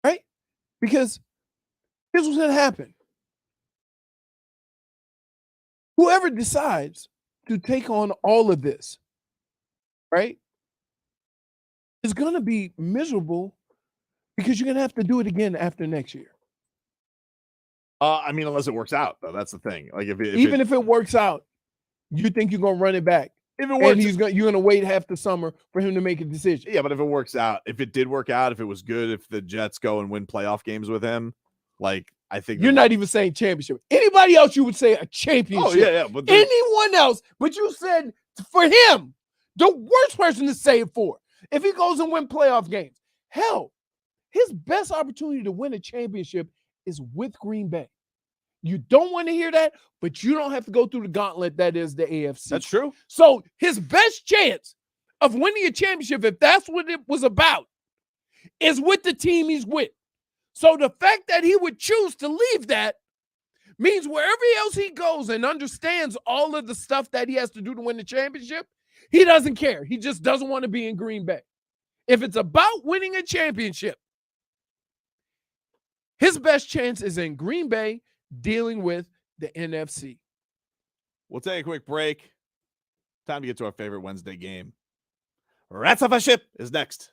Right? Because here's what's going to happen. Whoever decides to take on all of this, right, is going to be miserable because you're going to have to do it again after next year. I mean, unless it works out, though. That's the thing. Like if it works out, you think you're going to run it back. If it works, and you're going to wait half the summer for him to make a decision. Yeah, but if it works out, if it did work out, if it was good, if the Jets go and win playoff games with him, like I think you're not even saying championship. Anybody else, you would say a championship. Oh yeah. But anyone else, but you said for him, the worst person to say it for. If he goes and win playoff games, hell, his best opportunity to win a championship is with Green Bay. You don't want to hear that, but you don't have to go through the gauntlet that is the AFC. That's true. So his best chance of winning a championship, if that's what it was about, is with the team he's with. So the fact that he would choose to leave that means wherever else he goes and understands all of the stuff that he has to do to win the championship, he doesn't care. He just doesn't want to be in Green Bay. If it's about winning a championship, his best chance is in Green Bay dealing with the NFC. We'll take a quick break. Time to get to our favorite Wednesday game. Rats of a Ship is next.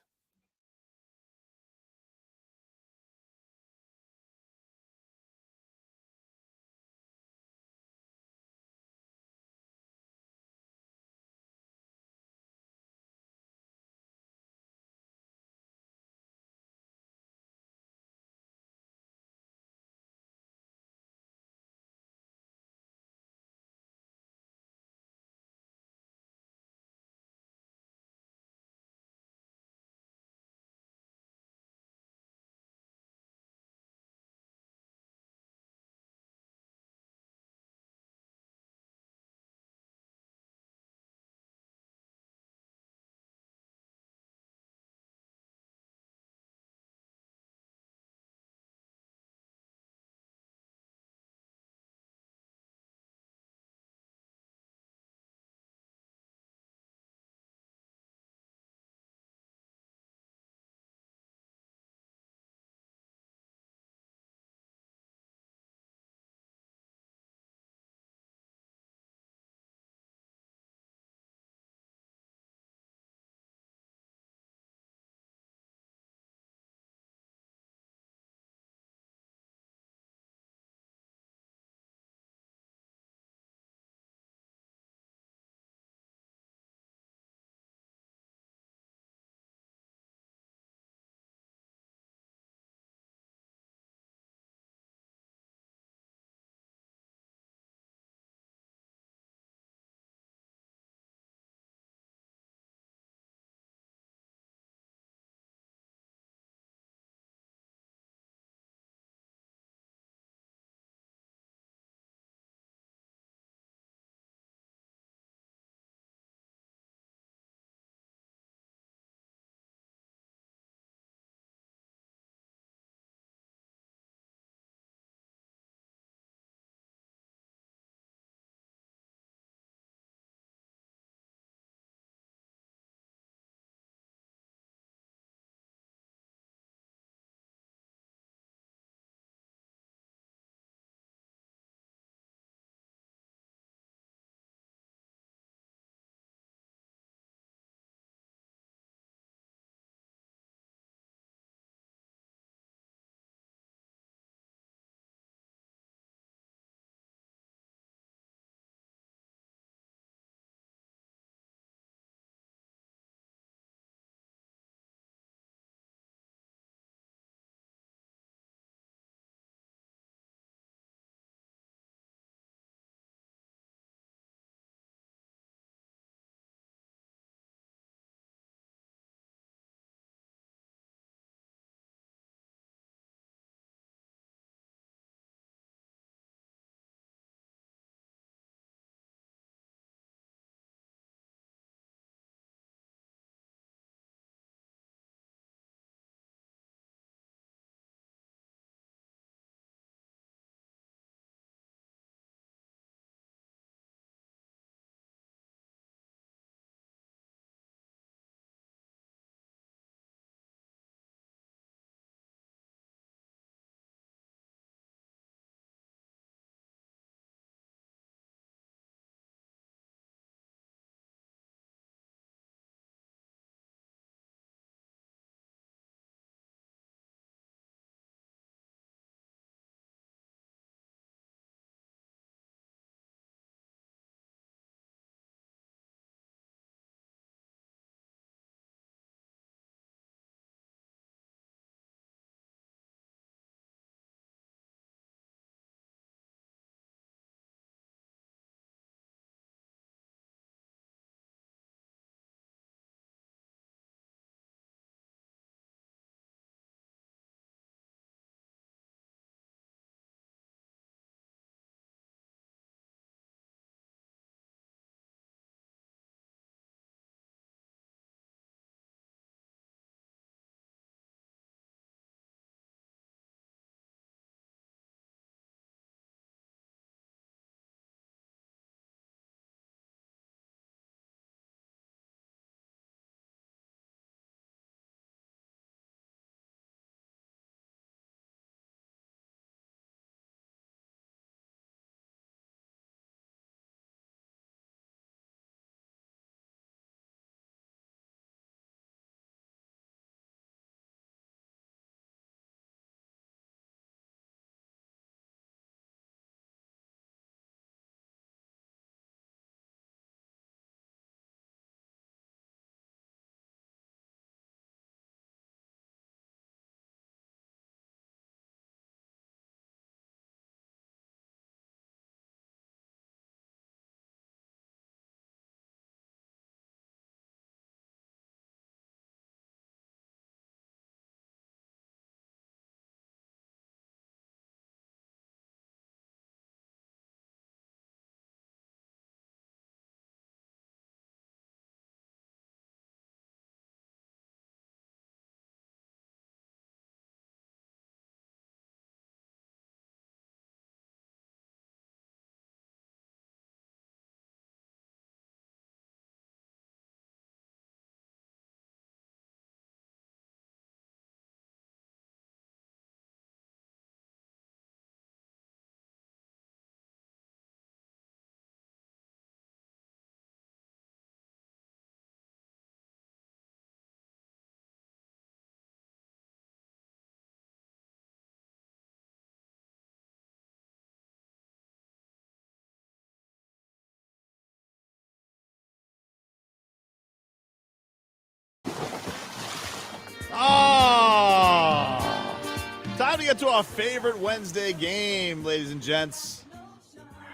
to get to our favorite Wednesday game, ladies and gents.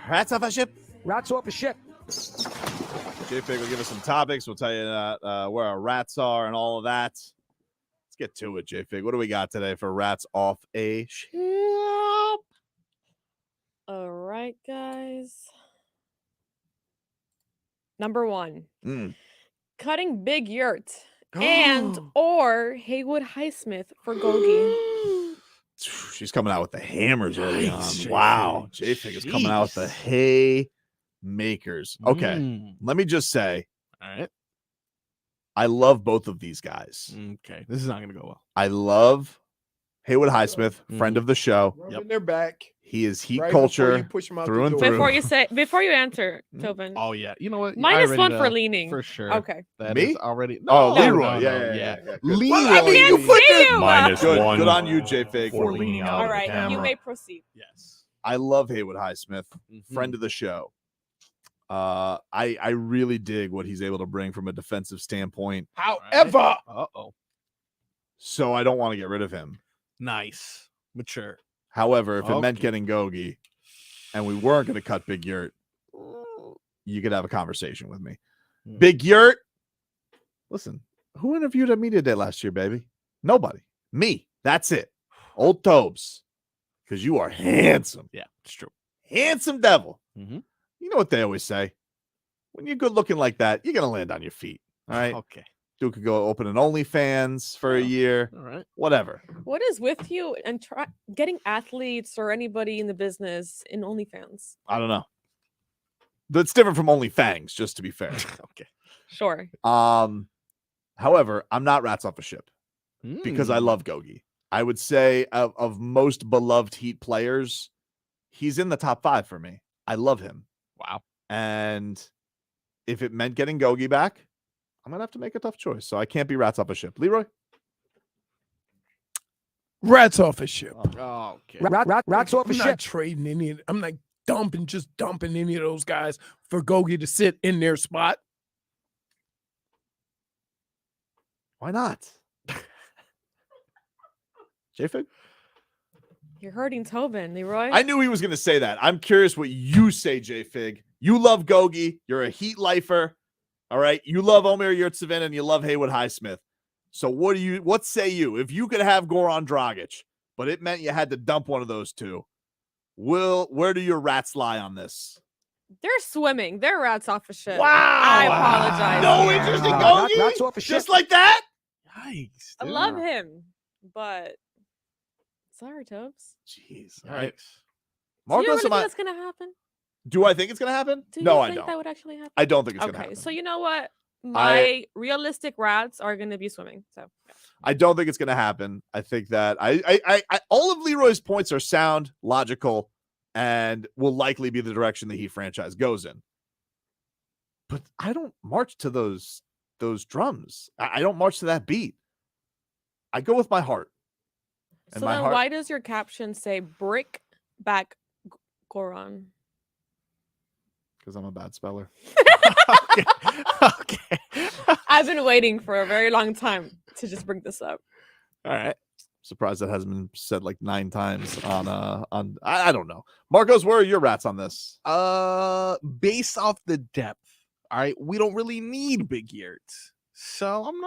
Rats off a ship. Rats off a ship. JFig will give us some topics. We'll tell you where our rats are and all of that. Let's get to it, JFig. What do we got today for rats off a ship? All right, guys. Number 1. Cutting Big Yurt and or Haywood Highsmith for Gogi. She's coming out with the hammers early on. Nice, Wow. JFig is coming out with the haymakers. Okay. Let me just say, All right. I love both of these guys. Okay. This is not going to go well. I love Haywood Highsmith, friend of the show. Rubbing their back. He is heat Right before culture you push him out through the and door. through. Before you answer, Tobin. Oh, yeah. You know what? I -1 already for know. leaning. For sure. Okay. That Me? is already. Oh, No, Leroy. no, Yeah, no, yeah, yeah. yeah. Leroy. Well, I can't see you. Good. Good on you, -1 JFig. for leaning out. All of the right, you camera. may proceed. Yes. I love Haywood Highsmith, friend of the show. I really dig what he's able to bring from a defensive standpoint. However, Uh-oh. So I don't want to get rid of him. Nice. Mature. However, if it meant Okay. getting Gogi and we weren't going to cut Big Yurt, you could have a conversation with me. Big Yurt, listen, who interviewed at Media Day last year, baby? Nobody. Me. That's it. Old Tobes. Because you are handsome. Yeah, it's true. Handsome devil. Mhm. You know what they always say? When you're good looking like that, you're going to land on your feet. All right? Okay. Dude could go open an OnlyFans for a year. All right. Whatever. What is with you and getting athletes or anybody in the business in OnlyFans? I don't know. That's different from OnlyFangs, just to be fair. Okay. Sure. However, I'm not rats off a ship because I love Gogi. I would say of most beloved Heat players, he's in the top 5 for me. I love him. Wow. And if it meant getting Gogi back, I'm going to have to make a tough choice. So I can't be rats off a ship. Leroy? rats off a ship. Oh, okay. Rats off a I'm not ship. trading any. I'm not dumping any of those guys for Gogi to sit in their spot. Why not? JFig? You're hurting Tobin, Leroy. I knew he was going to say that. I'm curious what you say, JFig. You love Gogi. You're a Heat lifer. All right. You love Omer Yurtseven and you love Haywood Highsmith. So what say you? If you could have Goran Dragić, but it meant you had to dump one of those two, where do your rats lie on this? They're swimming. They're rats off a ship. Wow. I apologize. No here. interest in Gogi? Rats off a ship. Just like that? Yikes. I love him, but sorry, Tobes. Jeez. All right. Do you really Marcos, think that's gonna happen? do I think it's going to happen? Do you No, think I don't. that would actually happen? I don't think it's going to Okay, happen. so you know what? My realistic rats are gonna be swimming. So I don't think it's going to happen. I think that I all of Leroy's points are sound, logical, and will likely be the direction the Heat franchise goes in. But I don't march to those drums. I don't march to that beat. I go with my heart. And so my then heart, why does your caption say brick back Goran? because I'm a bad speller. Okay. I've been waiting for a very long time to just bring this up. All right. Surprised that hasn't been said like 9 times on I don't know. Marcos, where are your rats on this? Based off the depth, all right, we don't really need big yurts. So I'm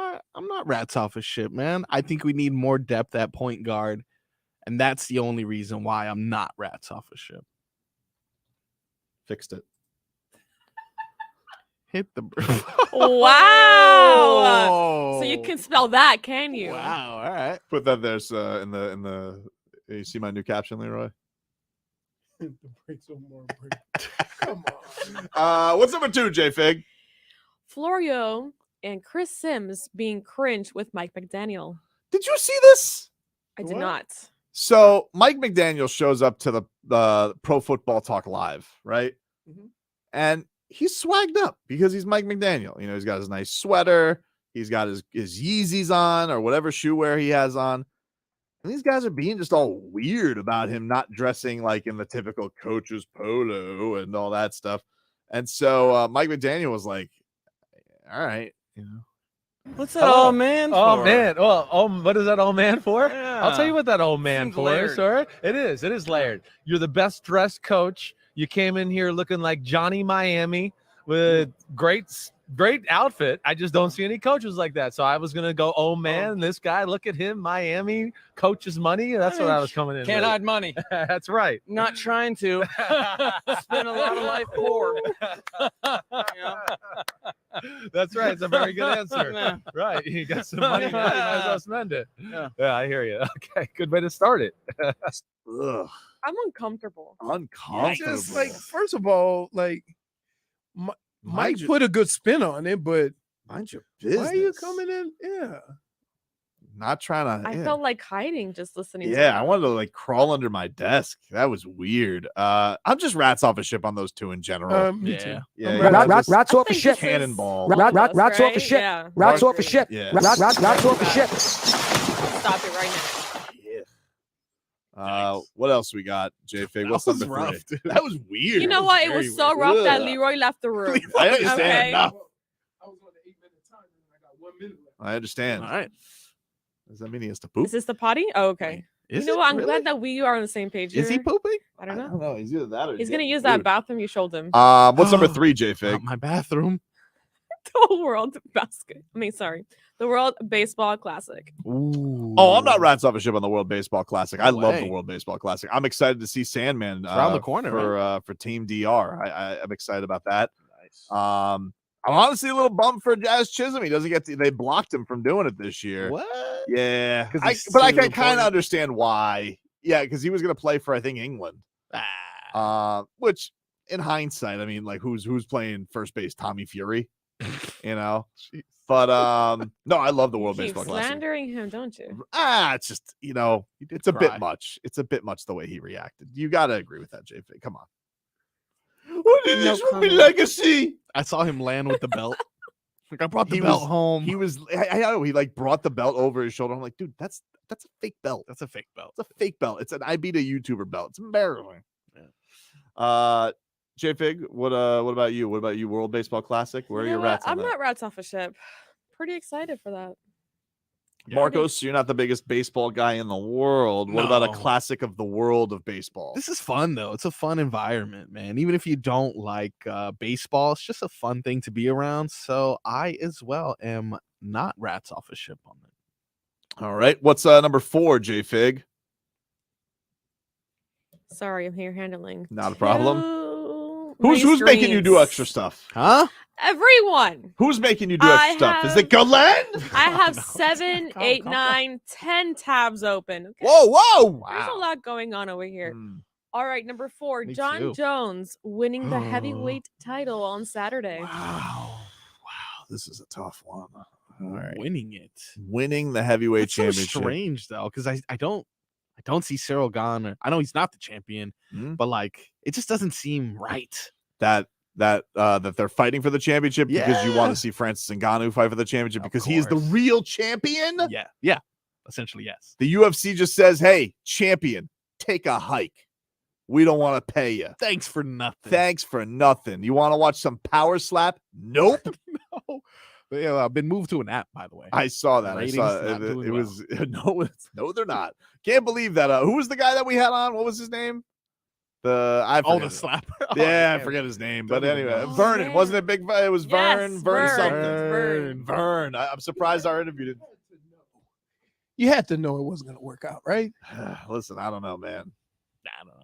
not rats off a ship, man. I think we need more depth at point guard, and that's the only reason why I'm not rats off a ship. Fixed it. Hit the Wow. So you can spell that, can you? Wow. All right. Put that there in the you see my new caption, Leroy? Come on. What's number 2, JFig? Florio and Chris Sims being cringe with Mike McDaniel. Did you see this? I did not. So Mike McDaniel shows up to the Pro Football Talk Live, right? And he's swagged up because he's Mike McDaniel. You know, he's got his nice sweater. He's got his Yeezys on or whatever shoe wear he has on. And these guys are being just all weird about him not dressing like in the typical coach's polo and all that stuff. And so Mike McDaniel was like, all right, you know, What's that old man for? Oh man. Well, what is that old man for? Yeah. I'll tell you what that old man Seems for, layered. sir. It is layered. You're the best dressed coach. You came in here looking like Johnny Miami with great outfit. I just don't see any coaches like that. So I was gonna go, oh man, this guy, look at him, Miami coaches money. That's what I was coming in. Can't with. hide money. That's right. Not trying to. Spend a lot of life poor. That's right. It's a very good answer. Yeah. Right. You got some money, now, you might as well spend it. Yeah. Yeah, I hear you. Okay, good way to start it. Ugh, I'm uncomfortable. uncomfortable. Just like, first of all, like Mike put a good spin on it, but mind your business. why are you coming in? Yeah. Not trying to. I yeah. felt like hiding just listening to Yeah, that. I wanted to like crawl under my desk. That was weird. I'm just rats off a ship on those two in general. Me too. Yeah, Rats off a ship. Cannonball. Rats off a ship. Yeah. Rats off a ship. Yeah. Rats off a ship. Stop it right now. What else we got, J-Fig? What's was number rough, 3? dude. That was weird. You know That what? It very was so weird. rough that Ugh. Leroy left the room. I understand. Okay? No, I was on the 8-minute timer and I got 1 minute left. I understand. All right. Does that mean he has to poop? Is this the potty? Oh, okay. Is you know it what? I'm really? glad that we are on the same page. Is he here. pooping? I don't know. know. He's either that or He's gonna getting use that food. bathroom you showed him. What's number 3, J-Fig? My bathroom. The World the World Baseball Classic. Ooh. Oh, I'm not rats off a ship on the World Baseball Classic. I No love the way. World Baseball Classic. I'm excited to see Sandman around the corner, for Team DR. I'm excited about that. Nice. I'm honestly a little bummed for Jazz Chisholm. He doesn't get they blocked him from doing it this year. What? Yeah, 'Cause but he's I too can kind important? of understand why. Yeah, because he was going to play for I think England. Which in hindsight, I mean, like who's playing first base? Tommy Fury, you know. But no, I love the World Keep Baseball Classic. slandering him, don't you? It's just it's a cry. bit much. It's a bit much the way he reacted. You got to agree with that, JP. Come on. What is this with me legacy? I saw him land with the belt. Like I brought the He belt was- home. He was. I know he like brought the belt over his shoulder. I'm like, dude, that's a fake belt. That's a fake belt. It's a fake belt. It's an I beat a YouTuber belt. It's embarrassing. J-Fig, what about you? What about you? World Baseball Classic? Where are You your know what? rats on I'm that? not rats off a ship. Pretty excited for that. Marcos, you're not the biggest baseball guy in the world. What about a No. classic of the world of baseball? This is fun though. It's a fun environment, man. Even if you don't like baseball, it's just a fun thing to be around. So I as well am not rats off a ship on it. All right. What's number 4, J-Fig? Sorry, I'm here handling. Not a problem. two Who's making you do screens. extra stuff? Huh? Everyone. Who's making you do extra stuff? Is it Galen? I have 7, 8, 9, 10 tabs open. Okay? Whoa! There's a lot going on over here. Hmm. All right, number 4, Me John too. Jones winning the heavyweight title on Saturday. Wow, this is a tough one. All right. Winning it. Winning the heavyweight That's so championship. strange though, because I don't see Cyril Gahn. I know he's not the champion, but like it just doesn't seem right. That they're fighting for the championship because you want Yeah. to see Francis Ngannou fight for the championship Of because he is the course. real champion. Yeah. Essentially, yes. The UFC just says, "Hey, champion, take a hike. We don't want to pay you. Thanks for nothing. Thanks for nothing. You want to watch some power slap? Nope." No. But yeah, I've been moved to an app, by the way. I saw that. I Ratings saw not it. doing It well. was no, they're not. Can't believe that. Who was the guy that we had on? What was his name? I Oh, forget the it. slapper. Oh, Yeah, I damn. forget his name. Don't But even anyway, know. Vernon. man. Wasn't it Big? It was Vern. Yes, Vern Vern. something. Vern. I'm surprised our interview didn't. You had to know it wasn't going to work out, right? Listen, I don't know, man. I don't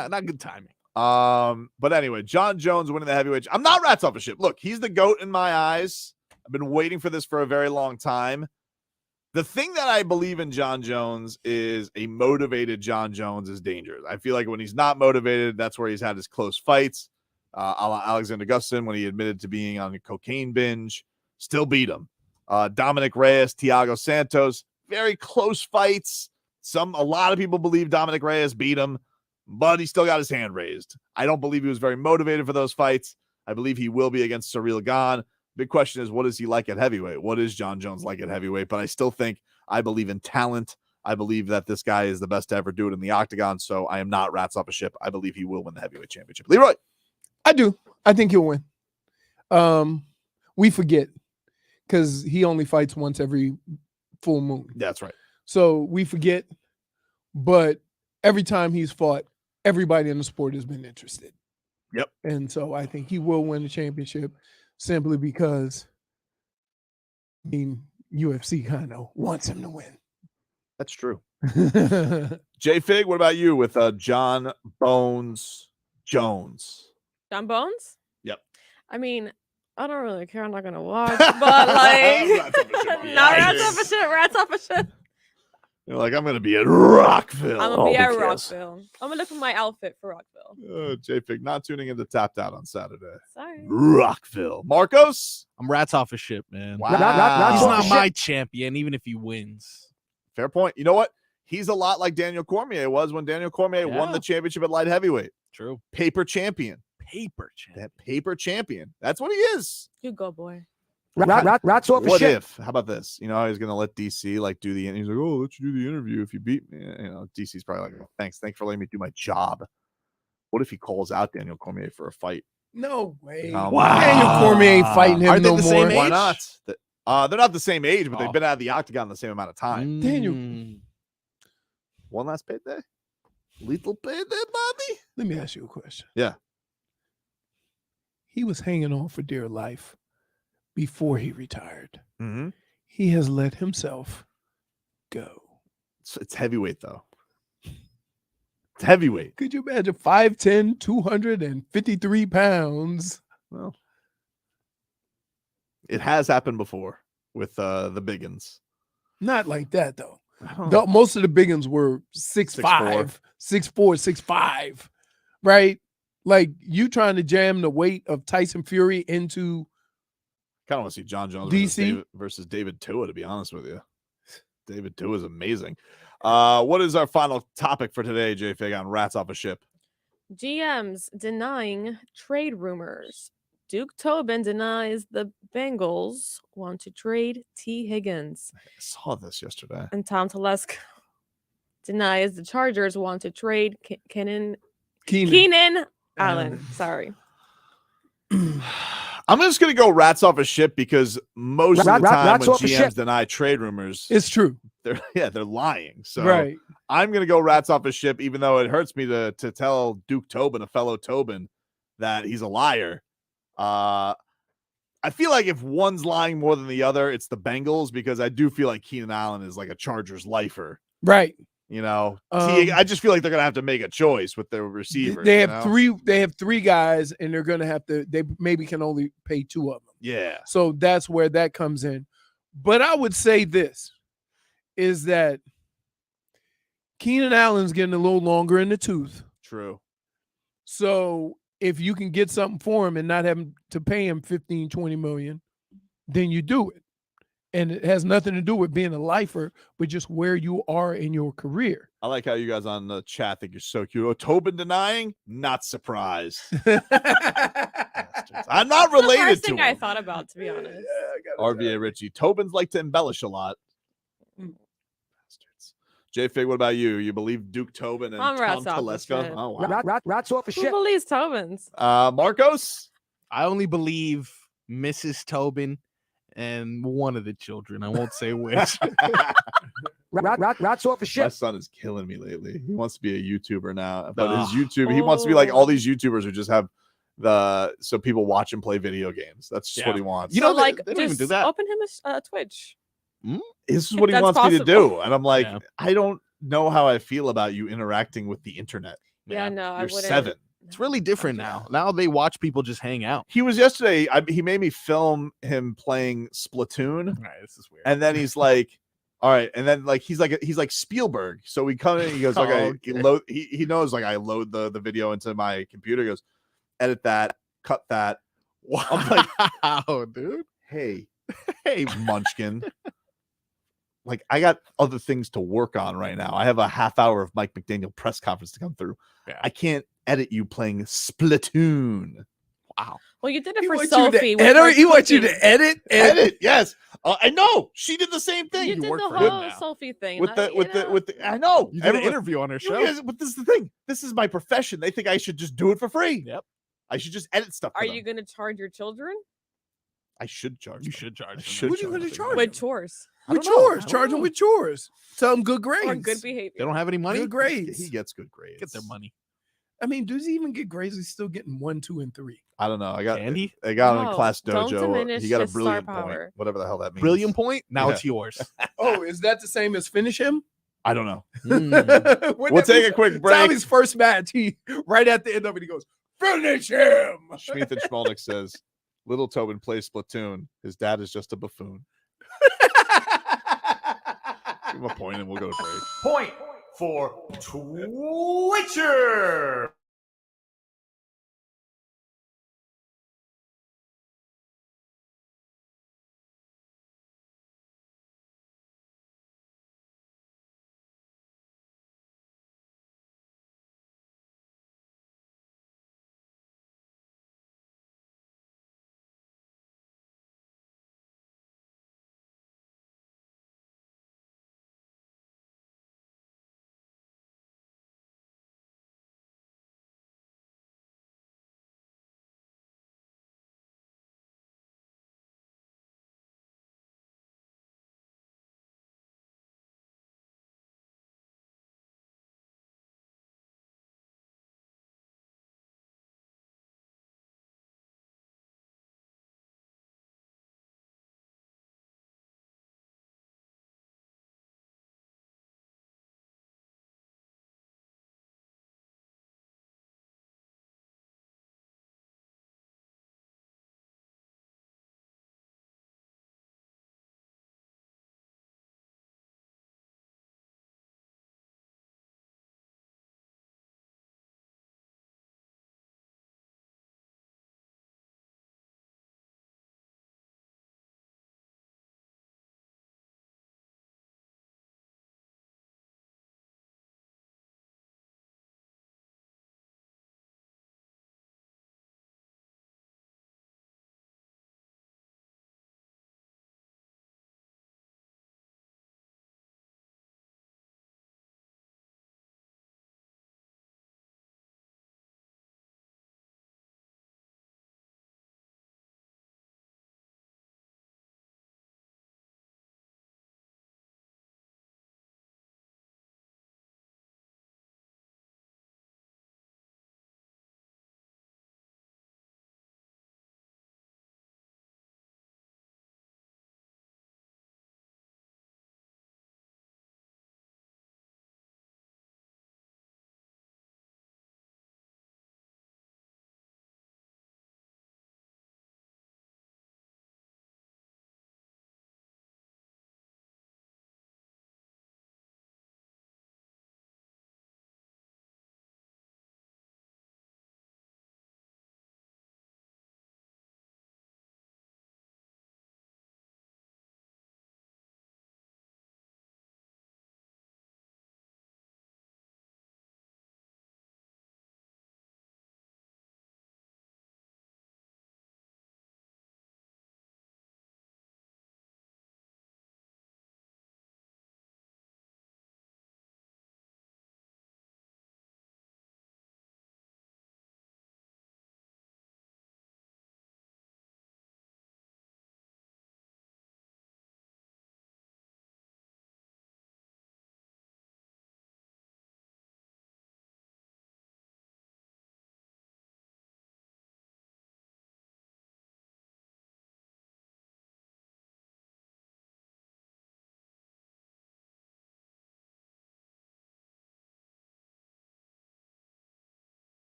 know. Not good timing. But anyway, John Jones winning the heavyweight. I'm not rats off a ship. Look, he's the GOAT in my eyes. I've been waiting for this for a very long time. The thing that I believe in John Jones is a motivated John Jones is dangerous. I feel like when he's not motivated, that's where he's had his close fights. A la Alexander Gustafsson, when he admitted to being on a cocaine binge, still beat him. Dominic Reyes, Thiago Santos, very close fights. A lot of people believe Dominic Reyes beat him, but he still got his hand raised. I don't believe he was very motivated for those fights. I believe he will be against Cyril Gahn. Big question is, what is he like at heavyweight? What is John Jones like at heavyweight? But I believe in talent. I believe that this guy is the best to ever do it in the octagon. So I am not rats off a ship. I believe he will win the heavyweight championship. Leroy. I do. I think he'll win. We forget because he only fights once every full moon. That's right. So we forget, but every time he's fought, everybody in the sport has been interested. Yep. And so I think he will win the championship simply because, I mean, UFC kind of wants him to win. That's true. J Fig, what about you with John Bones Jones? John Bones? Yep. I mean, I don't really care. I'm not gonna watch, but like, rats off a shit. You're like, I'm gonna be at Rockville. I'm gonna be at Rockville. I'm gonna look for my outfit for Rockville. J Fig not tuning into Tapped Out on Saturday. Sorry. Rockville. Marcos? I'm rats off a ship, man. Wow. He's not my champion, even if he wins. Fair point. You know what? He's a lot like Daniel Cormier was when Daniel Cormier won the championship at light heavyweight. True. Paper champion. Paper champion. That paper champion. That's what he is. You go, boy. Rats off what if? How about this? You know, he's gonna let DC like do the. He's like, "Oh, I'll let you do the interview if you beat me." You know, DC's probably like, "Thanks for letting me do my job." What if he calls out Daniel Cormier for a fight? No way. Wow. Daniel Cormier ain't fighting him Are they no the more. same age? Why not? They're not the same age, but they've been out of the octagon the same amount of time. Daniel. One last payday. Lethal payday, Bobby. Let me ask you a question. Yeah. He was hanging on for dear life before he retired. Mm-hmm. He has let himself go. It's heavyweight, though. It's heavyweight. Could you imagine 5'10", 253 pounds? Well, it has happened before with the biggins. Not like that, though. know. Most of the biggins were 6'5", 6'4", 6'5", right? Like you trying to jam the weight of Tyson Fury into Kind of want to see John Jones DC versus David Tua, to be honest with you. David Tua is amazing. What is our final topic for today, J Fig, on Rats Off a Ship? GMs denying trade rumors. Duke Tobin denies the Bengals want to trade T. Higgins. I saw this yesterday. And Tom Telesco denies the Chargers want to trade Keenan Allen. Sorry. I'm just going to go Rats Off a Ship because most of the time when GMs deny trade rumors, it's true. They're lying. So right. I'm going to go Rats Off a Ship, even though it hurts me to tell Duke Tobin, a fellow Tobin, that he's a liar. I feel like if one's lying more than the other, it's the Bengals, because I do feel like Keenan Allen is like a Chargers lifer. Right. You know, I just feel like they're going to have to make a choice with their receivers. They have three guys, and they're going to have to, they maybe can only pay two of them. Yeah. So that's where that comes in. But I would say this is that Keenan Allen's getting a little longer in the tooth. True. So if you can get something for him and not have to pay him 15, 20 million, then you do it. And it has nothing to do with being a lifer, but just where you are in your career. I like how you guys on the chat think you're so cute. Oh, Tobin denying? Not surprised. I'm not related First to thing him. I thought about, to be honest. RVA Richie. Tobins like to embellish a lot. Bastards. J Fig, what about you? You believe Duke Tobin and I'm Tom rats off the Telesco? ship. Oh, wow. Rats off a Who believes Tobins? Marcos? I only believe Mrs. Tobin and one of the children. I won't say which. Rats off a ship. My son is killing me lately. He wants to be a YouTuber now, but his YouTube, he wants to be like all these YouTubers who just have so people watch him play video games. That's just what he wants. You know, like, they don't even just do that. open him a Twitch. This is what he That's wants me to do, possible. and I'm like, I don't know how I feel about you interacting with the internet. Yeah, no, I You're wouldn't. 7. It's really different now. Now they watch people just hang out. He was yesterday. He made me film him playing Splatoon. All right, this is weird. And then he's like, all right. And then like he's like Spielberg. So we come in, he goes, okay. He knows like I load the video into my computer. He goes, edit that, cut that. I'm like, wow, dude. Hey, Munchkin. Like I got other things to work on right now. I have a half hour of Mike McDaniel press conference to come through. Yeah. I can't edit you playing Splatoon. Wow. Well, you did it He for wants Sophie. you to edit. He wants you to edit. Edit, yes. I know. She did the same thing. You did work the for him whole now. Sophie thing. with the I know. You did an interview on her show. But this is the thing. This is my profession. They think I should just do it for free. Yep. I should just edit stuff. Are for you them. going to charge your children? I should charge. You them. should charge. I them. should What are you going to them. charge? With them? chores I With don't know. chores. I don't Charge them know. with chores. Tell them good grades. or good behavior. They don't have any money. Good grades. He gets good grades. Get their money. I mean, does he even get grades? He's still getting 1, 2, and 3. I don't know. I got Candy? I got him in No, class don't dojo. diminish He got a his star brilliant point. power. Whatever the hell that means. Brilliant point. Now Yeah. it's yours. Oh, is that the same as finish him? I don't know. Wouldn't We'll that be take a quick break. Tommy's first match. He right at the end of it, he goes, "Finish him." Schmeeth and Schmelnick says, "Little Tobin plays Splatoon. His dad is just a buffoon." Give him a point, and we'll go to break. Point for Twitcher.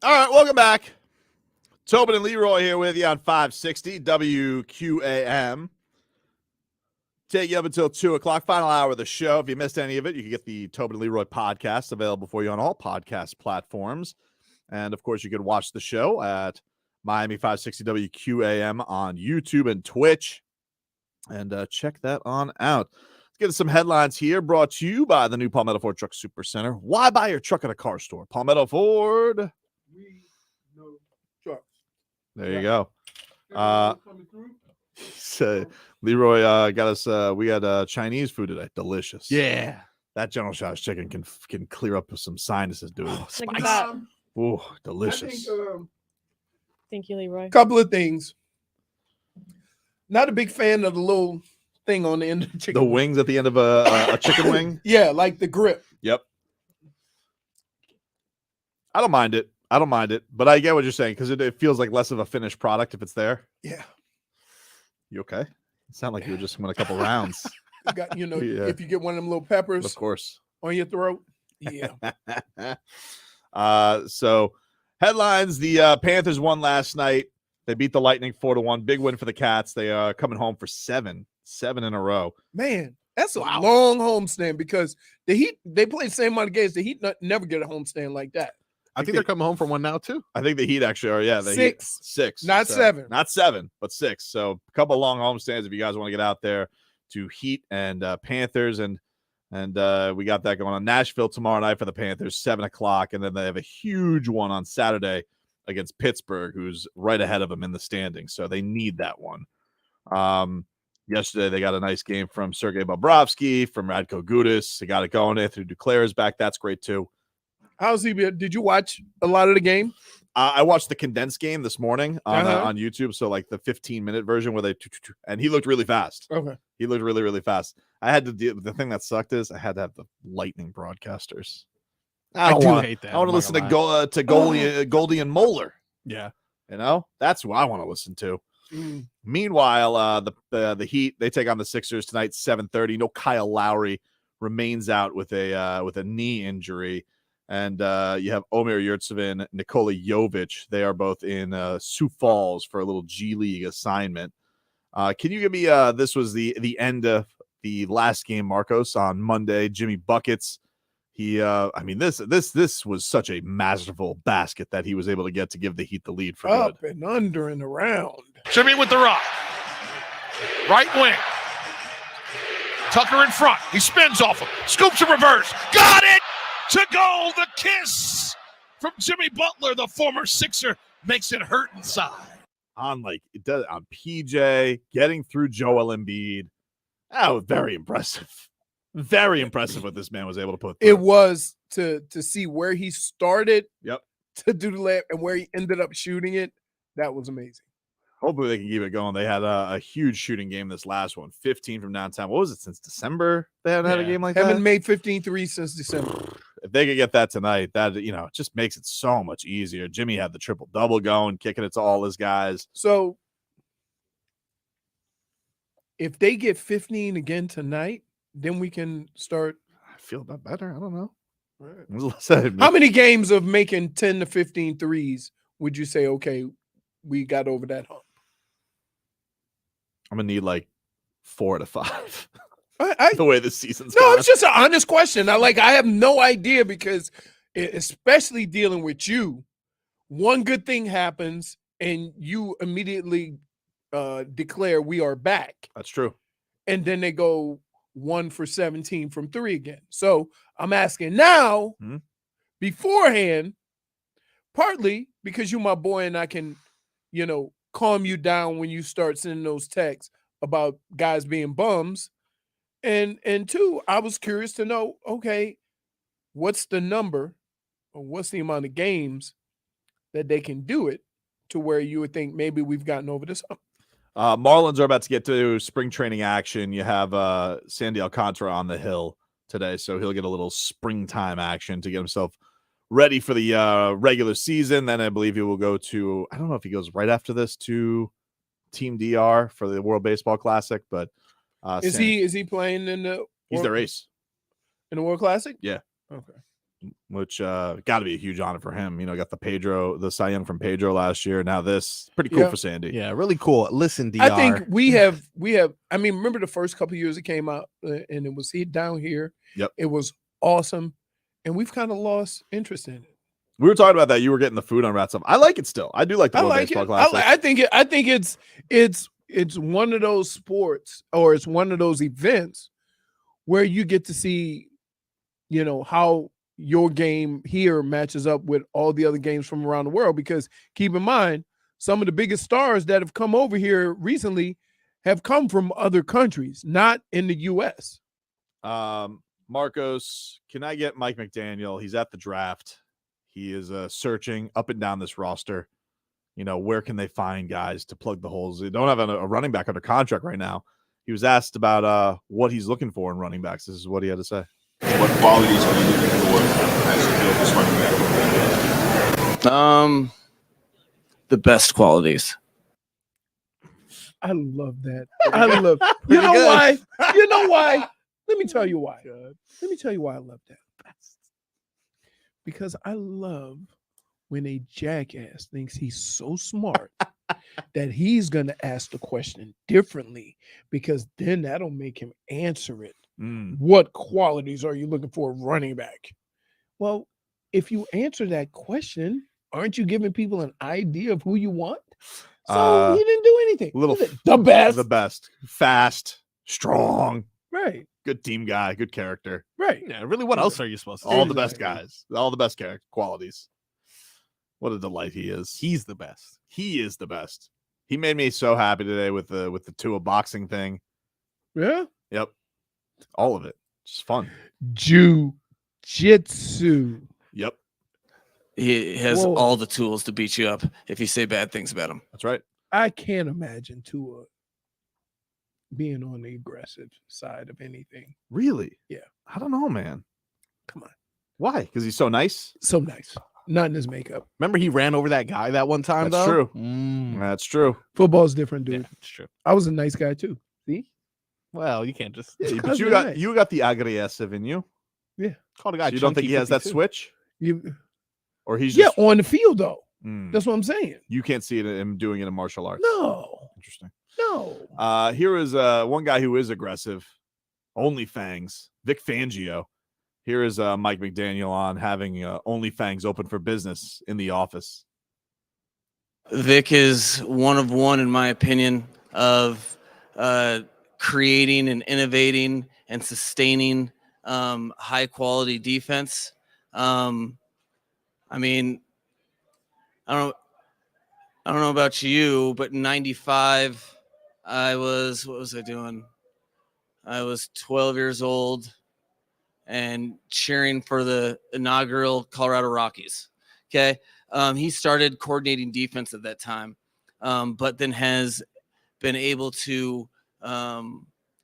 All right, welcome back. Tobin and Leroy here with you on 560 WQAM. Take you up until 2 o'clock, final hour of the show. If you missed any of it, you can get the Tobin and Leroy podcast available for you on all podcast platforms. And, of course, you can watch the show at Miami 560 WQAM on YouTube and Twitch. And check that on out. Let's get some headlines here brought to you by the new Palmetto Ford Truck Super Center. Why buy your truck at a car store? Palmetto Ford. There you go. So Leroy got us. We had Chinese food today. Delicious. Yeah. That General Tso's chicken can clear up some sinuses, dude. Look at that. Oh, delicious. Thank you, Leroy. Couple of things. Not a big fan of the little thing on the end of the chicken. The wings at the end of a chicken wing. Yeah, like the grip. Yep. I don't mind it. But I get what you're saying because it feels like less of a finished product if it's there. Yeah. You okay? It sounded like you were just went a couple rounds. Got, Yeah. if you get one of them little peppers, Of course. on your throat. Yeah. So headlines: the Panthers won last night. They beat the Lightning 4-1. Big win for the Cats. They are coming home for seven in a row. Man, that's a long homestand because the Heat, they play the same amount of games. The Heat never get a homestand like that. I think they're coming home from one now, too. I think the Heat actually are. Yeah, the Heat, 6. Not 7. Not 7, but 6. So a couple of long homestands if you guys want to get out there to Heat and Panthers. And we got that going on. Nashville tomorrow night for the Panthers, 7 o'clock. And then they have a huge one on Saturday against Pittsburgh, who's right ahead of them in the standings. So they need that one. Yesterday, they got a nice game from Sergei Bobrovsky, from Radko Gudas. They got it going. Anthony Duclair is back. That's great, too. How's he? Did you watch a lot of the game? I watched the condensed game this morning on YouTube. So like the 15-minute version where and he looked really fast. Okay. He looked really, really fast. I had to deal. The thing that sucked is I had to have the Lightning broadcasters. I do hate that. I want to listen to Goldie and Moeller. Yeah. You know, that's who I want to listen to. Meanwhile, the Heat, they take on the Sixers tonight, 7:30. No Kyle Lowry, remains out with a knee injury. And you have Omer Yurtseven, Nikola Jovic. They are both in Sioux Falls for a little G League assignment. Can you give me this was the end of the last game, Marcos, on Monday. Jimmy Buckets. This was such a masterful basket that he was able to get to give the Heat the lead for Up good. and under and around. Jimmy with the rock. Right wing. Tucker in front. He spins off him. Scoops in reverse. Got it! To go, the kiss from Jimmy Butler, the former Sixer, makes it hurt inside. On PJ, getting through Joel Embiid. Oh, very impressive. Very impressive what this man was able to put through. It was to see where he started Yep. to do the layup and where he ended up shooting it. That was amazing. Hopefully they can keep it going. They had a huge shooting game this last one. 15 from downtown. What was it, since December they haven't had a game like that? Haven't made 15 threes since December. If they could get that tonight, that it just makes it so much easier. Jimmy had the triple-double going, kicking it to all his guys. So if they get 15 again tonight, then we can start. I feel that better. I don't know. Right. How many games of making 10 to 15 threes would you say, okay, we got over that hump? I'm going to need like 4 to 5. The way the season's No, gone. it's just an honest question. I have no idea because especially dealing with you, one good thing happens and you immediately declare we are back. That's true. And then they go 1 for 17 from 3 again. So I'm asking now, beforehand, partly because you my boy and I can, calm you down when you start sending those texts about guys being bums. And 2, I was curious to know, okay, what's the number or what's the amount of games that they can do it to where you would think maybe we've gotten over this hump? Marlins are about to get to spring training action. You have Sandy Alcantara on the hill today, so he'll get a little springtime action to get himself ready for the regular season. Then I believe he will go to, I don't know if he goes right after this to Team DR for the World Baseball Classic, but Is he playing in the he's their ace in the World Classic? Yeah. Okay. which got to be a huge honor for him. Got the Cy Young from Pedro last year. Now this pretty cool for Sandy. Yeah, really cool. Listen, DR. I think we have. I mean, remember the first couple of years it came out, and it was down here. Yep, it was awesome, and we've kind of lost interest in it. We were talking about that. You were getting the food on rat stuff. I like it still. I do like the World Baseball Classic. I think it's one of those sports, or it's one of those events where you get to see, how your game here matches up with all the other games from around the world. Because keep in mind, some of the biggest stars that have come over here recently have come from other countries, not in the U.S. Marcos, can I get Mike McDaniel? He's at the draft. He is searching up and down this roster. Where can they find guys to plug the holes? They don't have a running back under contract right now. He was asked about what he's looking for in running backs. This is what he had to say. What qualities are you looking for as you build this running back? The best qualities. I love that. You know why? You know why? Let me tell you why. Let me tell you why I love that. Because I love when a jackass thinks he's so smart that he's going to ask the question differently, because then that'll make him answer it. What qualities are you looking for a running back? Well, if you answer that question, aren't you giving people an idea of who you want? So he didn't do anything. The best. Fast, strong. Right. Good team guy, good character. Right. Yeah, really, what else are you supposed to do? All the best guys. All the best character qualities. What a delight he is. He's the best. He is the best. He made me so happy today with the Tua boxing thing. Yeah? Yep. All of it. Just fun. Jiu-jitsu. Yep. He has all the tools to beat you up if you say bad things about him. That's right. I can't imagine Tua being on the aggressive side of anything. Really? Yeah. I don't know, man. Come on. Why? Because he's so nice? So nice. Not in his makeup. Remember he ran over that guy that one time, That's though? true. That's true. Football's different, dude. Yeah, it's true. I was a nice guy too. See? Well, you can't just. Yeah, but you got the aggressive in you. Yeah. Call the guy. So you don't think he has that switch? Or he's just on the field though. That's what I'm saying. You can't see it him doing it in martial arts. No. Interesting. No. Here is one guy who is aggressive. OnlyFangs. Vic Fangio. Here is Mike McDaniel on having OnlyFangs open for business in the office. Vic is one of one, in my opinion, of creating and innovating and sustaining high quality defense. I mean, I don't know about you, but in 95, what was I doing? I was 12 years old and cheering for the inaugural Colorado Rockies. Okay. He started coordinating defense at that time, but then has been able to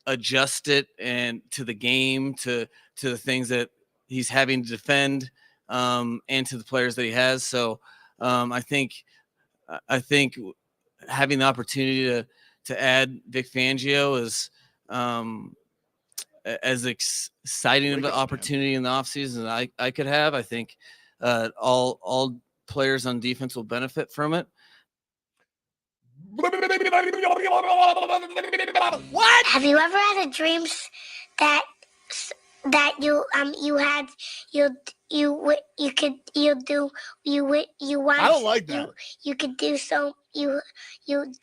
adjust it and to the game, to the things that he's having to defend, and to the players that he has. So I think having the opportunity to add Vic Fangio is as exciting of an opportunity in the offseason I could have. I think all players on defense will benefit from it. What? Have you ever had a dream that you want? I don't like that. You could do so. You want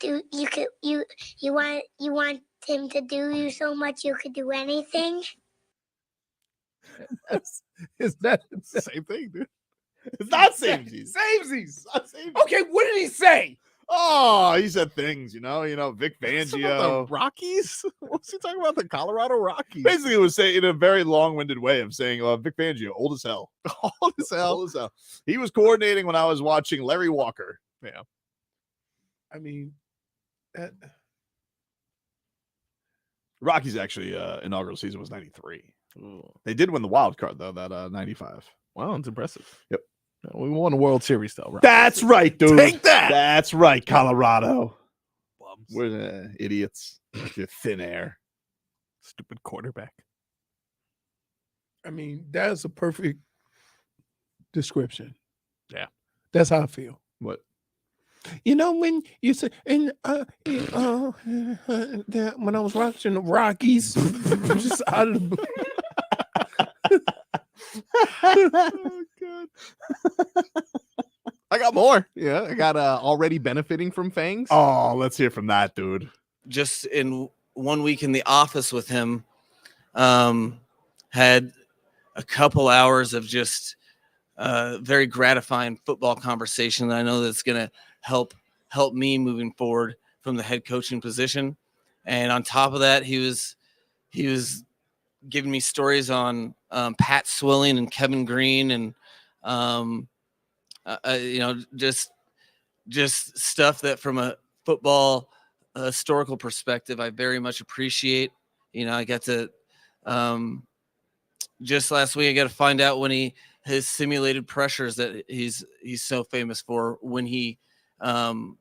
him to do you so much you could do anything. Is that the same thing, dude? It's not samesies. Samesies. Okay, what did he say? Oh, he said things, Vic Some Fangio. of the Rockies? What's he talking about? The Colorado Rockies? Basically, it was saying in a very long-winded way of saying Vic Fangio, old as hell. Old as hell. Old as hell. He was coordinating when I was watching Larry Walker. Yeah. I mean, Rockies actually inaugural season was 93. They did win the wild card though, that 95. Wow, it's impressive. Yep. We won a World Series though. Right? That's right, dude. Take that. That's right, Colorado. Bums. We're idiots. You're thin air. Stupid quarterback. I mean, that's a perfect description. Yeah. That's how I feel. What? You know, when you say, and that when I was watching the Rockies, just out of the blue. Oh, God. I got more. Yeah, I got already benefiting from Fangs. Oh, let's hear from that dude. Just in 1 week in the office with him, had a couple hours of just very gratifying football conversation that I know that's going to help me moving forward from the head coaching position. And on top of that, he was giving me stories on Pat Swilling and Kevin Green and just stuff that from a football historical perspective I very much appreciate. I got to just last week I got to find out when his simulated pressures that he's so famous for, when he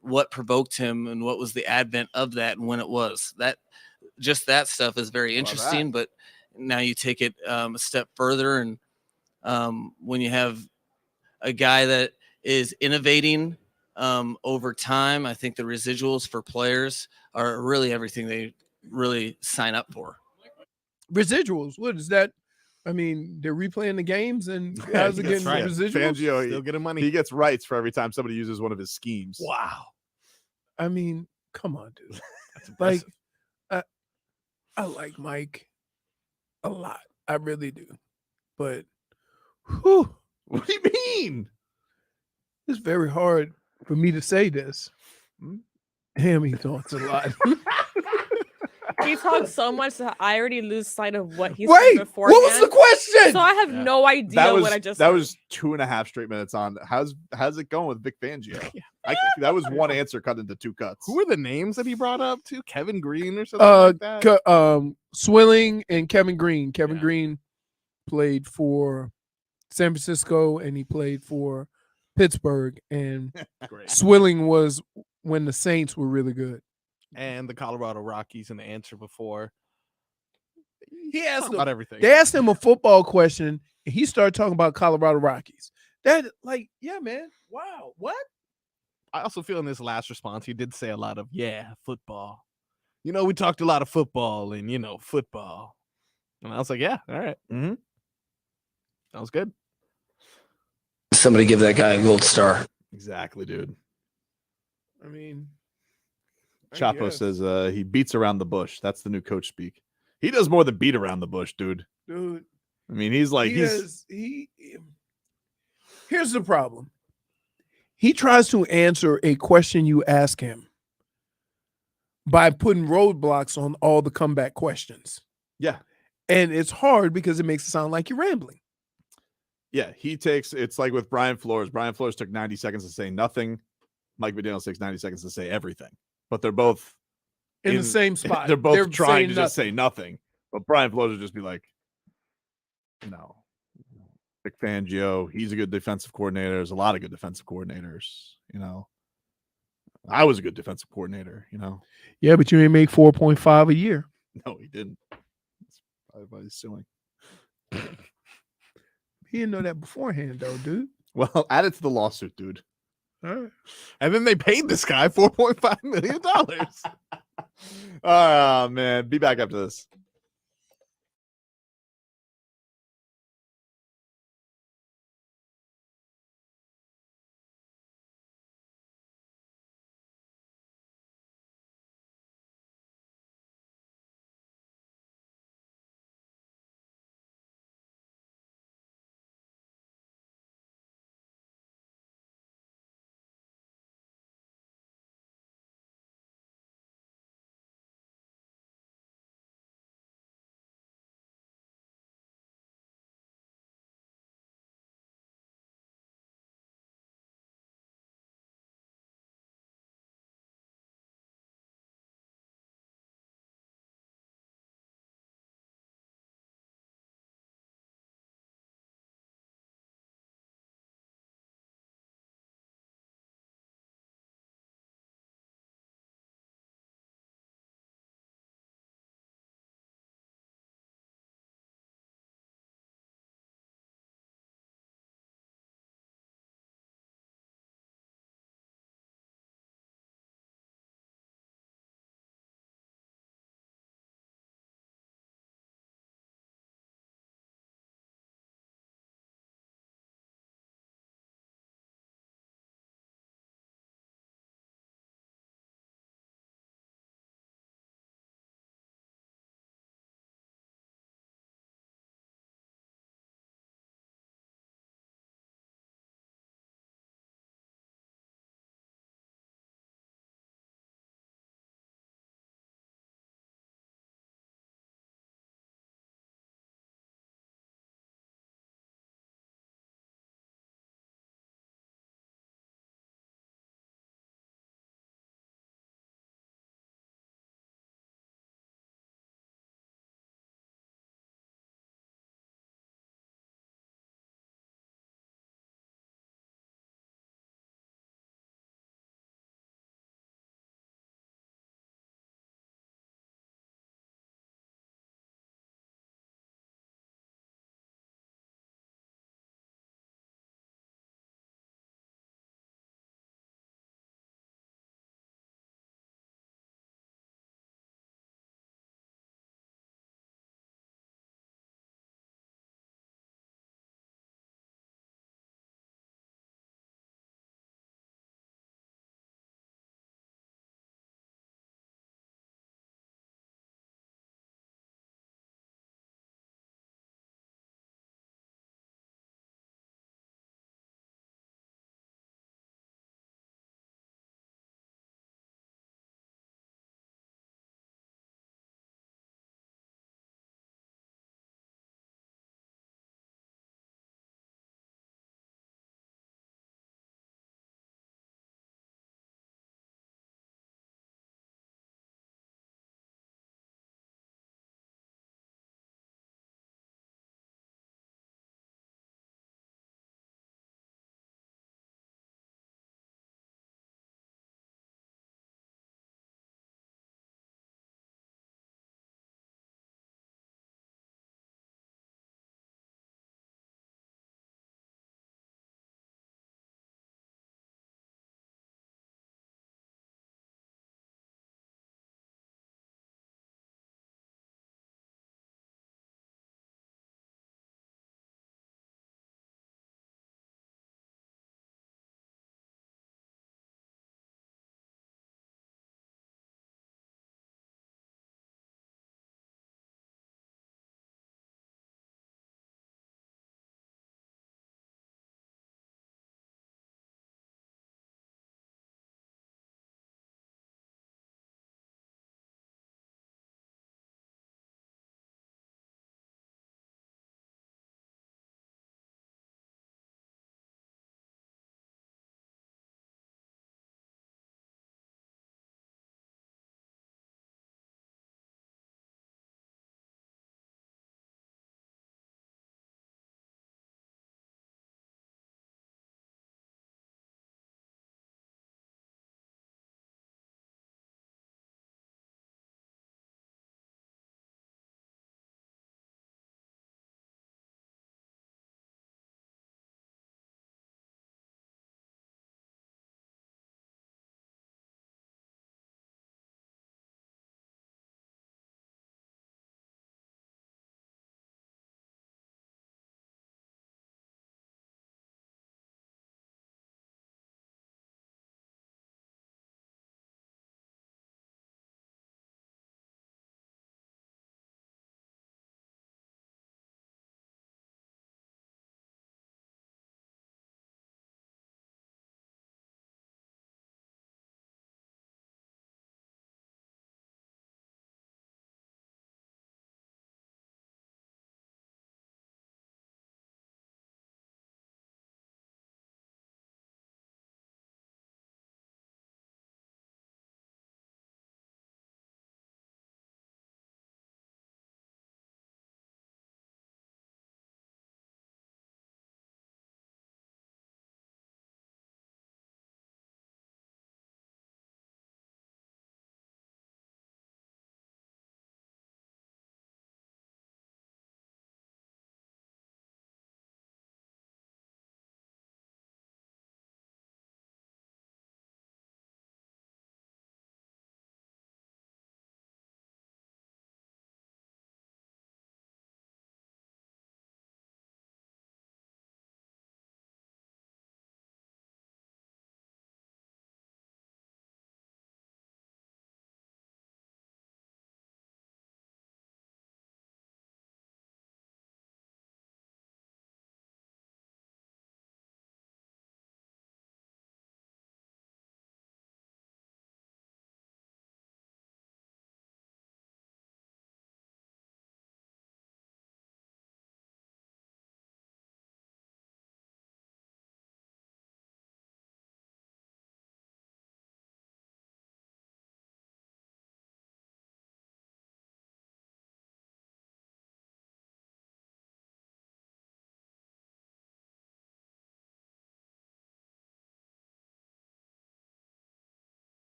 what provoked him and what was the advent of that and when it was. That stuff is very interesting, but now you take it a step further, and when you have a guy that is innovating over time, I think the residuals for players are really everything they really sign up for. Residuals. What is that? I mean, they're replaying the games, and how's it getting residuals? Fangio, Still getting money. He gets rights for every time somebody uses one of his schemes. Wow. I mean, come on, dude. Like, I like Mike a lot. I really do. But, whew, What do you mean? it's very hard for me to say this. He talks a lot. He talks so much that I already lose sight of what he's Wait, saying beforehand. what was the question? So I have no idea what I just That heard. was 2.5 straight minutes on. How's it going with Vic Fangio? That was one answer cut into 2 cuts. Who are the names that he brought up to? Kevin Green or something like that? Swilling and Kevin Green. Kevin Green played for San Francisco and he played for Pittsburgh. And Swilling was when the Saints were really good. And the Colorado Rockies, and the answer before. He asked about everything. They asked him a football question, and he started talking about Colorado Rockies. That, like, yeah, man. Wow. What? I also feel in this last response, he did say a lot of, football. We talked a lot of football and, football. And I was like, yeah, all right. Mm-hmm. That was good. Somebody give that guy a gold star. Exactly, dude. I mean, Chapo says he beats around the bush. That's the new coach speak. He does more than beat around the bush, dude. Dude. I mean, he's like, here's the problem. He tries to answer a question you ask him by putting roadblocks on all the comeback questions. Yeah. And it's hard because it makes it sound like you're rambling. Yeah, it's like with Brian Flores. Brian Flores took 90 seconds to say nothing. Mike McDaniel takes 90 seconds to say everything. But they're both in the same spot. They're both trying to just say nothing. But Brian Flores would just be like, no. Vic Fangio, he's a good defensive coordinator. There's a lot of good defensive coordinators, I was a good defensive coordinator, Yeah, but you didn't make 4.5 a year. No, he didn't. That's probably why he's suing. He didn't know that beforehand, though, dude. Well, add it to the lawsuit, dude. All right. And then they paid this guy $4.5 million. Oh, man. Be back after this.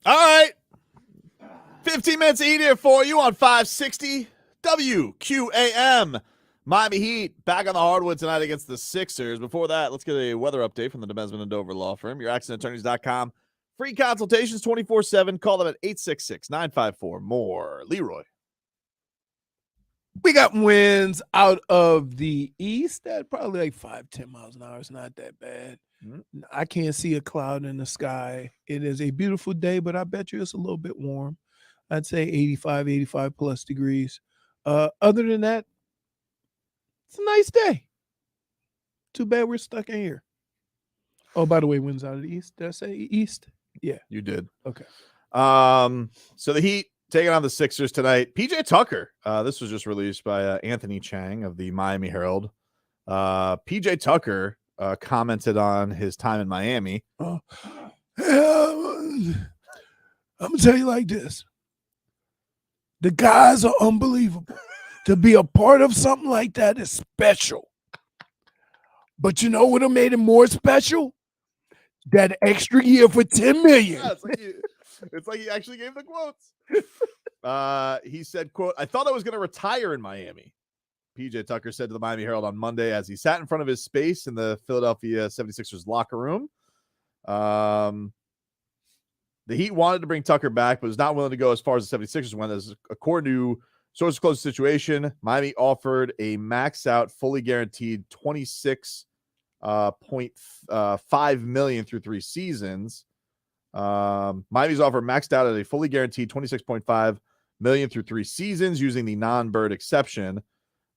All right. 15 minutes of heat here for you on 560 WQAM. Miami Heat back on the hardwood tonight against the Sixers. Before that, let's get a weather update from the Demesman and Dover Law Firm. YourAccentAttorneys.com. Free consultations 24/7. Call them at 866-954-MORE. Leroy. We got winds out of the east at probably like 5-10 miles an hour. It's not that bad. I can't see a cloud in the sky. It is a beautiful day, but I bet you it's a little bit warm. I'd say 85 plus degrees. Other than that, it's a nice day. Too bad we're stuck in here. Oh, by the way, winds out of the east. Did I say east? Yeah. You did. Okay. So the Heat taking on the Sixers tonight. PJ Tucker. This was just released by Anthony Chang of the Miami Herald. PJ Tucker commented on his time in Miami. I'm going to tell you like this. The guys are unbelievable. To be a part of something like that is special. But you know what made it more special? That extra year for $10 million. Yeah, it's like he actually gave the quotes. He said, quote, "I thought I was going to retire in Miami." PJ Tucker said to the Miami Herald on Monday as he sat in front of his space in the Philadelphia 76ers locker room. The Heat wanted to bring Tucker back, but was not willing to go as far as the 76ers went. As according to sources close to the situation, Miami offered a max out, fully guaranteed $26.5 million through 3 seasons. Miami's offer maxed out at a fully guaranteed $26.5 million through 3 seasons using the non-bird exception.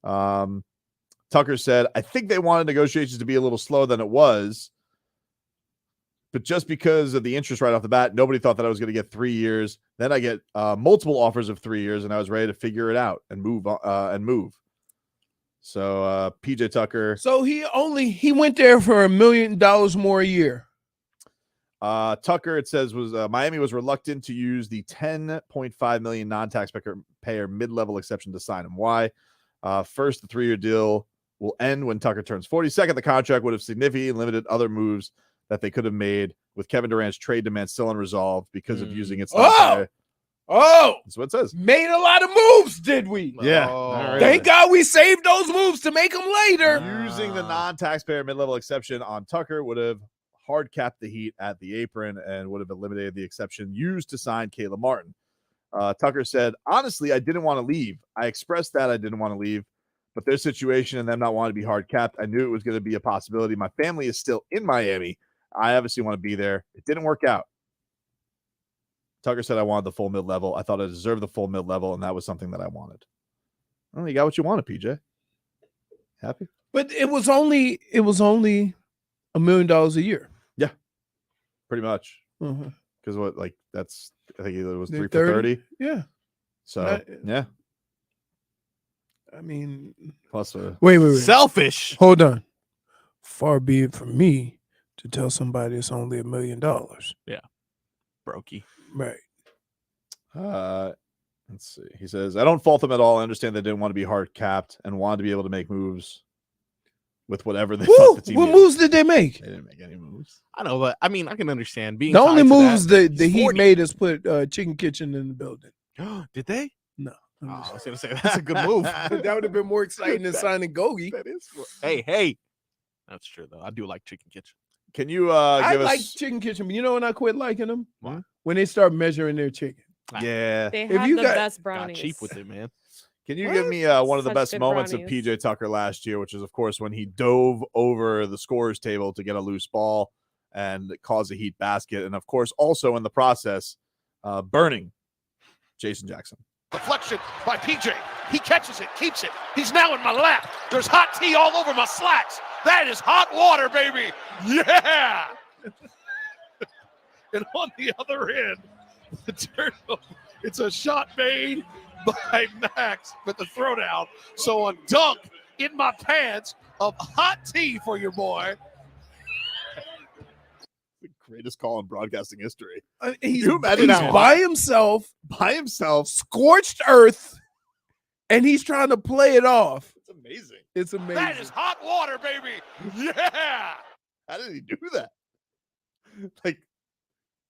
Tucker said, "I think they wanted negotiations to be a little slower than it was, but just because of the interest right off the bat, nobody thought that I was going to get 3 years. Then I get multiple offers of 3 years, and I was ready to figure it out and move. So PJ Tucker. So he went there for $1 million more a year. Tucker, it says, was Miami was reluctant to use the $10.5 million non-taxpayer mid-level exception to sign him. Why? First, the 3-year deal will end when Tucker turns 40. Second, the contract would have significantly limited other moves that they could have made with Kevin Durant's trade demand still unresolved because of using its. That's what it says. Made a lot of moves, did we? Yeah. Thank God we saved those moves to make them later. Using the non-taxpayer mid-level exception on Tucker would have hard capped the Heat at the apron and would have eliminated the exception used to sign Caleb Martin. Tucker said, "Honestly, I didn't want to leave. I expressed that I didn't want to leave, but their situation and them not wanting to be hard capped, I knew it was going to be a possibility. My family is still in Miami. I obviously want to be there. It didn't work out." Tucker said, "I wanted the full mid-level. I thought I deserved the full mid-level, and that was something that I wanted." Well, you got what you wanted, PJ. Happy? But it was only $1 million a year. Yeah, pretty much. Because what, like, that's, I think it was 3 for 30. Yeah. So, yeah. I mean, plus wait. Selfish. Hold on. Far be it from me to tell somebody it's only $1 million. Yeah. Brokey. Right. Let's see. He says, "I don't fault them at all. I understand they didn't want to be hard capped and wanted to be able to make moves with whatever they thought the team What needed." moves did they make? They didn't make any moves. I know, but I mean, I can understand being The only tied to moves that. the Heat made is put Chicken Kitchen in the building. Did they? No. I was going to say that's a good move. That would have been more exciting than signing Gogi. That is. Hey. That's true, though. I do like Chicken Kitchen. Can you I give like us? Chicken Kitchen, but you know when I quit liking them? What? When they start measuring their chicken. Yeah. They If have you the got- best Got brownies. cheap with it, man. Can you give me one of the Such best good moments brownies. of PJ Tucker last year, which is, of course, when he dove over the scorer's table to get a loose ball and cause a Heat basket, and of course, also in the process, burning Jason Jackson. Deflection by PJ. He catches it, keeps it. He's now in my lap. There's hot tea all over my slacks. That is hot water, baby. Yeah. And on the other end, the turnover. It's a shot made by Max with the throwdown. So on dunk in my pants of hot tea for your boy. The greatest call in broadcasting history. He's You imagine how by hot- himself, scorched earth, and he's trying to play it off. It's amazing. It's amazing. That is hot water, baby. Yeah. How did he do that? Like,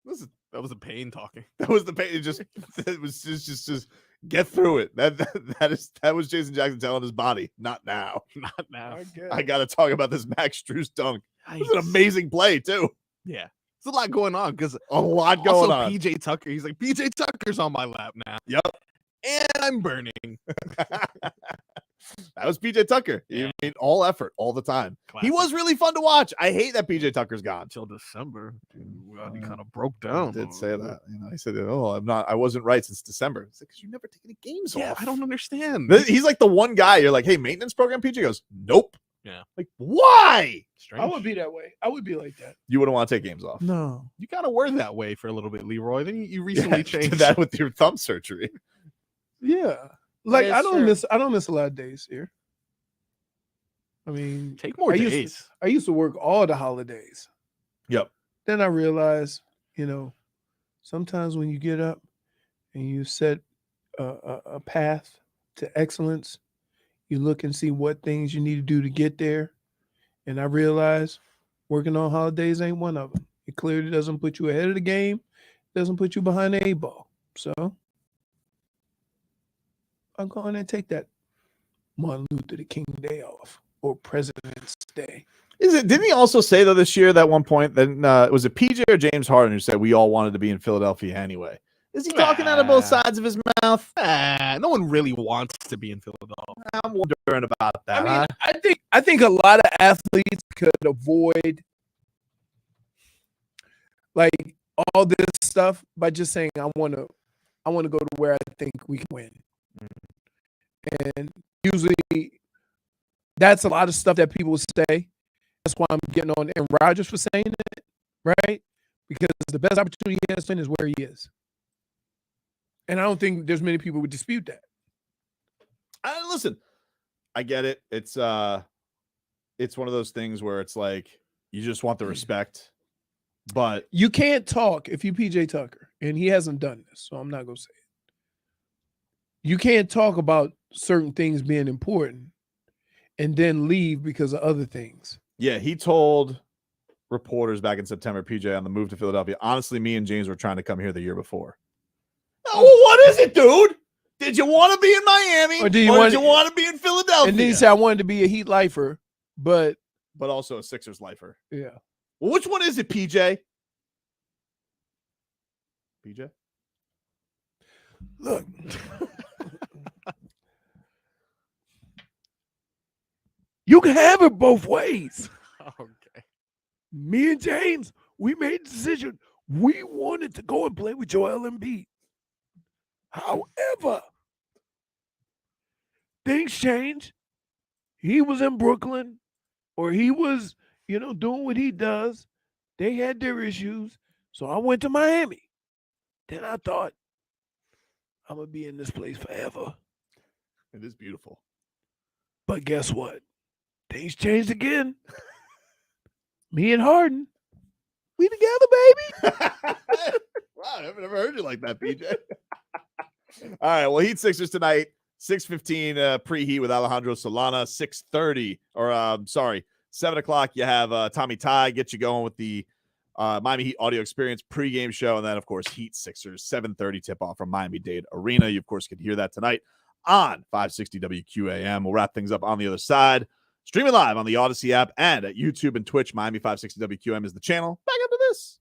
listen, That was the pain talking. That was the pain. It was just get through it. That was Jason Jackson telling his body, not now. Not now. I got to talk about this Max Strus dunk. It was an amazing play too. Yeah. There's a lot going on because a lot going on. PJ Tucker, he's like, PJ Tucker's on my lap now. Yep. And I'm burning. That was PJ Tucker. He made all effort all the time. Classic. He was really fun to watch. I hate that PJ Tucker's gone until December. He kind of broke down. I did say that. He said, "Oh, I wasn't right since December." It's like, because you never take any games off. I don't understand. He's like the one guy. You're like, "Hey, maintenance program." PJ goes, "Nope." Yeah. Like, why? I would be that way. I would be like that. You wouldn't want to take games off. No, you got to word that way for a little bit, Leroy. Then you recently changed that with your thumb surgery. Yeah, like I don't miss a lot of days here. I mean, take more days. I used to work all the holidays. Yep. Then I realized, sometimes when you get up and you set a path to excellence, you look and see what things you need to do to get there. And I realized working on holidays ain't one of them. It clearly doesn't put you ahead of the game, doesn't put you behind the 8-ball. So I'm going to take that Martin Luther King Day off. Or President's Day. Didn't he also say though this year that one point that was it PJ or James Harden who said we all wanted to be in Philadelphia anyway? Is he talking out of both sides of his mouth? No one really wants to be in Philadelphia. I'm wondering about that. I mean, I think a lot of athletes could avoid like all this stuff by just saying I want to go to where I think we can win. And usually that's a lot of stuff that people say. That's why I'm getting on Aaron Rodgers for saying it, right? Because the best opportunity he has to win is where he is. And I don't think there's many people who would dispute that. Listen, I get it. It's one of those things where it's like you just want the respect, but you can't talk if you PJ Tucker, and he hasn't done this, so I'm not gonna say it. You can't talk about certain things being important and then leave because of other things. Yeah, he told reporters back in September, PJ, on the move to Philadelphia, honestly, me and James were trying to come here the year before. Oh, what is it, dude? Did you want to be in Miami or did you want to be in Philadelphia? And then he said, I wanted to be a Heat lifer, but also a Sixers lifer. Yeah. Well, which one is it, PJ? PJ? Look. You can have it both ways. Okay. Me and James, we made a decision. We wanted to go and play with Joel Embiid. However, things change. He was in Brooklyn, or he was, doing what he does. They had their issues. So I went to Miami. Then I thought, I'm going to be in this place forever. It is beautiful. But guess what? Things changed again. Me and Harden, we together, baby. Wow, I've never heard you like that, PJ. All right, well, Heat Sixers tonight, 6:15 pre-Heat with Alejandro Solana, 6:30, or 7 o'clock, you have Tommy Ty get you going with the Miami Heat audio experience pregame show, and then, of course, Heat Sixers, 7:30 tip-off from Miami-Dade Arena. You, of course, could hear that tonight on 560 WQAM. We'll wrap things up on the other side. Streaming live on the Odyssey app and at YouTube and Twitch. Miami 560 WQM is the channel. Back up to this.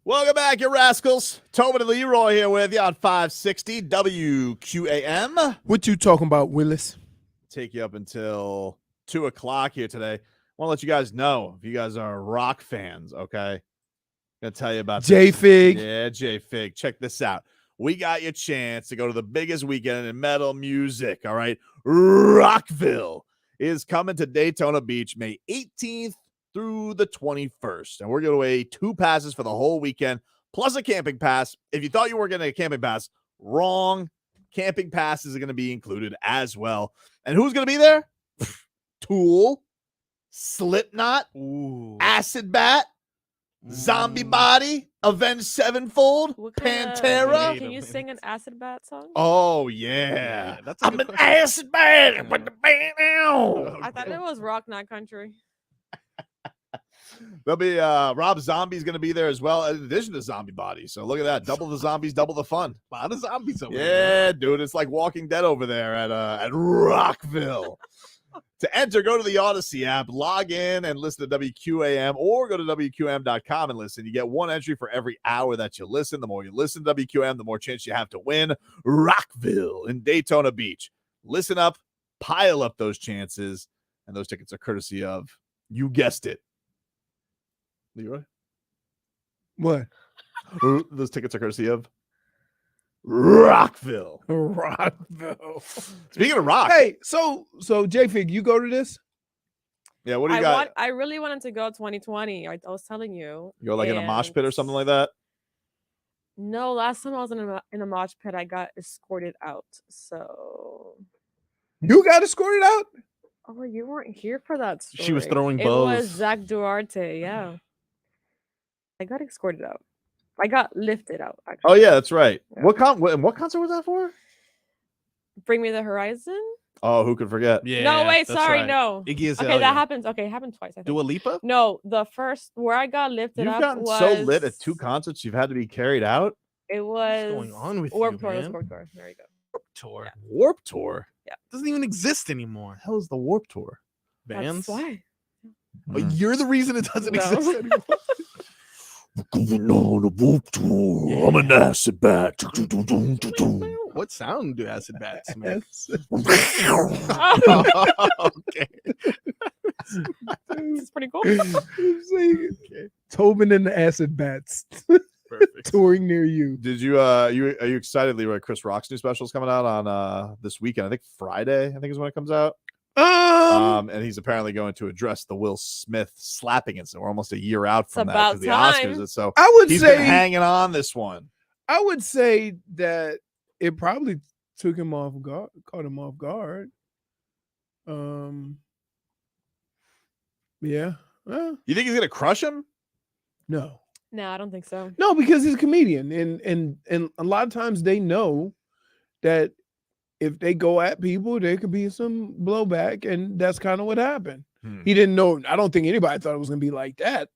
Welcome back, you rascals. Tobin and Leroy here with you on 560 WQAM. What you talking about, Willis? Take you up until 2 o'clock here today. I want to let you guys know if you guys are rock fans, okay? Gonna tell you about J-Fig. Yeah, J-Fig. Check this out. We got your chance to go to the biggest weekend in metal music, all right? Rockville is coming to Daytona Beach May 18th through the 21st. And we're giving away 2 passes for the whole weekend, plus a camping pass. If you thought you were getting a camping pass, wrong. Camping passes are going to be included as well. And who's going to be there? Tool, Slipknot, Acid Bat, Zombie Body, Avenged Sevenfold, Pantera. Can you sing an Acid Bat song? Oh, yeah. I'm an acid bat. I thought it was rock, not country. There'll be Rob Zombie's going to be there as well, in addition to Zombie Body. So look at that. Double the zombies, double the fun. A lot of zombies over there. Yeah, dude. It's like Walking Dead over there at Rockville. To enter, go to the Odyssey app, log in and listen to WQAM, or go to WQAM.com and listen. You get 1 entry for every hour that you listen. The more you listen to WQAM, the more chance you have to win Rockville in Daytona Beach. Listen up, pile up those chances, and those tickets are courtesy of, you guessed it, Leroy? What? Those tickets are courtesy of Rockville. Rockville. Speaking of rock. Hey, so J-Fig, you go to this? Yeah, what do you got? I really wanted to go 2020. I was telling you. You go like in a mosh pit or something like that? No, last time I was in a mosh pit, I got escorted out. So you got escorted out? Oh, you weren't here for that story. She was throwing It bows. was Zach Duarte, yeah. I got escorted out. I got lifted out, actually. Oh, yeah, that's right. Yeah. What concert was that for? Bring Me the Horizon? Oh, who could forget? Yeah. No, wait, sorry, right. No. Iggy Azalea. Okay, that happens. Okay, it happened twice. I think. Dua Lipa? No, the first where I got lifted You've up gotten was so lit at 2 concerts, you've had to be carried out? It was What's going on with Warped you, Tour. man? Warped Tour. There you go. Warped Tour. Yeah. Warped Tour? Yeah. Doesn't even exist anymore. Hell is the Warped Tour? Bands? That's why. Oh, you're the reason it doesn't exist anymore. Going on a Warped Tour. Yeah. I'm an acid bat. What sound do acid bats make? Okay. It's pretty cool. Okay. Tobin and the Acid Bats. Touring near you. Did you are you excited, Leroy? Chris Rock's new special is coming out on this weekend. I think Friday, is when it comes out. And he's apparently going to address the Will Smith slapping incident. We're almost a year out from that because the Oscars. So I would he's say been hanging on this one. I would say that it probably took him off guard, caught him off guard. Yeah. You think he's gonna crush him? No. No, I don't think so. No, because he's a comedian, and a lot of times they know that if they go at people, there could be some blowback, and that's kind of what happened. He didn't know. I don't think anybody thought it was gonna be like that,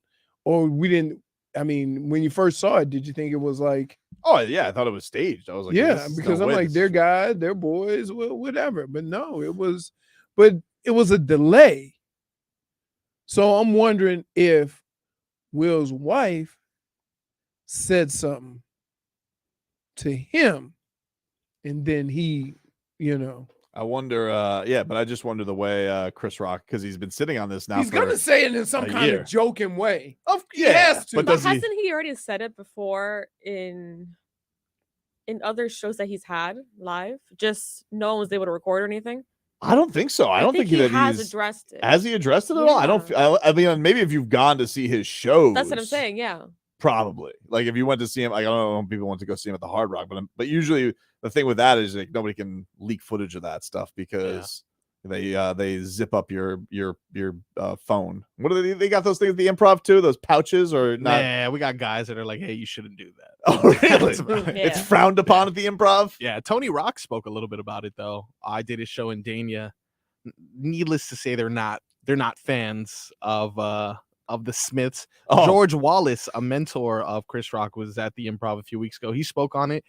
or we didn't. I mean, when you first saw it, did you think it was like? Oh yeah, I thought it was staged. I was like, yeah, because I'm like, they're guys, they're boys, whatever. But no, it was a delay. So I'm wondering if Will's wife said something to him, and then he, I wonder, but I just wonder the way Chris Rock, because he's been sitting on this now. He's gonna say it in some kind of joking way. He has to. But hasn't he already said it before in other shows that he's had live? Just no one was able to record or anything. I don't think so. I don't think he that has addressed it. Has he addressed it at all? I don't. I mean, maybe if you've gone to see his shows, that's what I'm saying. Yeah. Probably. Like if you went to see him, I don't know if people want to go see him at the Hard Rock, but usually the thing with that is like nobody can leak footage of that stuff because they zip up your phone. What do they got those things at the Improv too? Those pouches or not? Yeah, we got guys that are like, hey, you shouldn't do that. Oh, really? It's frowned upon at the Improv. Yeah, Tony Rock spoke a little bit about it though. I did a show in Dania. Needless to say, they're not fans of the Smiths. George Wallace, a mentor of Chris Rock, was at the Improv a few weeks ago. He spoke on it.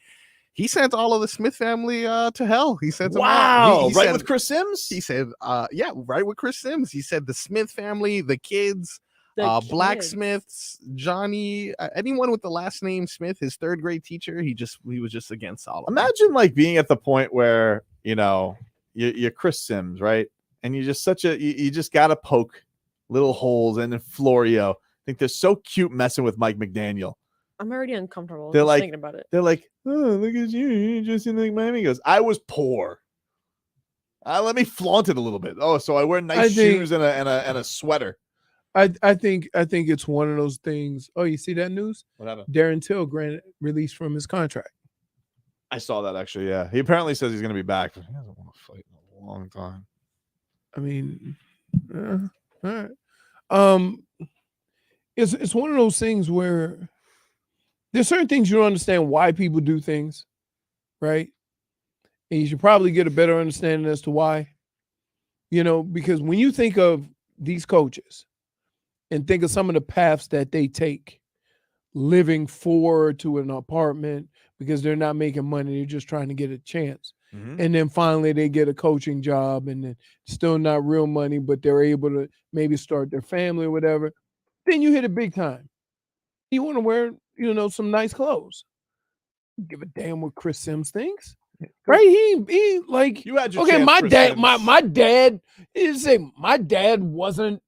He sent all of the Smith family to hell. He sent them wow, he right said, with Chris Sims. He said, yeah, right with Chris Sims. He said the Smith family, the kids, The kids. Blacksmiths, Johnny, anyone with the last name Smith, his third grade teacher, he was just against all of them. Imagine like being at the point where, you know, you're Chris Sims, right? And you're just you just got to poke little holes. And then Florio, I think they're so cute messing with Mike McDaniel. I'm already uncomfortable They're just like, thinking about it. They're like, oh, look at you. You're just in like Miami. He goes, I was poor. Let me flaunt it a little bit. Oh, so I wear nice shoes and a sweater. I think it's one of those things. Oh, you see that news? What happened? Darren Till granted released from his contract. I saw that actually. Yeah, he apparently says he's going to be back. But he hasn't won a fight in a long time. I mean, all right. It's one of those things where there's certain things you don't understand why people do things, right? And you should probably get a better understanding as to why. You know, because when you think of these coaches and think of some of the paths that they take, living forward to an apartment because they're not making money, they're just trying to get a chance. Mm-hmm. And then finally they get a coaching job and then still not real money, but they're able to maybe start their family or whatever. Then you hit it big time. You want to wear, you know, some nice clothes. Give a damn what Chris Sims thinks. Right? He like, you had your okay, chance, my Chris dad, Sims. my dad, he didn't say my dad wasn't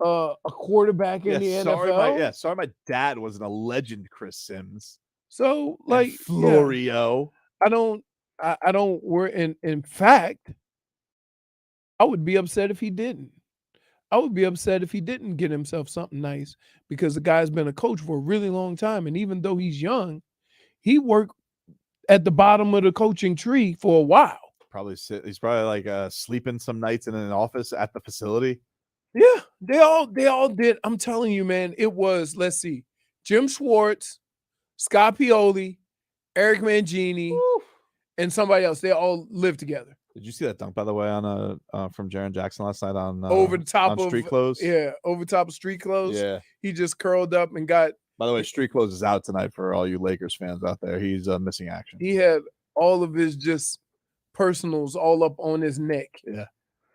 a quarterback in the NFL. Sorry, my dad wasn't a legend, Chris Sims. So like and Florio. Yeah, I don't worry. In fact, I would be upset if he didn't. I would be upset if he didn't get himself something nice because the guy's been a coach for a really long time. And even though he's young, he worked at the bottom of the coaching tree for a while. He's probably like sleeping some nights in an office at the facility. Yeah, they all did. I'm telling you, man, it was, let's see, Jim Schwartz, Scott Pioli, Eric Mangini, and somebody else. They all lived together. Did you see that dunk, by the way, on from Jaren Jackson last night on over the top of Street Clothes? Yeah, over top of Street Clothes. Yeah, he just curled up and got. By the way, Street Clothes is out tonight for all you Lakers fans out there. He's missing action. He had all of his just personals all up on his neck. Yeah,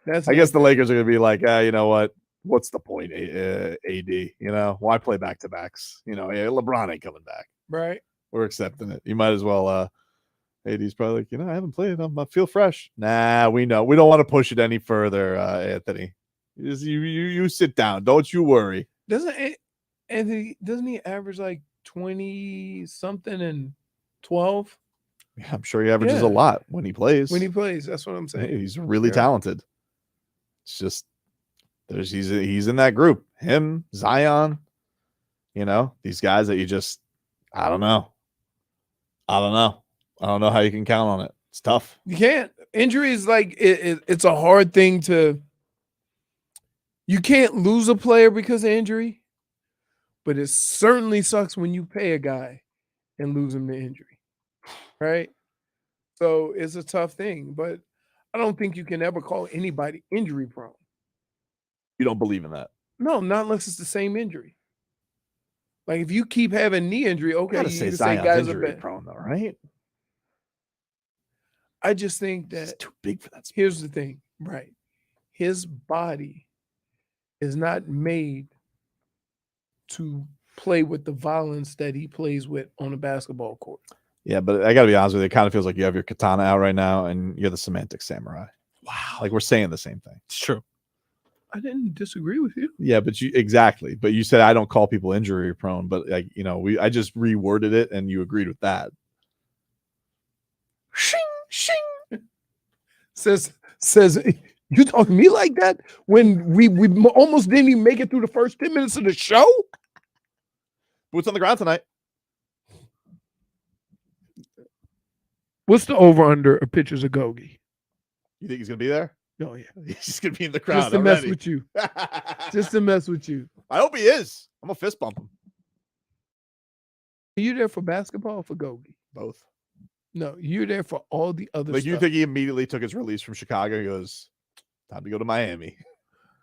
that's. I guess the Lakers are gonna be like, you know what? What's the point, AD? You know, why play back to backs? You know, LeBron ain't coming back. Right. We're accepting it. You might as well. AD's probably like, you know, I haven't played. I feel fresh. Nah, we know. We don't want to push it any further, Anthony. You sit down. Don't you worry. Doesn't he average like 20 something and 12? Yeah, I'm sure he averages a lot when he plays. That's what I'm saying. Hey, he's really talented. It's just he's in that group. Him, Zion, you know, these guys that you just I don't know how you can count on it. It's tough. You can't. Injuries, like it's a hard thing to. You can't lose a player because of injury, but it certainly sucks when you pay a guy and lose him to injury, right? So it's a tough thing, but I don't think you can ever call anybody injury prone. You don't believe in that? No, not unless it's the same injury. Like if you keep having knee injury, okay, you can say guys injury are prone though, right? I just think that it's too big for that. Here's the thing, right? His body is not made to play with the violence that he plays with on a basketball court. Yeah, but I got to be honest with you. It kind of feels like you have your katana out right now and you're the semantic samurai. Wow. Like we're saying the same thing. It's true. I didn't disagree with you. Yeah, but exactly. But you said I don't call people injury prone, but like, you know, I just reworded it and you agreed with that. Shing, shing. Says you talk to me like that when we almost didn't even make it through the first 10 minutes of the show? Boots on the ground tonight. What's the over-under of pictures of Gogi? You think he's going to be there? Oh, yeah. He's going to be in the crowd Just to already. mess with you. Just to mess with you. I hope he is. I'm going to fist bump him. Are you there for basketball or for Gogi? Both. No, you're there for all the other like stuff. You think he immediately took his release from Chicago and goes, time to go to Miami.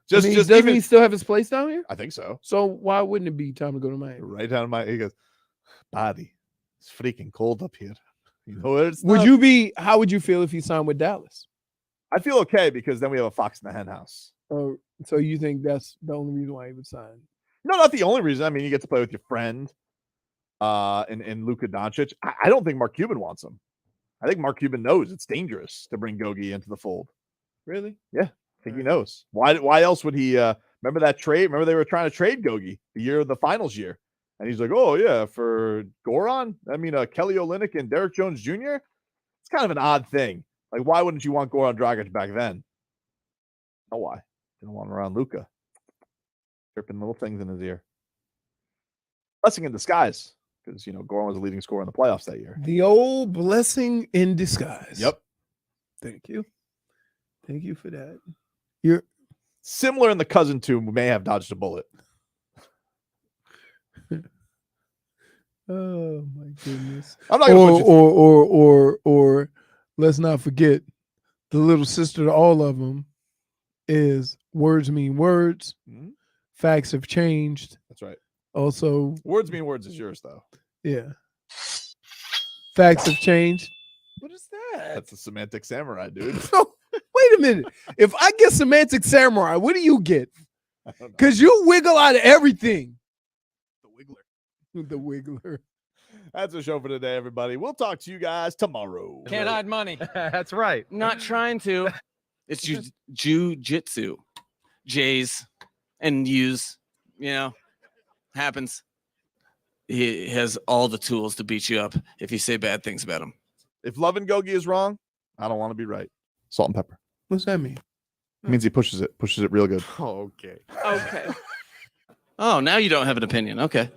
Doesn't he still have his place down here? I think so. So why wouldn't it be time to go to Miami? Right down to Miami. He goes, buddy, it's freaking cold up here. You know it's how would you feel if he signed with Dallas? I feel okay because then we have a fox in the hen house. Oh, so you think that's the only reason why he would sign? No, not the only reason. I mean, you get to play with your friend in Luka Doncic. I don't think Mark Cuban wants him. I think Mark Cuban knows it's dangerous to bring Gogi into the fold. Really? Yeah, I think he knows. Why else would he remember that trade? Remember they were trying to trade Gogi the year of the finals year. And he's like, oh, yeah, for Goran? I mean, Kelly Olynyk and Derek Jones Jr.? It's kind of an odd thing. Like, why wouldn't you want Goran Dragić back then? Oh, why? Didn't want him around Luka. Chirping little things in his ear. Blessing in disguise, because, Goran was the leading scorer in the playoffs that year. The old blessing in disguise. Yep. Thank you. Thank you for that. You're similar in the cousin to may have dodged a bullet. Oh my goodness! I'm not gonna or let's not forget the little sister to all of them is words mean words. Mm-hmm. Facts have changed. That's right. Also, words mean words is yours though. Yeah. Facts have changed. What is that? That's a semantic samurai, dude. Wait a minute. If I get semantic samurai, what do you get? Because you wiggle out of everything. The Wiggler. That's a show for today, everybody. We'll talk to you guys tomorrow. Can't hide money. That's right. Not trying to. It's jujitsu. J's and U's, happens. He has all the tools to beat you up if you say bad things about him. If loving Gogi is wrong, I don't want to be right. Salt and pepper. What's that mean? It means he pushes it real good. Oh, okay. Okay. Oh, now you don't have an opinion. Okay.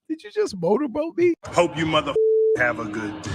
Did you just motorboat me? Hope you mother have a good day.